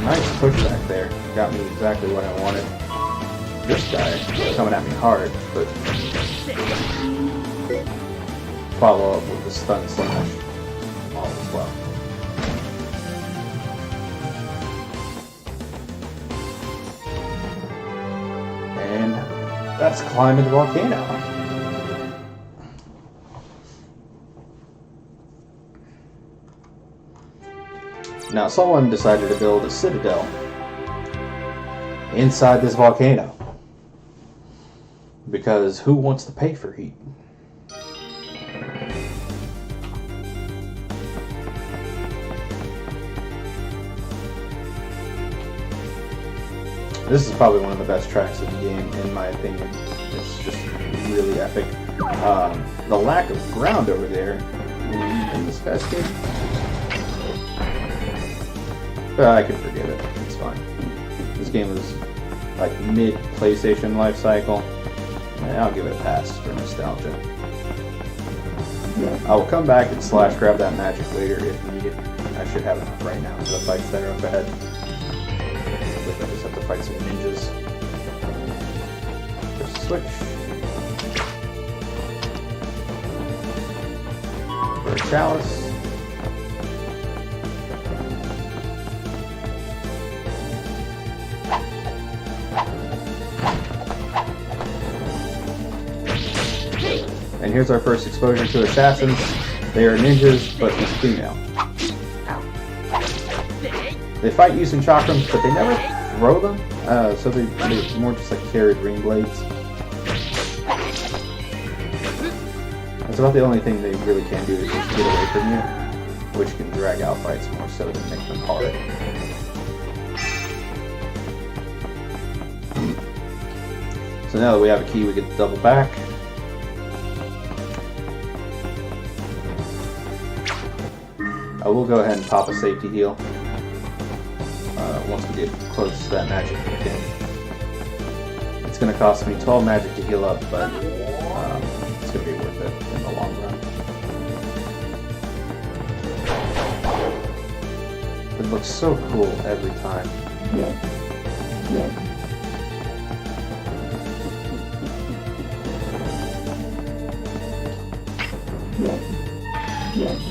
Nice pushback there. Got me exactly what I wanted. This guy coming at me hard, but follow up with the stun slash all as well. And that's climbing the volcano. Now someone decided to build a citadel inside this volcano. Because who wants to pay for heat? This is probably one of the best tracks of the game, in my opinion. It's just really epic. The lack of ground over there in this guy's game. But I can forgive it. It's fine. This game was like mid PlayStation life cycle. I'll give it a pass for nostalgia. I will come back and slash grab that magic later if needed. I should have enough right now for the fights that are up ahead. I just have to fight some ninjas. First switch. For a chalice. And here's our first exposure to assassins. They are ninjas, but with female. They fight using chakrams, but they never throw them, so they're more just like carried ring blades. That's about the only thing they really can do is just get away from you, which can drag out fights more so than make them hard. So now that we have a key, we get to double back. I will go ahead and pop a safety heal once we get close to that magic again. It's going to cost me 12 magic to heal up, but it's going to be worth it in the long run. It looks so cool every time.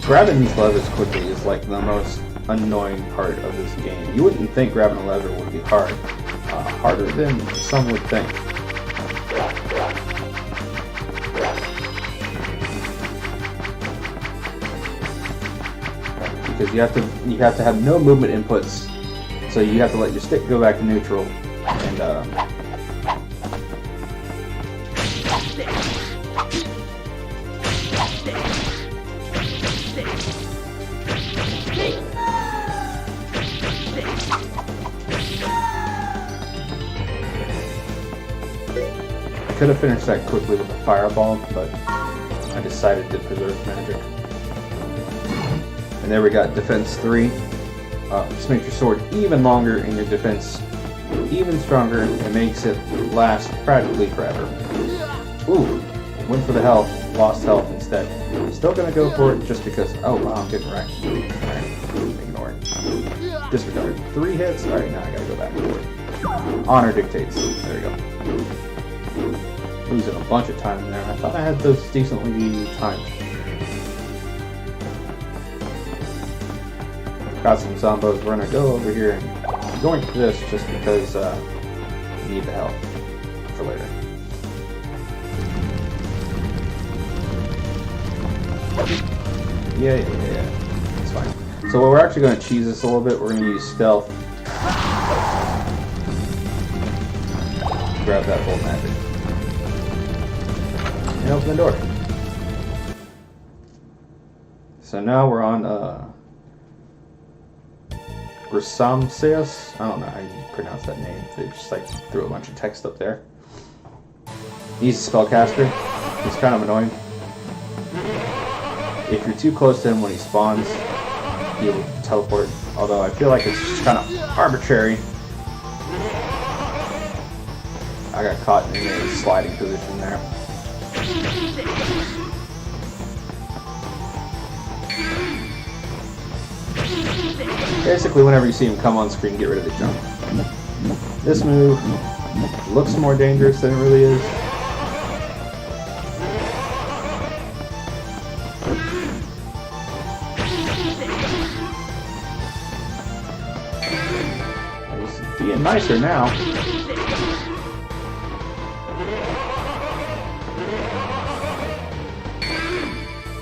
Grabbing these levers quickly is like the most annoying part of this game. You wouldn't think grabbing a lever would be hard. Harder than some would think. Because you have to have no movement inputs, so you have to let your stick go back to neutral and I could have finished that quickly with a fireball, but I decided to preserve magic. And there we got defense 3. Just makes your sword even longer and your defense even stronger. It makes it last practically forever. Ooh, went for the health, lost health instead. Still gonna go for it just because. Oh wow, I'm getting wrecked. Alright, ignore it. Disregard. 3 hits. Alright, now I gotta go back for it. Honor dictates. There we go. Losing a bunch of time there. I thought I had those decently timed. Got some zombos. We're gonna go over here and yoink this just because we need the help for later. Yeah. It's fine. So we're actually going to cheese this a little bit. We're going to use stealth. Grab that bolt magic. And open the door. So now we're on Grisamseus. I don't know how you pronounce that name. They just like threw a bunch of text up there. He's a spellcaster. He's kind of annoying. If you're too close to him when he spawns, he will teleport. Although I feel like it's just kind of arbitrary. I got caught in a sliding position there. Basically, whenever you see him come on screen, get rid of the jump. This move looks more dangerous than it really is. He's being nicer now.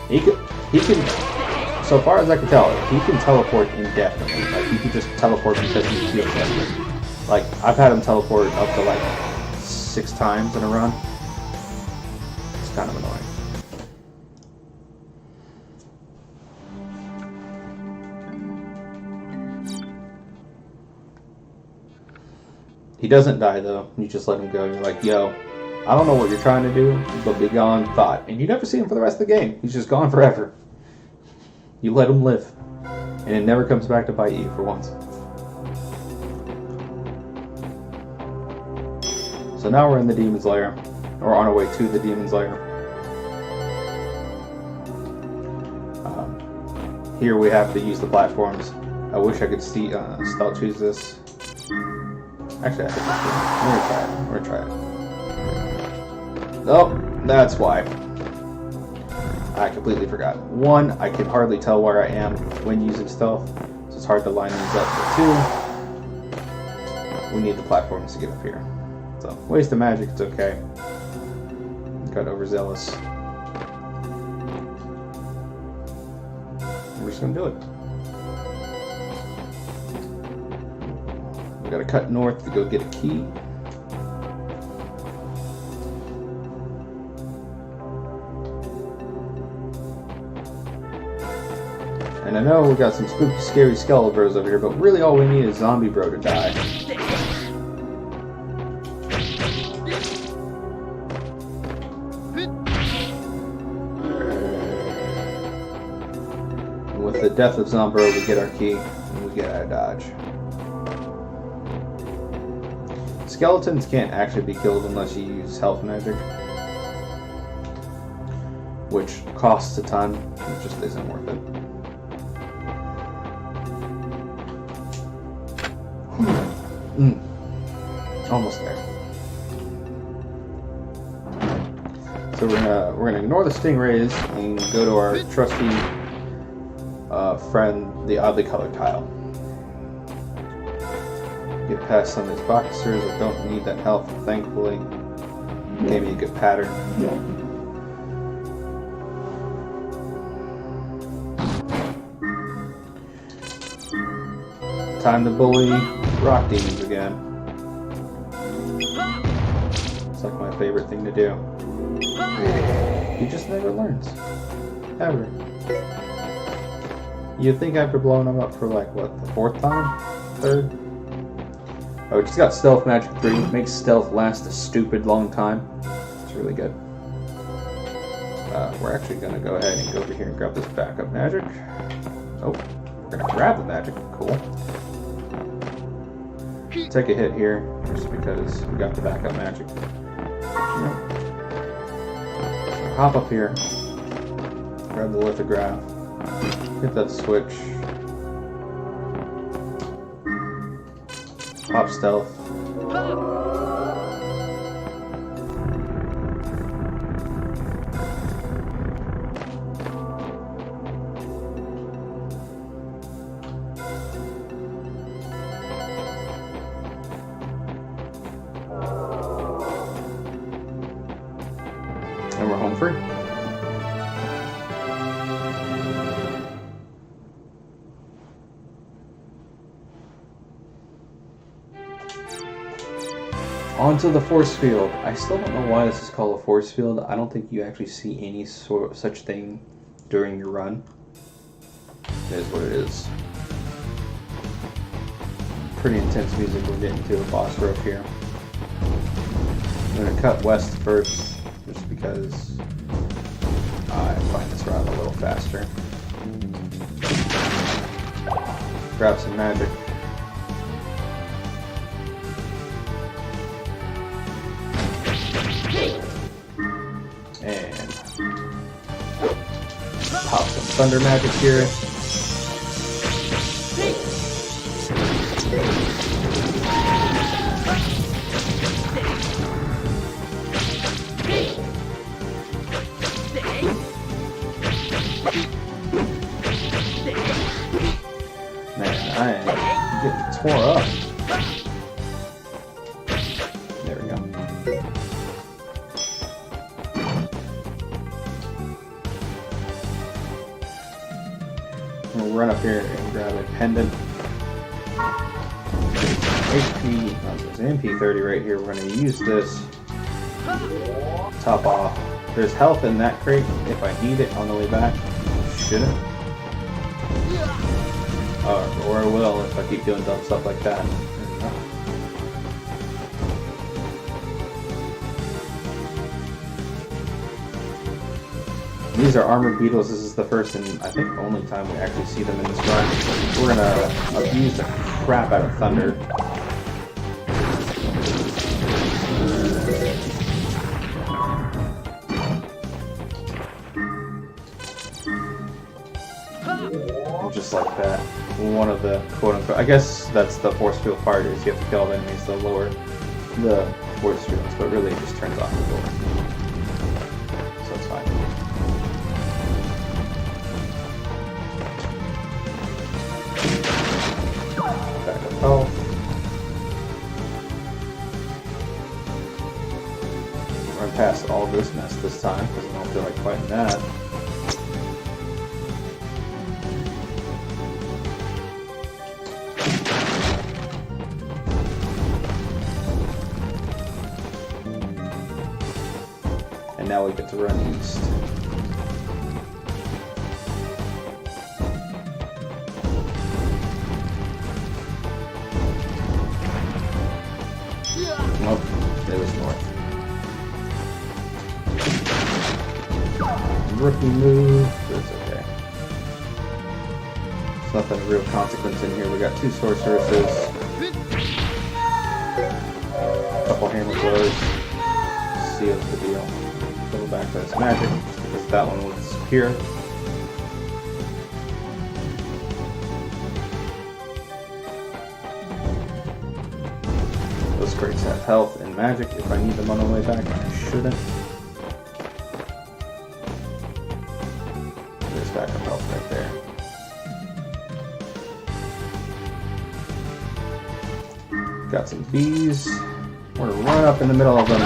He can, so far as I can tell, he can teleport indefinitely. Like, he can just teleport because he feels desperate. Like, I've had him teleport up to like 6 times in a run. It's kind of annoying. He doesn't die though. You just let him go. You're like, yo, I don't know what you're trying to do, but be gone, thought. And you never see him for the rest of the game. He's just gone forever. You let him live. And it never comes back to bite you for once. So now we're in the Demon's Lair. Or on our way to the Demon's Lair. Here we have to use the platforms. I wish I could see stealth choose this. Actually, I think we're gonna try it. Oh, that's why. I completely forgot. 1, I can hardly tell where I am when using stealth, so it's hard to line these up. But 2, we need the platforms to get up here. So, waste of magic, it's okay. Got overzealous. just gonna do it. We gotta cut north to go get a key. And I know we got some spooky, scary skeleton bros over here, but really all we need is zombie bro to die. And with the death of zombie bro, we get our key and we get out of dodge. Skeletons can't actually be killed unless you use health magic, which costs a ton. It just isn't worth it. Almost there. So we're gonna ignore the stingrays and go to our trusty friend, the oddly colored tile. Get past some of these boxers that don't need that health, thankfully. Gave me a good pattern. Time to bully rock demons again. It's like my favorite thing to do. He just never learns. Ever. You'd think after blowing him up for like, what, the 4th time? 3rd? Oh, we just got Stealth Magic 3. It makes stealth last a stupid long time. It's really good. We're actually going to go ahead and go over here and grab this backup magic. Oh, we're going to grab the magic. Cool. Take a hit here, just because we got the backup magic. So hop up here, grab the lithograph, hit that switch, pop stealth. And we're home free. Onto the force field. I still don't know why this is called a force field. I don't think you actually see any such thing during your run. It is what it is. Pretty intense music. We're getting to a boss rope here. I'm going to cut west first, just because I find this route a little faster. Grab some magic. And pop some thunder magic here. Man, I am getting tore up. There we go. We'll run up here and grab a pendant. HP, there's an MP30 right here. We're going to use this. Top off. There's health in that crate if I need it on the way back. Shouldn't. Or I will if I keep doing dumb stuff like that. There we go. These are armored beetles. This is the first and I think only time we actually see them in this run. We're gonna abuse the crap out of thunder. And just like that, one of the quote-unquote, I guess that's the force field part, is you have to kill the enemies to lower the force fields, but really it just turns off the door. So it's fine. Back up health. Run past all this mess this time, because I don't feel like fighting that. now we get to run east. Nope, it was north. Rookie move, but it's okay. There's nothing of real consequence in here. We got 2 sorceresses, a couple hammer blows, seals the deal. Go back to this magic, because that one will disappear. Those crates have health and magic. If I need them on the way back, I shouldn't. There's backup health right there. Got some bees. We're gonna run up in the middle of them,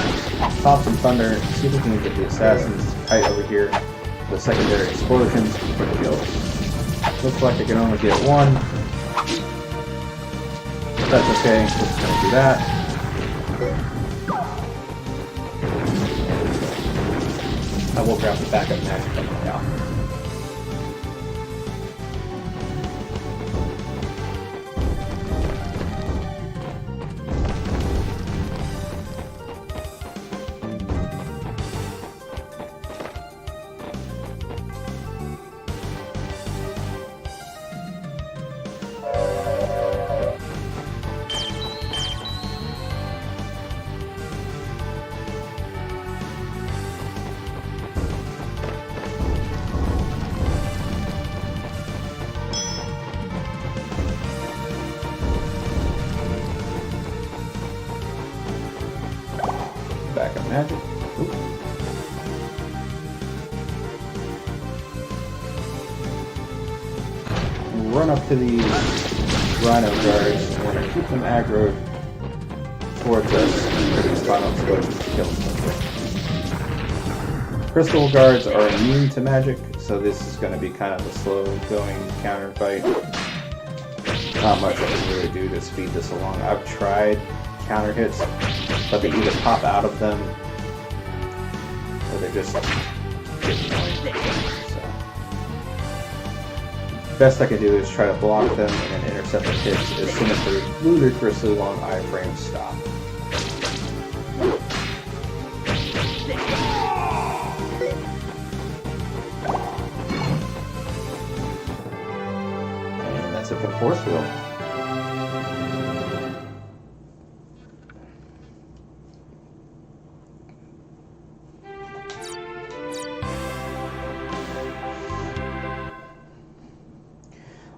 pop some thunder, see if we can get the assassins tight over here. The secondary explosions for kills. Looks like I can only get 1. But that's okay. We're just gonna do that. I will grab the backup magic on the way out. Backup magic. Oop. We'll run up to these rhino guards. We're going to keep them aggroed towards us for these final explosions to kill them. Crystal guards are immune to magic, so this is going to be kind of a slow-going counter fight. Not much I can really do to speed this along. I've tried counter hits, but they either pop out of them or they just get annoying. So, best I can do is try to block them and then intercept the hits as soon as their ludicrously long iframes stop. And that's it for the force wheel.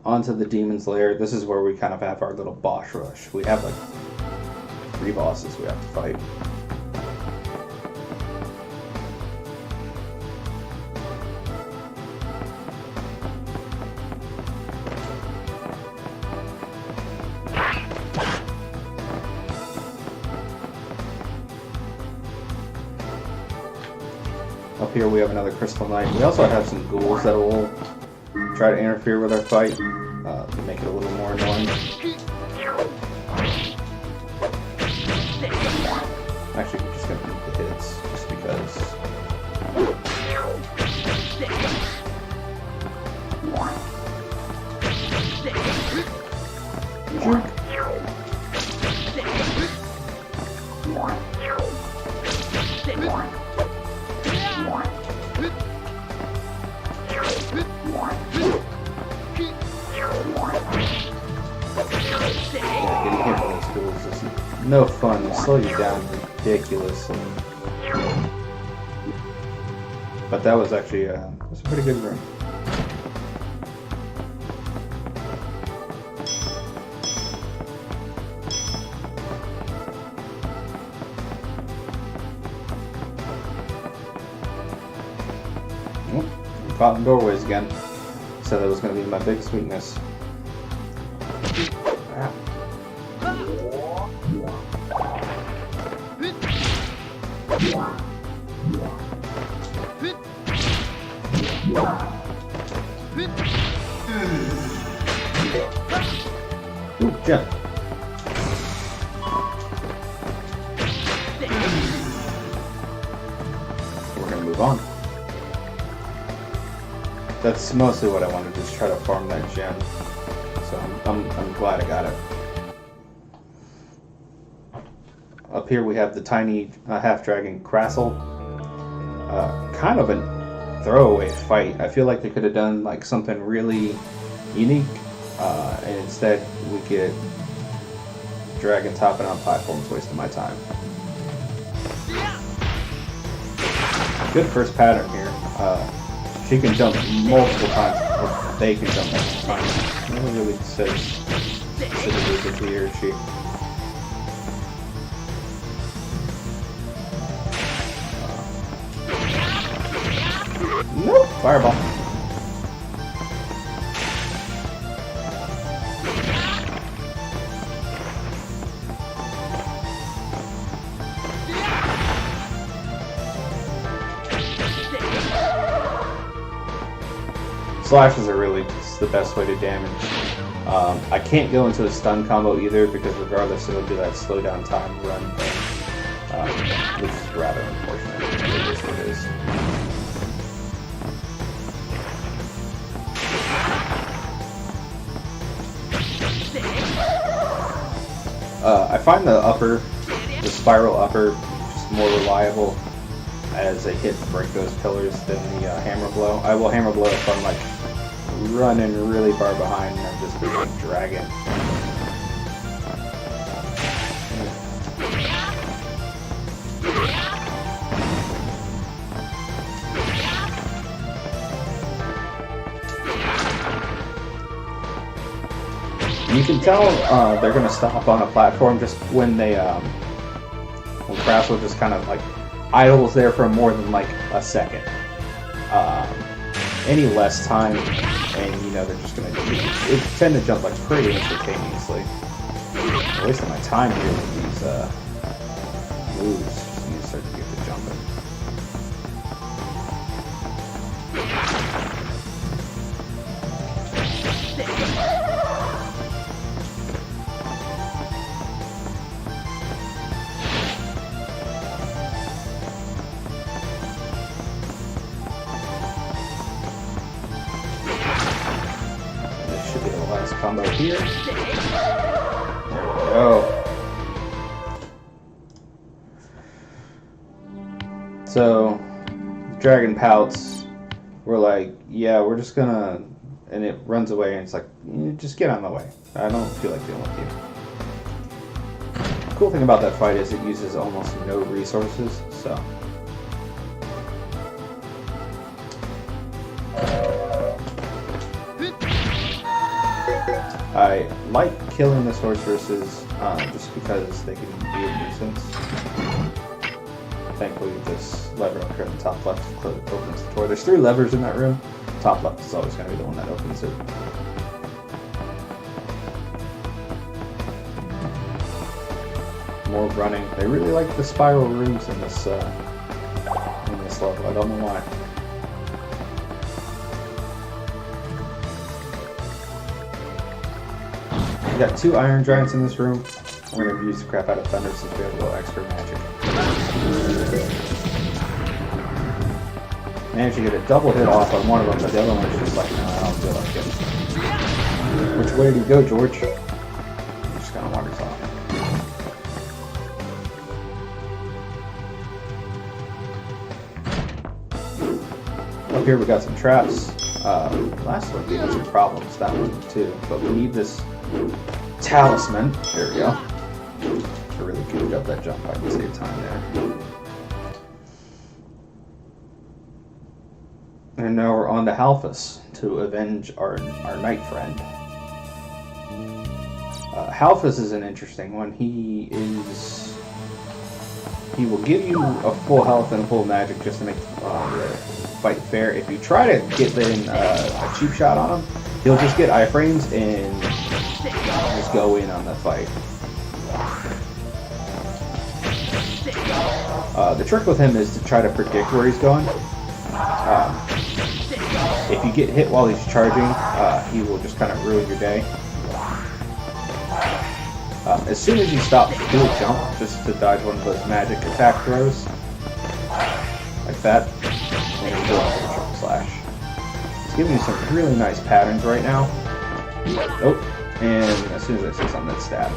Onto the Demon's Lair. This is where we kind of have our little boss rush. We have like 3 bosses we have to fight. Up here we have another Crystal Knight. We also have some ghouls that will try to interfere with our fight to make it a little more annoying. Actually, we're just going to beat the hits, just because. Jerk. Getting hit with those tools is no fun. They slow you down ridiculously. But that was actually was a pretty good run. Caught in doorways again. So that was going to be my biggest weakness. Ooh, jump. We're going to that's mostly what I wanted to just try to farm that gem. So I'm glad I got it. Up here we have the tiny half-dragon Crassel. Kind of a throwaway fight. I feel like they could have done like something really unique, and instead we get dragon topping on platforms, wasting my time. Good first pattern here. She can jump multiple times, or they can jump multiple times. No one really says specifically he or she. Nope, fireball. Slashes are really just the best way to damage. I can't go into a stun combo either because regardless it'll do that slow down time run thing, which is rather unfortunate. It is what it is. I find the spiral upper, just more reliable as a hit to break those pillars than the hammer blow. I will hammer blow if I'm like running really far behind and I'm just being a dragon. You can tell they're going to stop on a platform just when they, when Crassel just kind of like idles there for more than like a second. Any less time, and you know they're just going to tend to jump like pretty instantaneously. I'm wasting my time here with these moves. You start to get to jumping. Combo here. There we go. So, Dragon pouts. We're like, yeah, we're just gonna, and it runs away, and it's like, just get on the way. I don't feel like dealing with you. The cool thing about that fight is it uses almost no resources, so. I like killing the sorceresses just because they can be a nuisance. Thankfully, this lever up here in the top left opens the door. There's 3 levers in that room. Top left is always going to be the one that opens it. More running. They really like the spiral rooms in this level. I don't know why. We got 2 iron giants in this room. We're going to use the crap out of thunder since we have a little extra magic. Managed to get a double hit off on one of them, but the other one is just like, no, I don't feel like it. Which way did he go, George? He just kind of wanders off. Up here we got some traps. Last one gave us some problems, that one too, but we need this talisman. There we go. I really goofed up that jump. I can save time there. And now we're on to Halphus to avenge our knight friend. Halphus is an interesting one. He will give you a full health and full magic just to make the fight fair. If you try to get in a cheap shot on him, he'll just get iframes and just go in on the fight. The trick with him is to try to predict where he's going. If you get hit while he's charging, he will just kind of ruin your day. As soon as you stop, do a jump just to dodge one of those magic attack throws. Like that. And then go into the triple slash. So giving you some really nice patterns right now. Oh, and as soon as I say something, that's stab.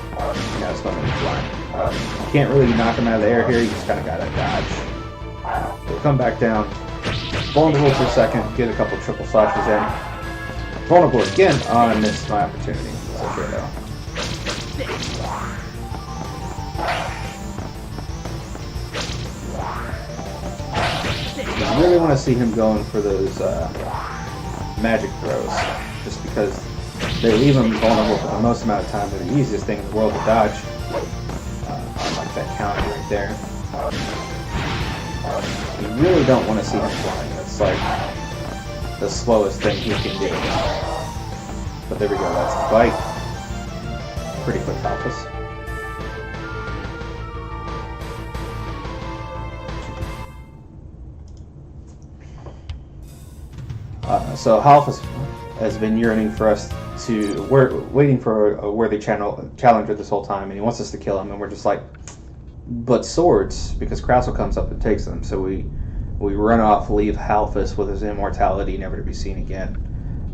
Now it's going to be flying. You can't really knock him out of the air here, you just kind of got to dodge. He'll come back down. Vulnerable for a second, get a couple triple slashes in. Vulnerable again. Oh, I missed my opportunity. It's okay though. I really want to see him going for those magic throws, just because they leave him vulnerable for the most amount of time. They're the easiest thing in the world to dodge. Unlike that counter right there. You really don't want to see him flying. That's like the slowest thing he can do. But there we go, that's the fight. Pretty quick Halfus. So Halfus has been yearning for us to, we're waiting for a worthy challenger this whole time, and he wants us to kill him, and we're just like, but swords, because Krasl comes up and takes them, so we run off, leave Halfus with his immortality, never to be seen again.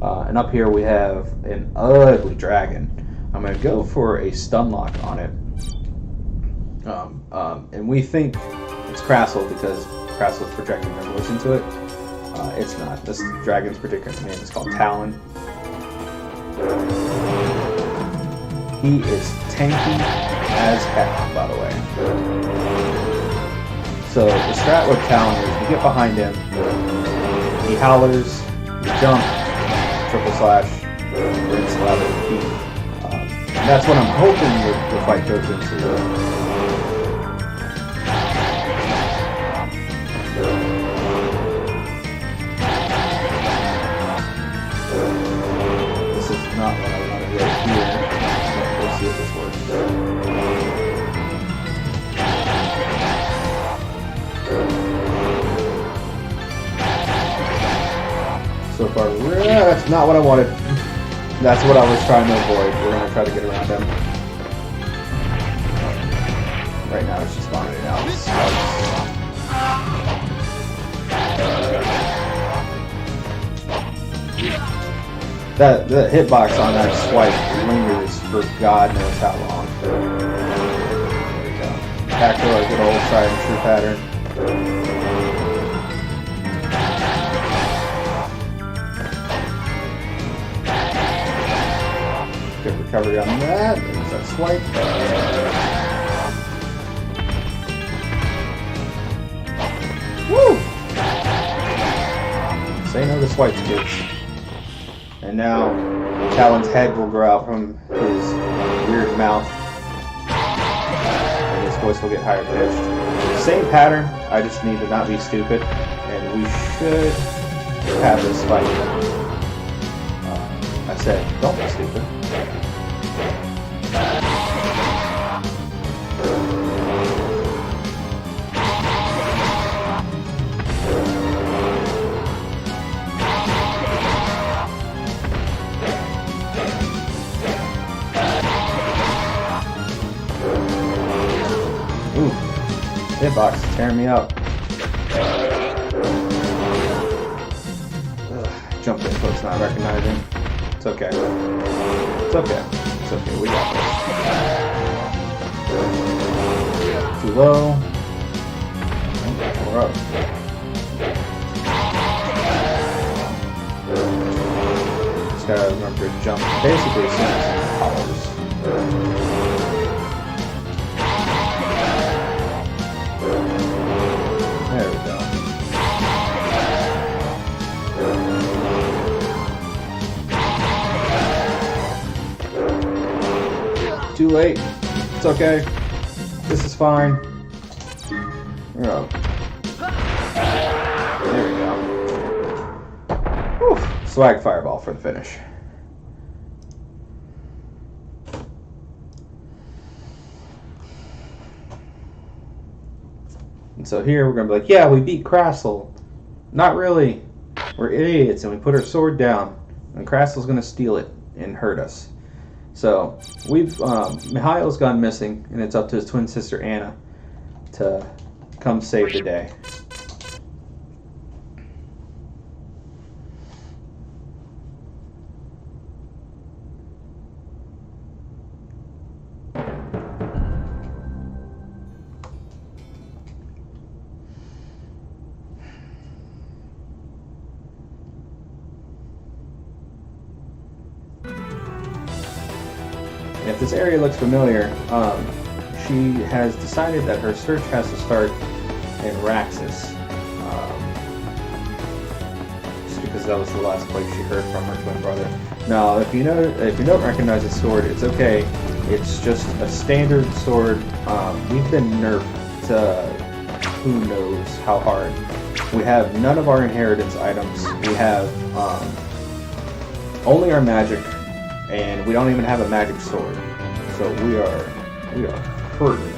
And up here we have an ugly dragon. I'm going to go for a stun lock on it. And we think it's Krasl because Krasl's projecting Nimbus into it. It's not. This dragon's particular name is called Talon. He is tanky as heck, by the way. So the strat with Talon is you get behind him, he howlers, you jump, triple slash, rinse, lather, repeat. And that's what I'm hoping the fight goes into. This is not what I wanted right here. We'll see if this works. So far, that's not what I wanted. That's what I was trying to avoid. We're going to try to get around him. Right now it's just spawning out. That hitbox on that swipe lingers for God knows how long. There we go. Back to our good old tried and true pattern. Good recovery on that. There's that swipe. Woo! Say no to swipes, kids. And now Talon's head will grow out from his weird mouth. And his voice will get higher pitched. Same pattern, I just need to not be stupid. And we should have this fight. I said, don't be stupid. Ooh, hitbox tearing me up. Jump input's not recognizing. It's okay. It's okay. It's okay. We got this. Too low. We're up. Just gotta remember to jump basically as soon as it powers. There we go. Too late. It's okay. This is fine. We're up. There we go. Whew. Swag fireball for the finish. And so here we're going to be like, yeah, we beat Krasl. Not really. We're idiots, and we put our sword down. And Krasl's going to steal it and hurt us. So we've Mihail's gone missing, and it's up to his twin sister Anna to come save the day. If this area looks familiar, she has decided that her search has to start in Raxus. Just because that was the last place she heard from her twin brother. Now, if you don't recognize the sword, it's okay. It's just a standard sword. We've been nerfed to who knows how hard. We have none of our inheritance items. We have only our magic, and we don't even have a magic sword. So we are hurting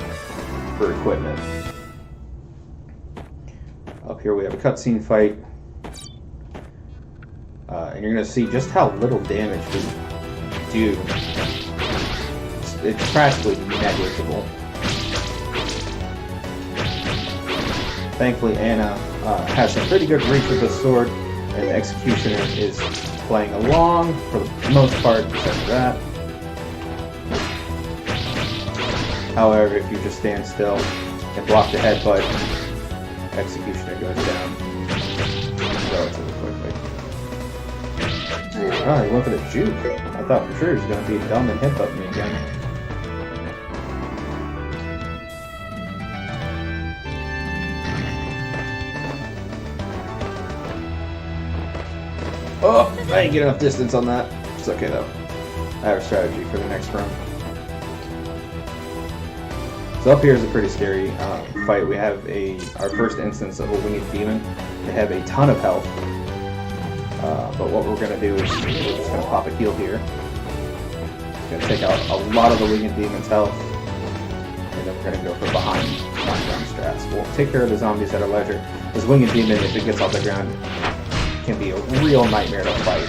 for equipment. Up here we have a cutscene fight, and you're gonna see just how little damage we do. It's practically negligible. Thankfully, Anna has some pretty good reach with the sword, and the Executioner is playing along for the most part, except for that. However, if you just stand still and block the headbutt, Executioner goes down relatively quickly. Oh, he went for the juke. I thought for sure he was going to be dumb and headbutt me again. Oh, I didn't get enough distance on that. It's okay though. I have a strategy for the next run. So up here is a pretty scary fight. We have our first instance of a winged demon. They have a ton of health. But what we're going to do is we're just going to pop a heal here. It's going to take out a lot of the winged demon's health. And then we're going to go for behind knockdown strats. We'll take care of the zombies at our leisure. This winged demon, if it gets off the ground, can be a real nightmare to fight.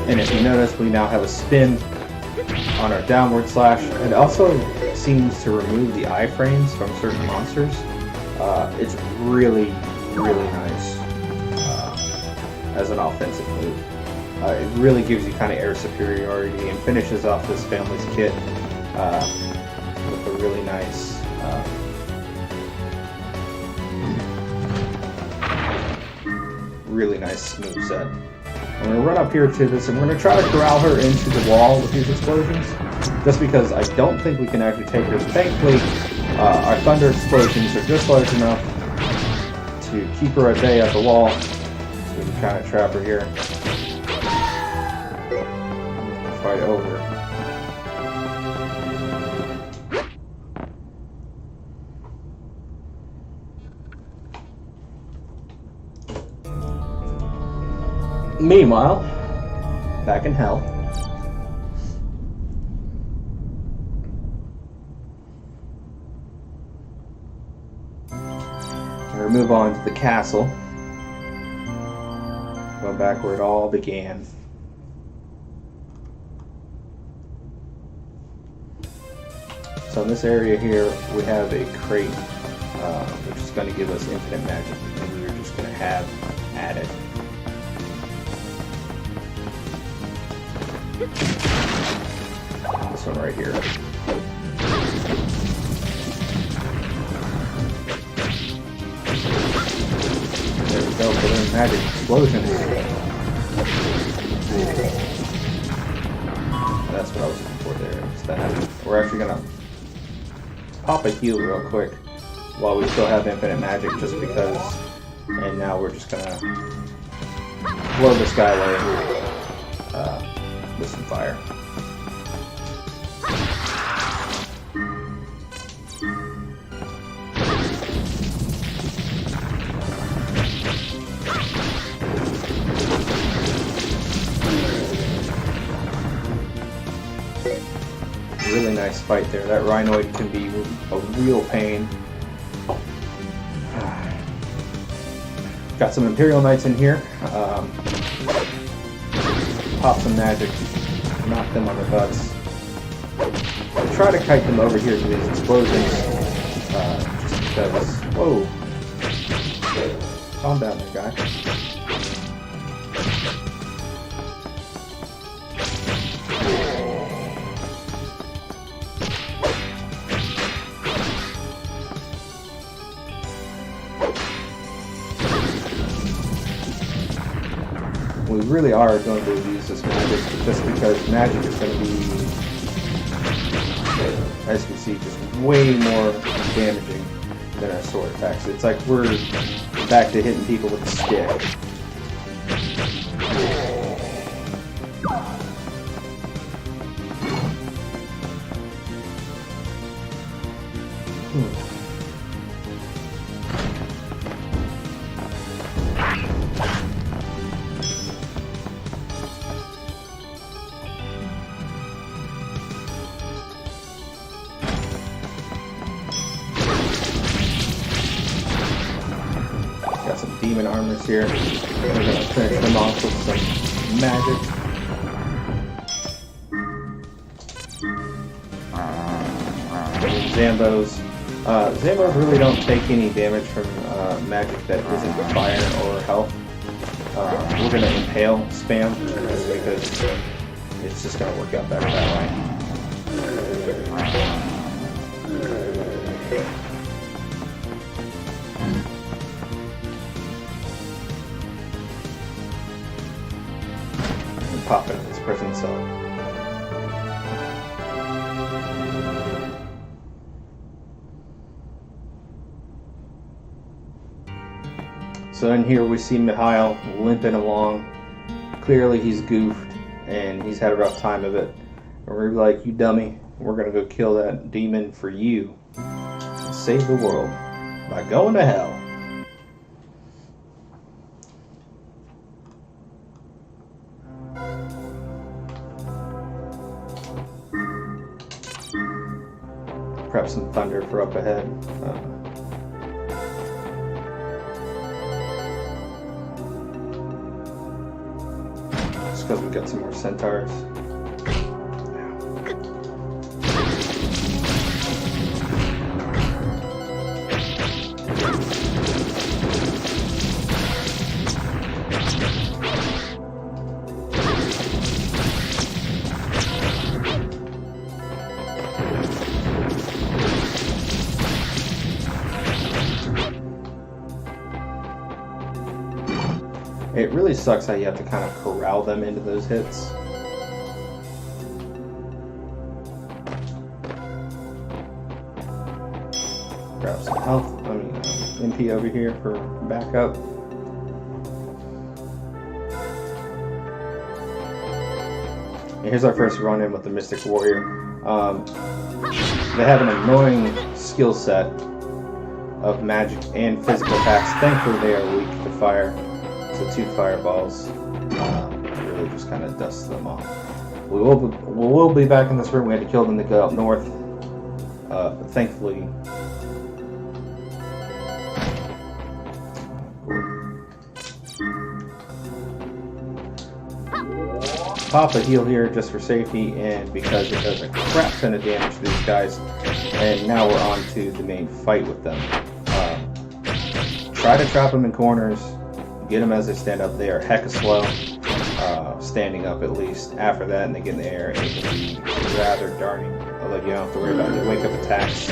And if you notice, we now have a spin on our downward slash. It also seems to remove the iframes from certain monsters. It's really nice as an offensive move. It really gives you kind of air superiority and finishes off this family's kit with a really nice smooth set. I'm going to run up here to this and we're going to try to corral her into the wall with these explosions, just because I don't think we can actually take her. Thankfully, our thunder explosions are just large enough to keep her at bay at the wall, so we can kind of trap her here. Fight over. Meanwhile, back in hell. We're gonna move on to the castle. Going back where it all began. So in this area here, we have a crate, which is going to give us infinite magic, and we're just going to have added. This one right here. There we go, for the magic explosion. That's what I was looking for there. It's that. We're actually gonna pop a heal real quick while we still have infinite magic, just because. And now we're just gonna blow this guy away with some fire. Really nice fight there. That Rhinoid can be a real pain. Got some Imperial Knights in here. Pop some magic. Knock them on the butts. I'll try to kite them over here to these explosions. Just because... Whoa. Calm down there, guy. really are going to use this magic just because magic is going to be, as you can see, just way more damaging than our sword attacks. It's like we're back to hitting people with a stick. Got some demon armors here. We're going to finish them off with some magic. Zambos. Zambos really don't take any damage from magic that isn't fire or health. We're going to impale spam just because it's just going to work out better that way. And pop it in this prison cell. So in here we see Mikhail limping along. Clearly he's goofed and he's had a rough time of it. And we're like, you dummy, we're gonna go kill that demon for you. And save the world by going to hell. Perhaps some thunder for up ahead. Because we got some more centaurs. It really sucks how you have to kind of corral them into those hits. Grab some health, MP over here for backup. And here's our first run-in with the Mystic Warrior. They have an annoying skill set of magic and physical attacks. Thankfully they are weak to fire. So 2 fireballs really just kind of dust them off. We will be back in this room. We had to kill them to go up north. But thankfully, pop a heal here just for safety and because it does a crap ton of damage to these guys. And now we're on to the main fight with them. Try to trap them in corners. Get them as they stand up. They are hecka slow, standing up at least. After that, and they get in the air, it can be rather darning. Although you don't have to worry about the wake up attacks.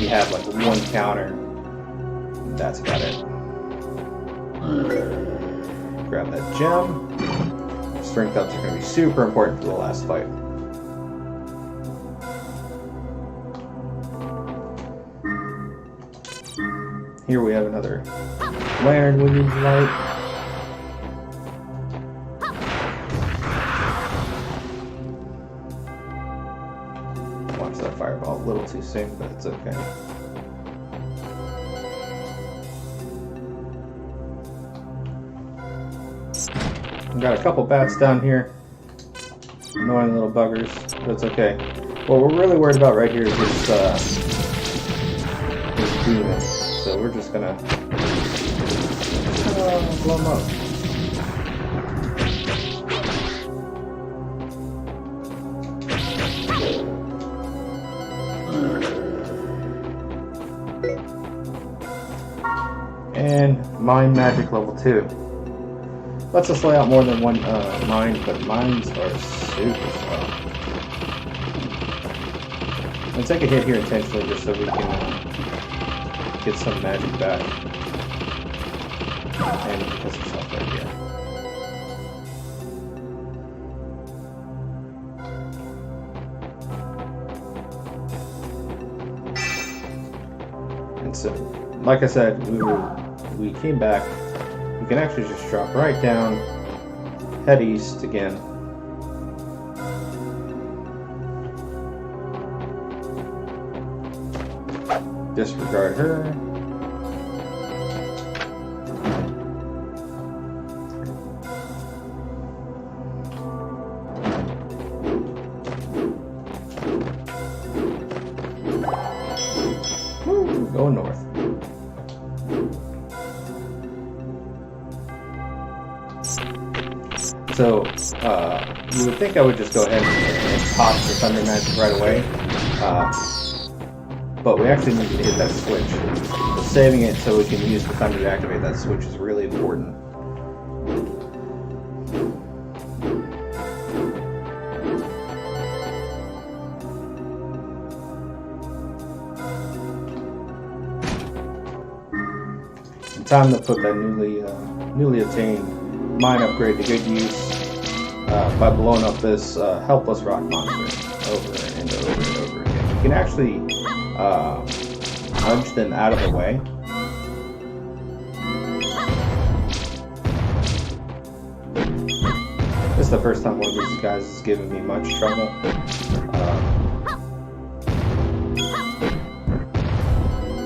You have like 1 counter. That's about it. Grab that gem. Strength ups are going to be super important for the last fight. Here we have another lantern we need to light. Watch that fireball a little too soon, but it's okay. We've got a couple bats down here. Annoying little buggers, but it's okay. What we're really worried about right here is this demon. So we're just gonna blow them up. And mine magic level 2. Lets us lay out more than 1 mine, but mines are super slow. Let's take a hit here intentionally just so we can get some magic back. And because it's up right here. And so, like I said, we came back. We can actually just drop right down, head east again. Disregard her. Going north. So, you would think I would just go ahead and pop the Thunder Magic right away, but we actually need to hit that switch. So saving it so we can use the Thunder to activate that switch is really important. Time to put that newly obtained mine upgrade to good use by blowing up this helpless rock monster over and over and over again. You can actually nudge them out of the way. This is the first time one of these guys has given me much trouble.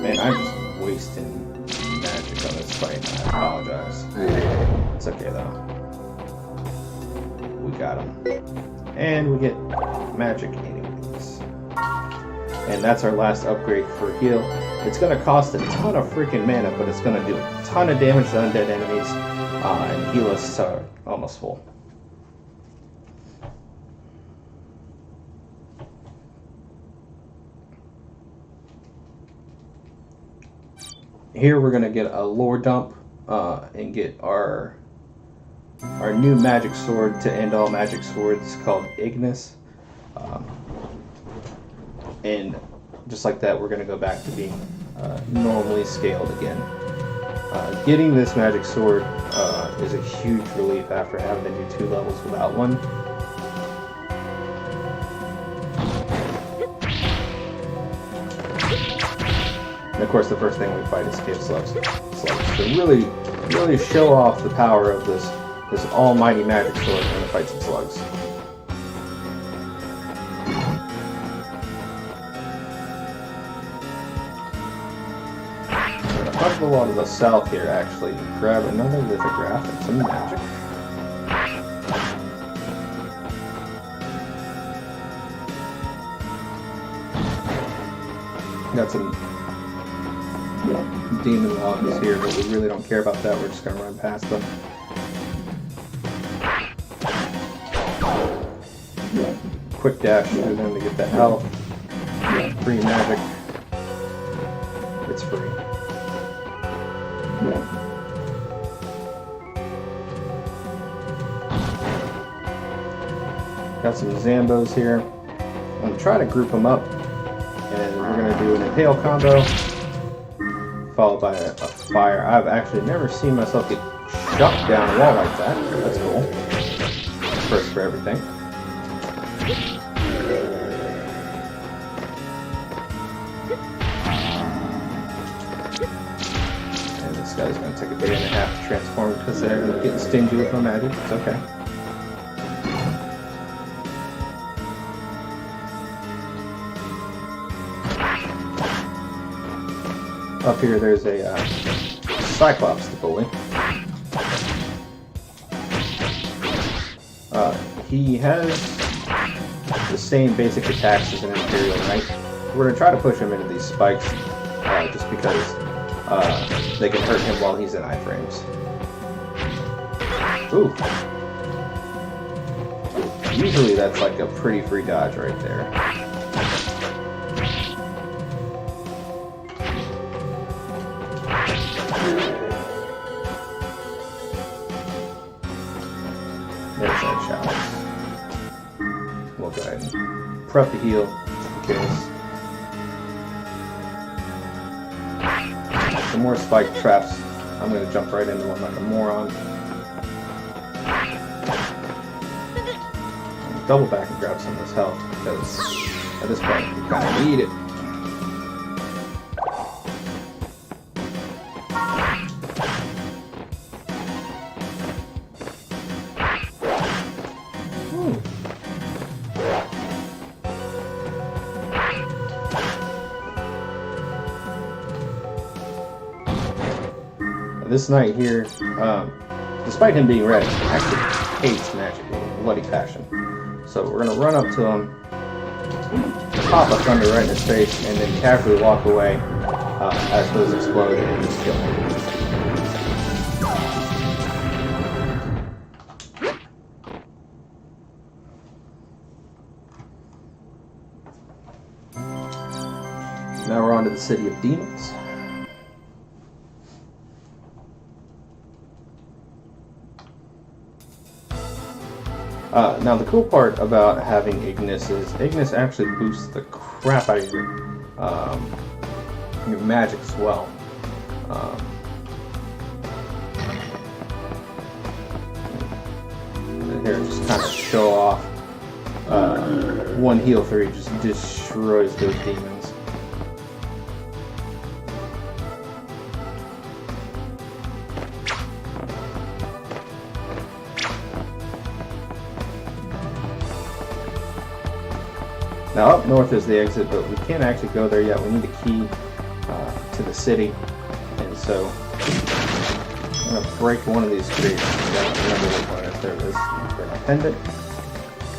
Man, I'm just wasting magic on this fight. I apologize. It's okay though. We got him. And we get magic anyways. And that's our last upgrade for heal. It's going to cost a ton of freaking mana, but it's going to do a ton of damage to undead enemies and heal us almost full. Here we're going to get a lore dump and get our new magic sword to end all magic swords called Ignis. And just like that, we're going to go back to being normally scaled again. Getting this magic sword is a huge relief after having to do 2 levels without one. And of course, the first thing we fight is cave slugs. So really show off the power of this almighty magic sword when it fights some slugs. I'll go on to the south here, actually, grab another lithograph and some magic. Got some demon logs here, but we really don't care about that. We're just going to run past them. Quick dash through them to get the health. Free magic. It's free. Got some Zambos here. I'm going to try to group them up, and we're going to do an impale combo followed by a fire. I've actually never seen myself get shot down a wall like that. That's cool. First for everything. And this guy's going to take a day and a half to transform because they're getting stingy with my magic. It's okay. Up here there's a Cyclops to bully. He has the same basic attacks as an Imperial Knight. We're going to try to push him into these spikes just because they can hurt him while he's in iframes. Ooh. Usually that's like a pretty free dodge right there. There's that challenge. We'll go ahead and prep the heal because some more spike traps I'm going to jump right into him like a moron. Double back and grab some of this health, because at this point you kind of need it. This knight here, despite him being red, actually hates magic with a bloody passion. So we're going to run up to him, pop a thunder right in his face, and then casually walk away as those explode and just kill him. Now we're on to the City of Demons. Now the cool part about having Ignis is Ignis actually boosts the crap out of your magic as well. And here, just kind of show off. One heal 3 just destroys those demons. Now up north is the exit, but we can't actually go there yet. We need a key to the city, and so I'm going to break one of these crates. I don't remember which one. If there it is, we're going to append it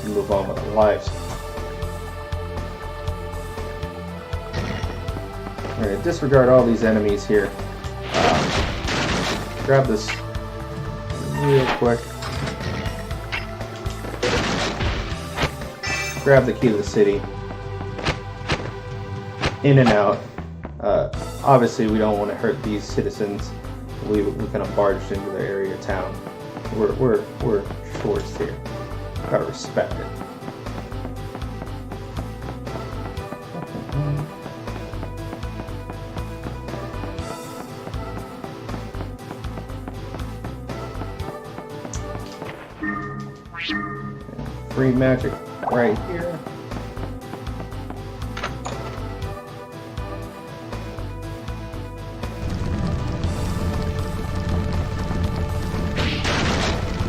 and move on with our lives. We're going to disregard all these enemies here. Grab this real quick. Grab the key to the city. In and out. Obviously, we don't want to hurt these citizens. We kind of barged into their area of town. We're tourists here. Gotta respect it. Free magic right here.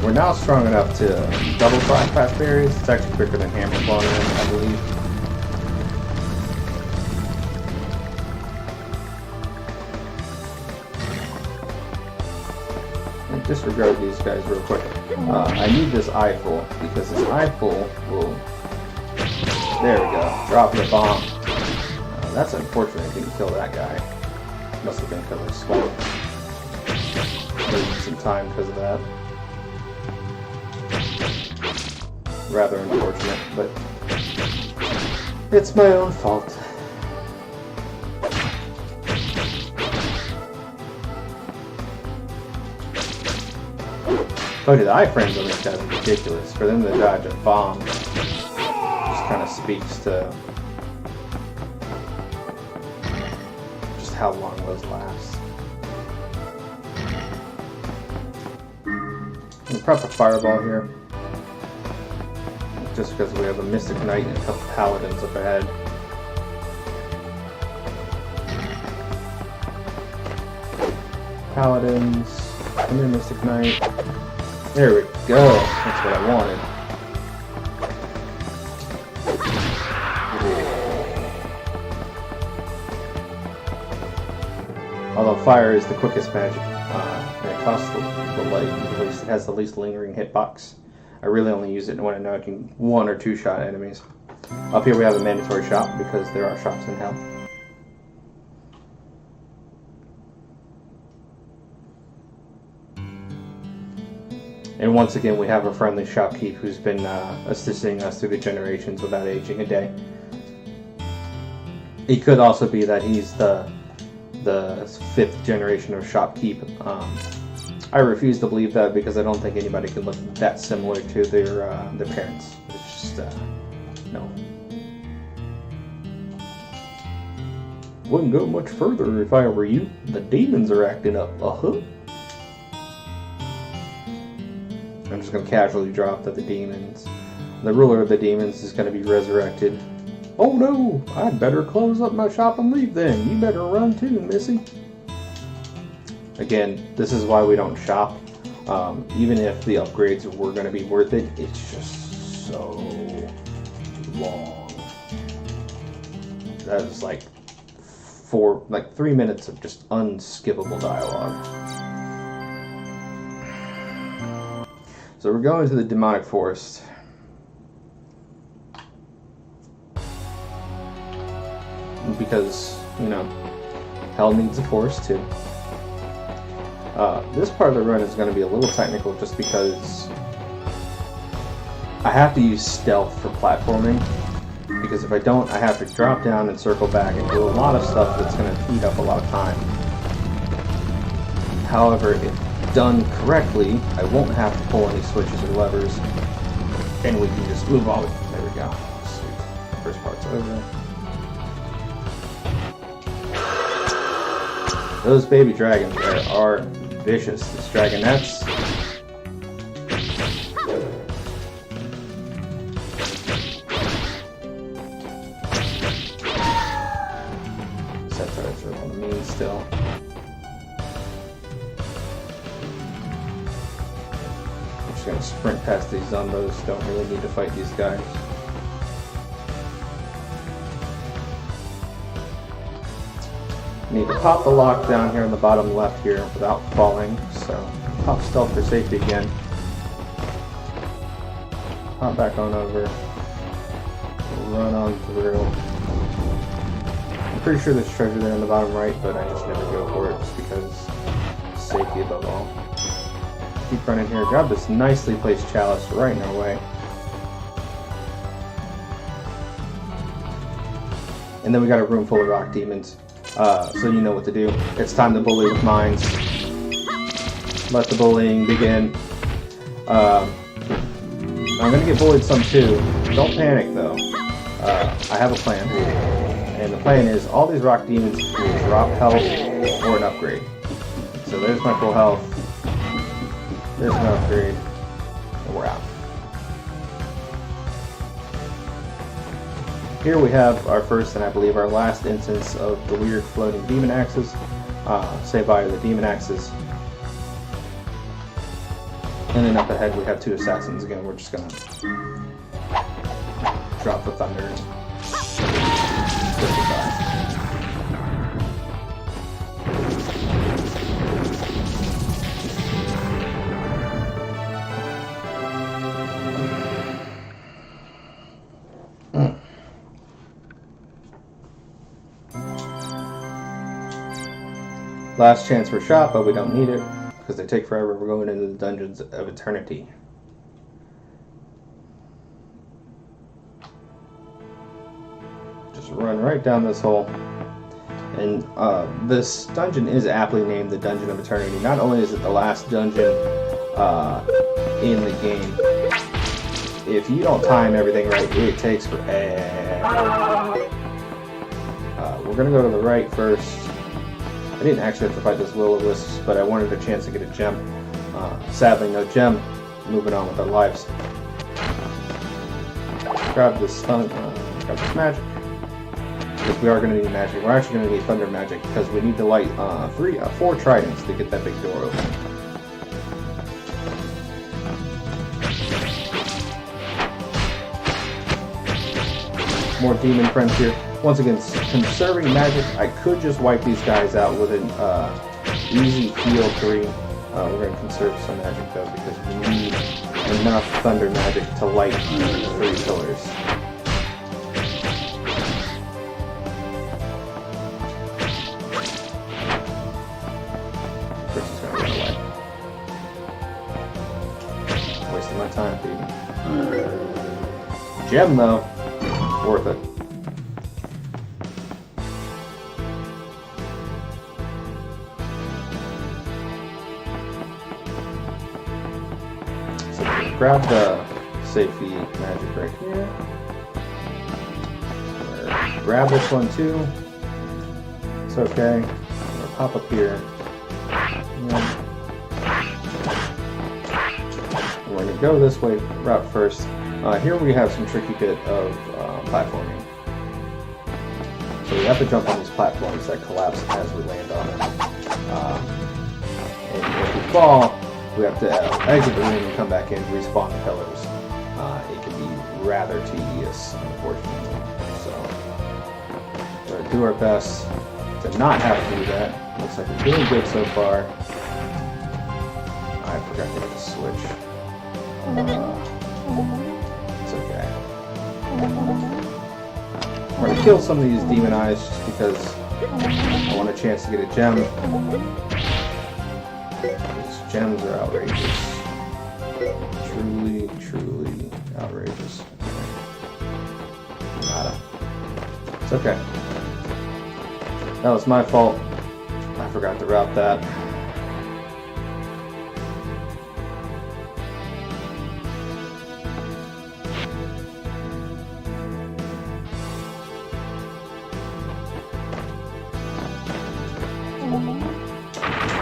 We're now strong enough to double flash barriers. It's actually quicker than hammer falling in, I believe. And disregard these guys real quick. I need this eyeful because this eyeful will. There we go. Drop the bomb. That's unfortunate. I didn't kill that guy. Must have been because I swung. Losing some time because of that. Rather unfortunate, but it's my own fault. Oh, the iframes on these guys are ridiculous. For them to dodge a bomb just kind of speaks to just how long those last. We'll prep a fireball here. Just because we have a Mystic Knight and a couple Paladins up ahead. Paladins, come here, Mystic Knight. There we go. That's what I wanted. Although fire is the quickest magic, and it costs the light, at least it has the least lingering hitbox. I really only use it when I know I can one or two shot enemies. Up here we have a mandatory shop because there are shops in hell. And once again we have a friendly shopkeep who's been assisting us through the generations without aging a day. It could also be that he's the 5th generation of shopkeep. I refuse to believe that because I don't think anybody can look that similar to their parents. It's just no. Wouldn't go much further if I were you. The demons are acting up. I'm just going to casually drop to the demons. The ruler of the demons is going to be resurrected. Oh no! I'd better close up my shop and leave then. You better run too, missy. Again, this is why we don't shop. Even if the upgrades were going to be worth it, it's just so long. That is like 3 minutes of just unskippable dialogue. So we're going to the demonic forest. Because, you know, hell needs a forest too. This part of the run is going to be a little technical just because I have to use stealth for platforming. Because if I don't, I have to drop down and circle back and do a lot of stuff that's going to eat up a lot of time. However, if done correctly, I won't have to pull any switches or levers, and we can just move on. There we go. Sweet. First part's over. Those baby dragons there are vicious. This dragonette's Centaurs are on the mean still. I'm just gonna sprint past these zombos. Don't really need to fight these guys. Need to pop the lock down here on the bottom left here without falling, so pop stealth for safety again. Hop back on over. Run on through. I'm pretty sure there's treasure there on the bottom right, but I just never go for it just because safety above all. Keep running here. Grab this nicely placed chalice right in our way. And then we got a room full of rock demons. So you know what to do. It's time to bully with mines. Let the bullying begin. I'm gonna get bullied some too. Don't panic though. I have a plan. And the plan is all these rock demons will drop health or an upgrade. So there's my full health. There's an upgrade. And we're out. Here we have our first and I believe our last instance of the weird floating demon axes. Say bye to the demon axes. And then up ahead we have two assassins. Again, we're just gonna drop the thunder and goodbye. Last chance for shop, but we don't need it because they take forever. We're going into the dungeons of eternity. Just run right down this hole. And this dungeon is aptly named the Dungeon of Eternity. Not only is it the last dungeon in the game, if you don't time everything right, it takes forever. We're going to go to the right first. I didn't actually have to fight those will-o-wisps, but I wanted a chance to get a gem. Sadly, no gem. Moving on with our lives. Grab this grab this magic. Because we are going to need magic. We're actually going to need thunder magic because we need to light 4 tridents to get that big door open. More demon friends here. Once again, conserving magic. I could just wipe these guys out with an easy heal 3. We're going to conserve some magic though because we need enough thunder magic to light 3 pillars. First it's going to run away. Wasting my time, dude. Gem though, worth it. Grab the safety magic right here. Grab this one too. It's okay. I'm gonna pop up here. And we're gonna go this way route first. Here we have some tricky bit of platforming. So we have to jump on these platforms that collapse as we land on them. And if we fall, we have to exit the ring and come back in, respawn the pillars. It can be rather tedious, unfortunately. So we're going to do our best to not have to do that. Looks like we're doing good so far. I forgot to hit the switch. It's okay. I'm going to kill some of these demon eyes just because I want a chance to get a gem. These gems are outrageous. Truly, truly outrageous. Nada. It's okay. That was my fault. I forgot to route that.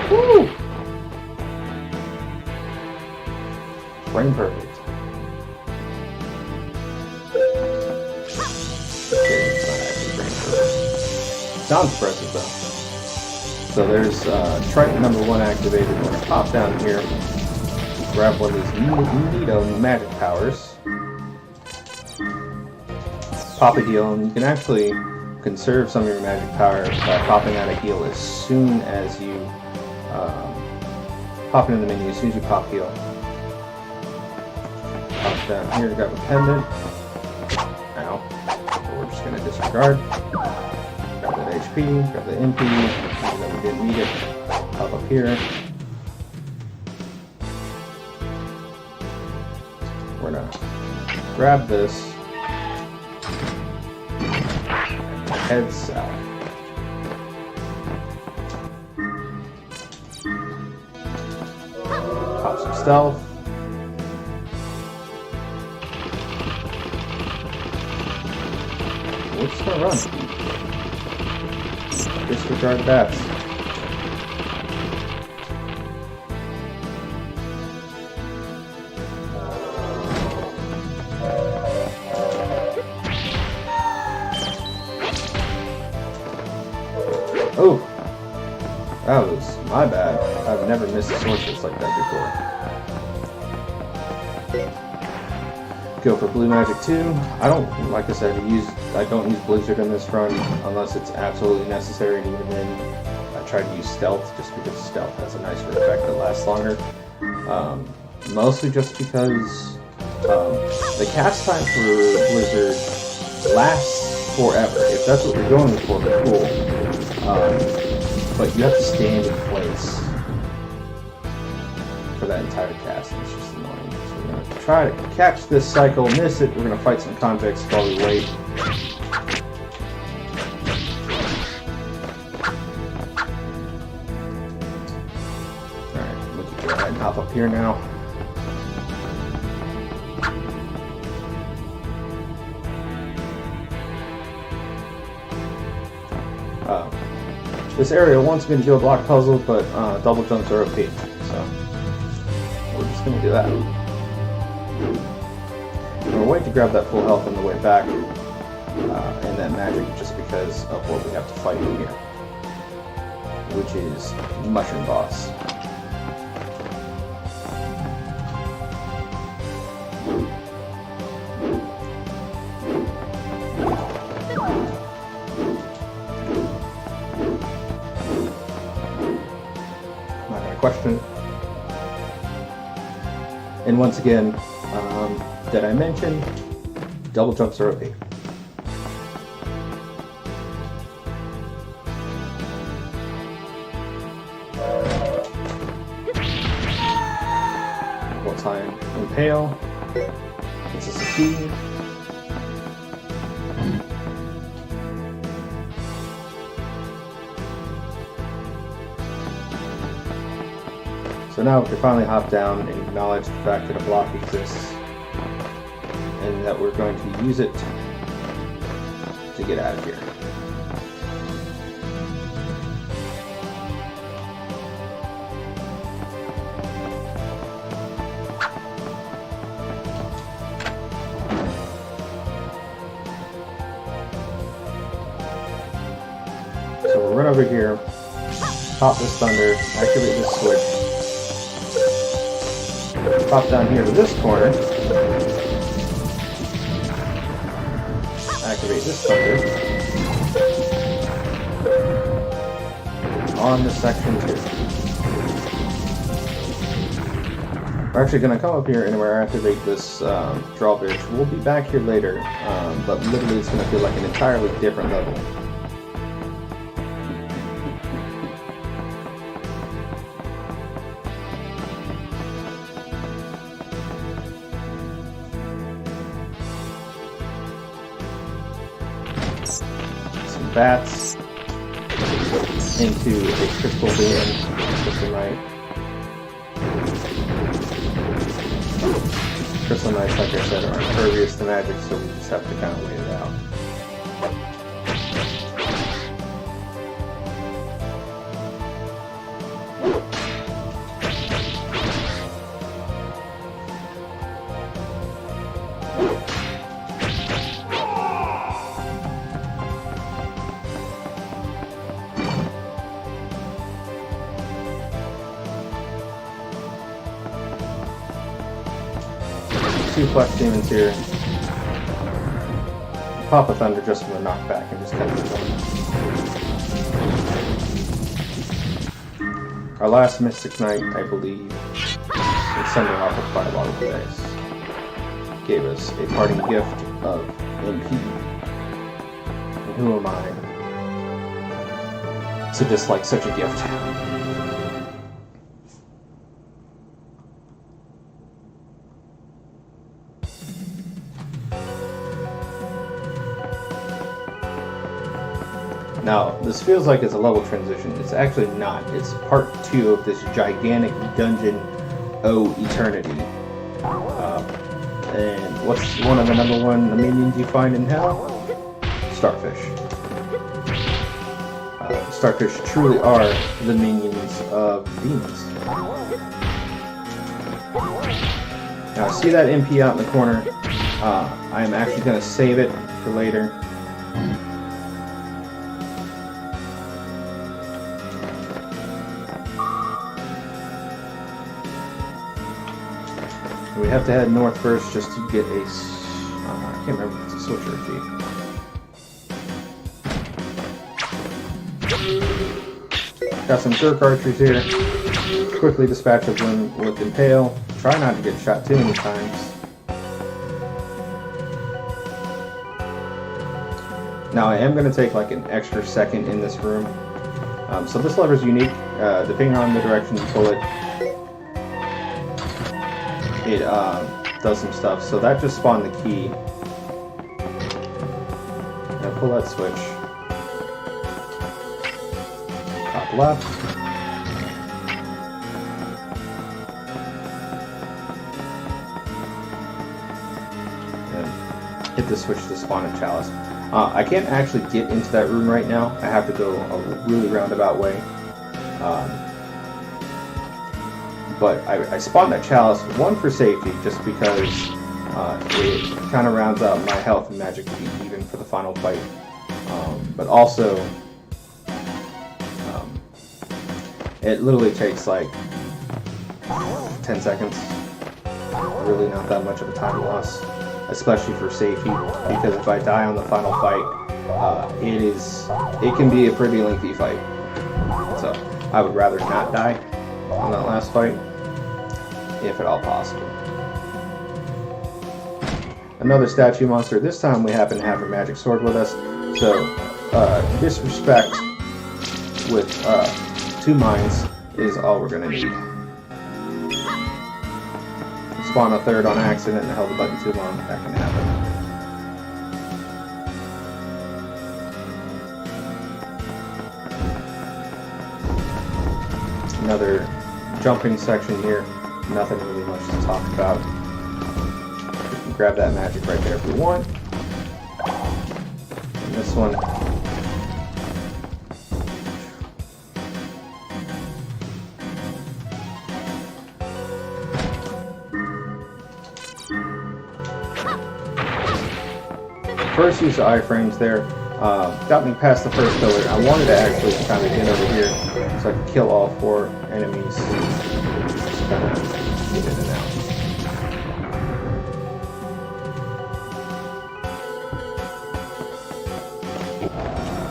Woo! Frame perfect. Okay, it's not actually frame perfect. Sounds impressive though. So there's Triton number 1 activated. We're going to pop down here, grab one of these neato magic powers, pop a heal, and you can actually conserve some of your magic power by popping out a heal as soon as you pop into the menu, as soon as you pop heal. Pop down here, grab a pendant. Now, we're just going to disregard. Grab that HP, grab the MP, even though we didn't need it. Pop up here. We're going to grab this. Head south. Pop some stealth. We're just gonna run. Disregard bats. Oh, that was my bad. I've never missed a sorceress like that before. Go for blue magic 2. I don't, like I said, I don't use blizzard in this run unless it's absolutely necessary, and even then, I try to use stealth just because stealth has a nicer effect that lasts longer. Mostly just because the cast time for blizzard lasts forever. If that's what you're going for, cool. But you have to stand in place for that entire cast, and it's just annoying. So we're going to try to catch this cycle, miss it. We're going to fight some convicts while we wait. Alright, we can go ahead and hop up here now. This area wants me to do a block puzzle, but double jumps are OP, so we're just going to do that. We're going to wait to grab that full health on the way back, and that magic just because of what we have to fight in here, which is Mushroom Boss. Question. And once again, did I mention double jumps are OP? We'll time impale. It's a succeed. So now we can finally hop down and acknowledge the fact that a block exists and that we're going to use it to get out of here. run over here, pop this thunder, activate this switch, pop down here to this corner, activate this thunder, on the section 2. We're actually going to come up here and we're going to activate this drawbridge. We'll be back here later, but literally it's going to feel like an entirely different level. Some bats into a crystal beam, crystalite. Crystalites, like I said, are impervious to magic, so we just have to kind of wait it out. Two flesh demons here. Pop a thunder just from the knockback and just kind of going. Our last Mystic Knight, I believe, in sending off a fireball dice, gave us a parting gift of MP. And who am I to dislike such a gift? Now, this feels like it's a level transition. It's actually not. It's part 2 of this gigantic dungeon, eternity. And what's one of the number 1 minions you find in hell? Starfish. Starfish truly are the minions of demons. Now, see that MP out in the corner? I'm actually going to save it for later. We have to head north first just to get a... I can't remember if it's a switch or a key. Got some jerk archers here. Quickly dispatch them with Impale. Try not to get shot too many times. Now I am going to take like an extra second in this room. So this lever is unique. Depending on the direction you pull it, it does some stuff. So that just spawned the key. Now pull that switch. Top left. And hit the switch to spawn a chalice. I can't actually get into that room right now. I have to go a really roundabout way. But I spawned that chalice, one for safety, just because it kind of rounds out my health and magic to be even for the final fight. But also, it literally takes like 10 seconds. Really not that much of a time loss, especially for safety, because if I die on the final fight, it can be a pretty lengthy fight. So I would rather not die on that last fight, if at all possible. Another statue monster. This time we happen to have a magic sword with us, so disrespect with 2 mines is all we're gonna need. Spawn a third on accident and held the button too long. That can happen. Another jumping section here. Nothing really much to talk about. We can grab that magic right there if we want. And this one. First use of iframes there. Got me past the first pillar. I wanted to actually kind of get over here so I could kill all 4 enemies. Just kind of get in and out.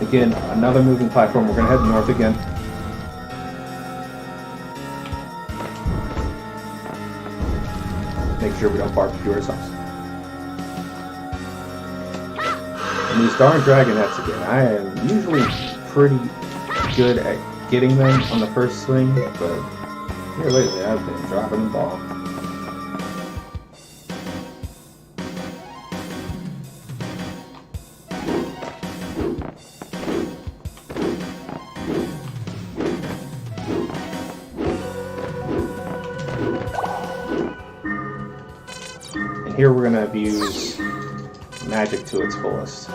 Again, another moving platform. We're going to head north again. Make sure we don't barbecue ourselves. And these darn dragonets again. I am usually pretty good at getting them on the first swing, but here lately I've been dropping the ball. Here we're going to abuse magic to its fullest.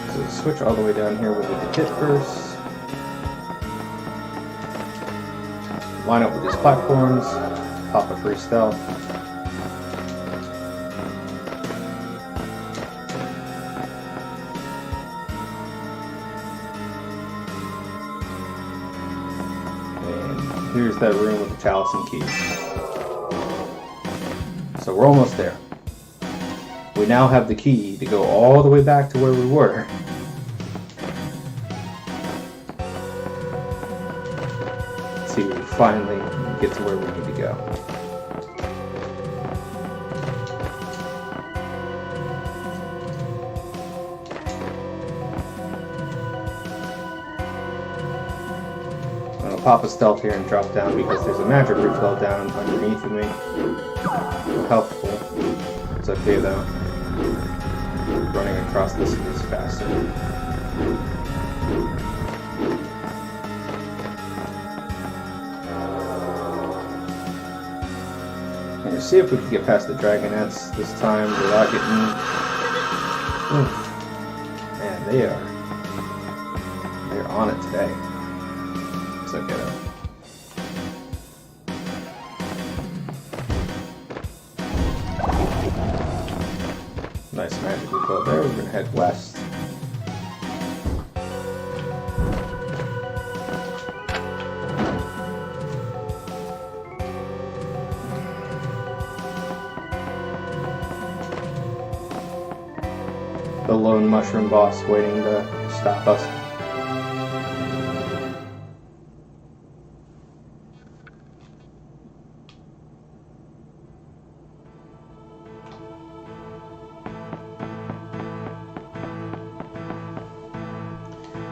So switch all the way down here, we'll do the hit first. Line up with these platforms, pop a free stealth. Here's that room with the chalice and key. So we're almost there. We now have the key to go all the way back to where we were. To finally get to where we need to go. Pop a stealth here and drop down because there's a magic refill down underneath of me. Helpful. It's okay though. Running across this is faster. I'm gonna see if we can get past the dragonets this time without getting. Oof. Man, they're on it today. Okay though. Nice magic refill there. We're gonna head west. The lone mushroom boss waiting to stop us.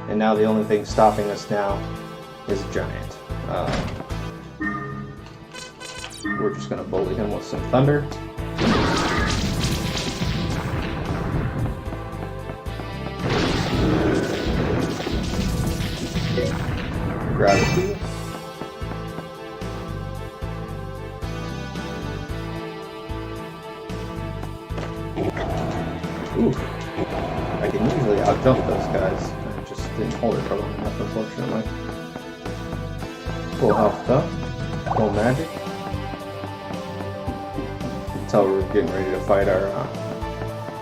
And now the only thing stopping us now is a giant. We're just going to bully him with some thunder. Grab a key. Ooh. I can usually outjump those guys. Didn't hold it for long enough, unfortunately. Full health up, full magic. Until we're getting ready to fight our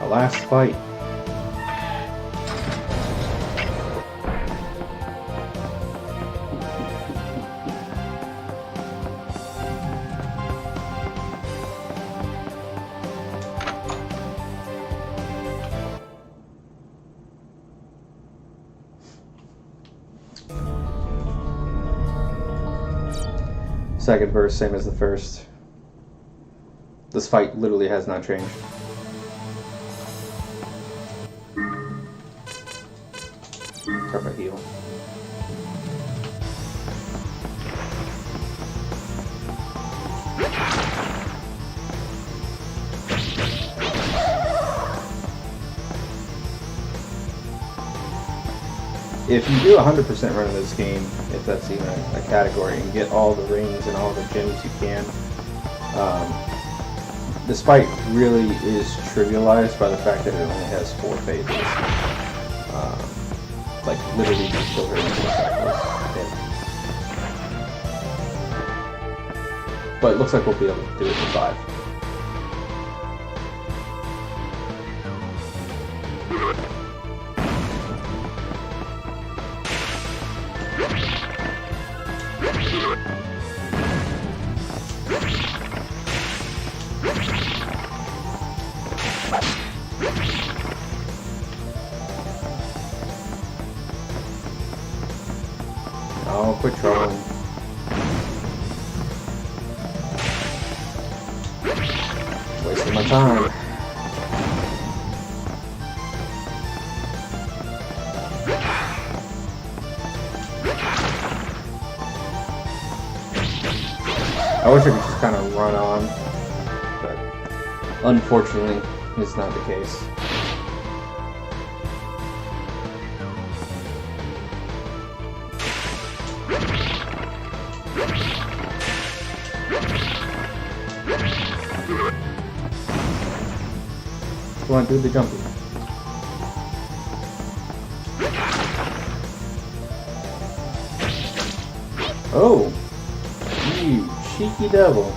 last fight. Second verse, same as the first. This fight literally has not changed. Perfect heal. If you do 100% run of this game, if that's even a category, and get all the rings and all the gems you can, this fight really is trivialized by the fact that it only has 4 phases. Like literally just kill her in 4 cycles. But it looks like we'll be able to do it in 5. Oh, quit trolling. Wasting my time. I wish I could just kind of run on, but unfortunately, it's not the case. Come on, do the jumping. Oh, you cheeky devil.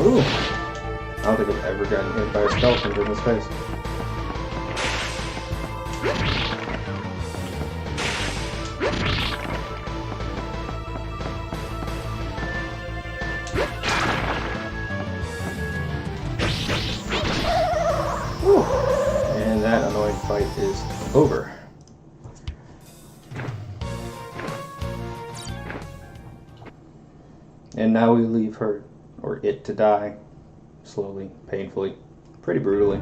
Ooh. I don't think I've ever gotten hit by a skeleton in this phase. Whew. And that annoying fight is over. And now we leave her, or it, to die. Slowly, painfully, pretty brutally.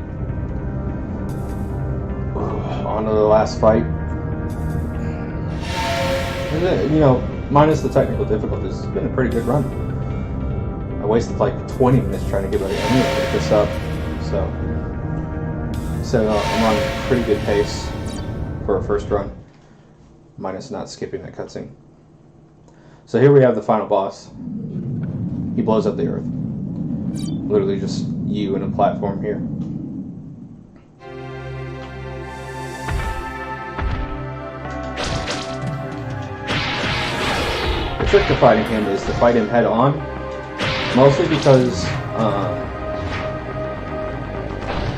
On to the last fight. And then, you know, minus the technical difficulties, it's been a pretty good run. I wasted like 20 minutes trying to get my emulator to pick this up. So I'm on a pretty good pace for a first run, minus not skipping that cutscene. So here we have the final boss. He blows up the earth. Literally just you and a platform here. The trick to fighting him is to fight him head on, mostly because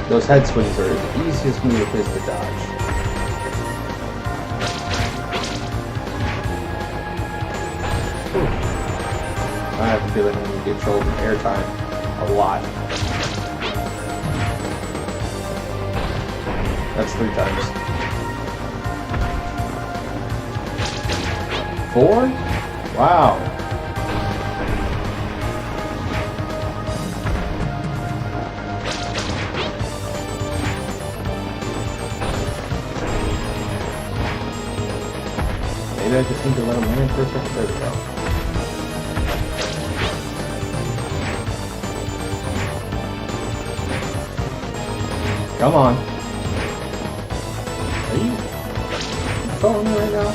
those head swings are the easiest move of his to dodge. I have a feeling I'm going to get trolled in airtime a lot. That's 3 times. 4? Wow. Maybe I just need to let him land for a second. There we go. Come on. Are you following me right now?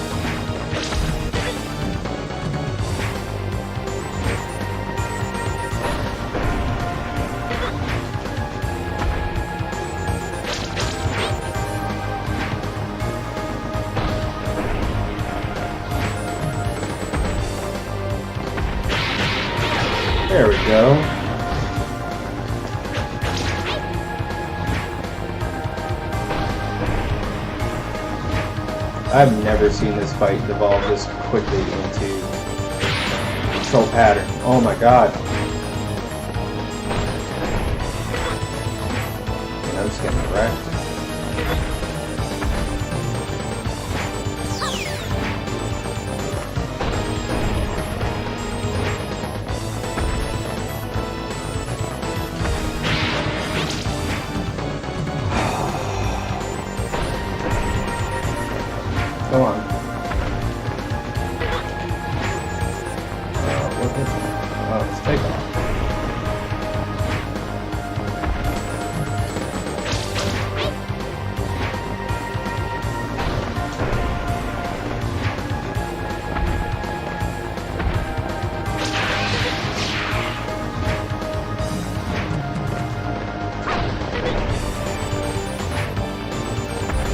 There we go. I've never seen this fight devolve this quickly into control pattern. Oh my god. And I'm just getting wrecked. Come on. What is it? bike off.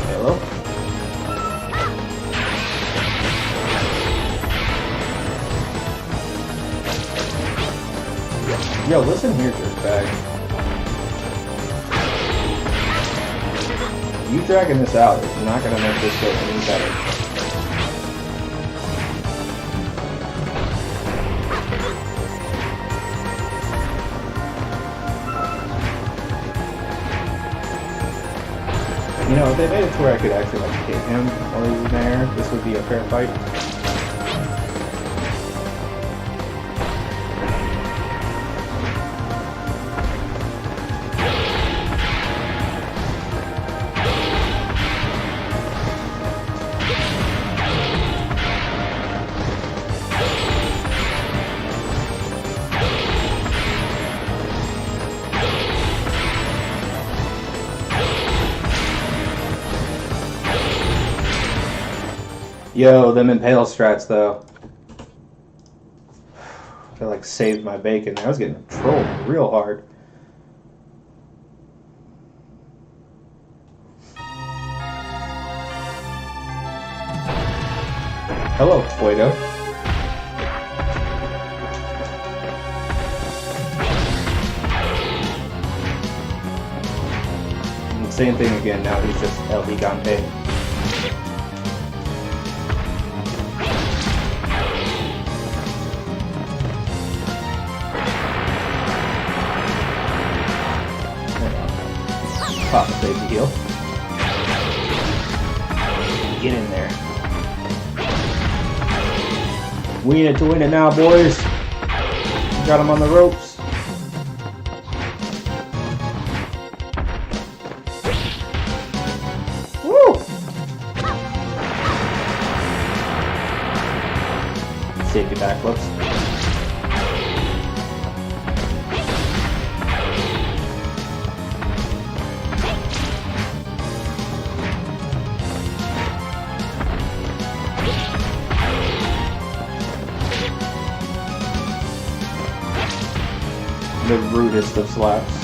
Hello? Yo, listen here, dirtbag. You dragging this out is not gonna make this go any better. You know, if they made it to where I could actually like hit him while he was in the air, this would be a fair fight. Yo, them impale strats though. I like saved my bacon. I was getting trolled real hard. Hello, Fuego. And same thing again, now he's just El Gigante. Pop a baby heal. Get in there. We in it to win it now, boys. Got him on the ropes. Woo! Safety backflips. The rudest of slaps.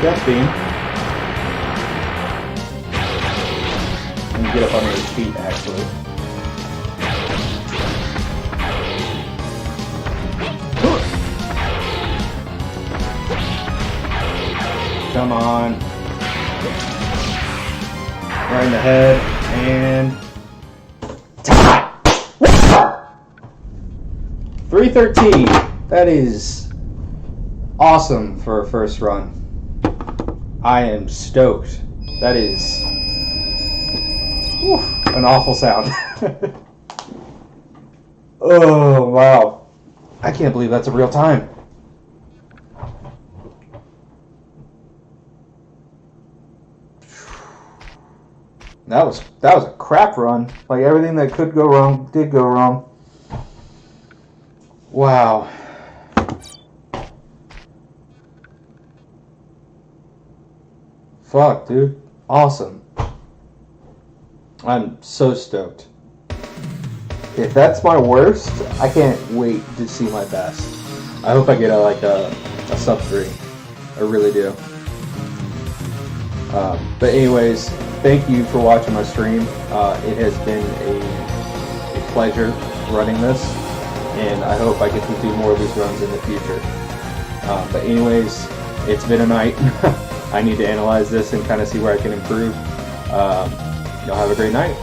Death beam. And get up under his feet, actually. Come on. Right in the head. And 313. That is awesome for a first run. I am stoked. That is an awful sound. Oh, wow. I can't believe that's a real time. That was a crap run. Like everything that could go wrong did go wrong. Wow. Fuck, dude. Awesome. I'm so stoked. If that's my worst, I can't wait to see my best. I hope I get a sub 3. I really do. But anyways, thank you for watching my stream. It has been a pleasure running this, and I hope I get to do more of these runs in the future. But anyways, it's been a night. I need to analyze this and kind of see where I can improve. Y'all have a great night.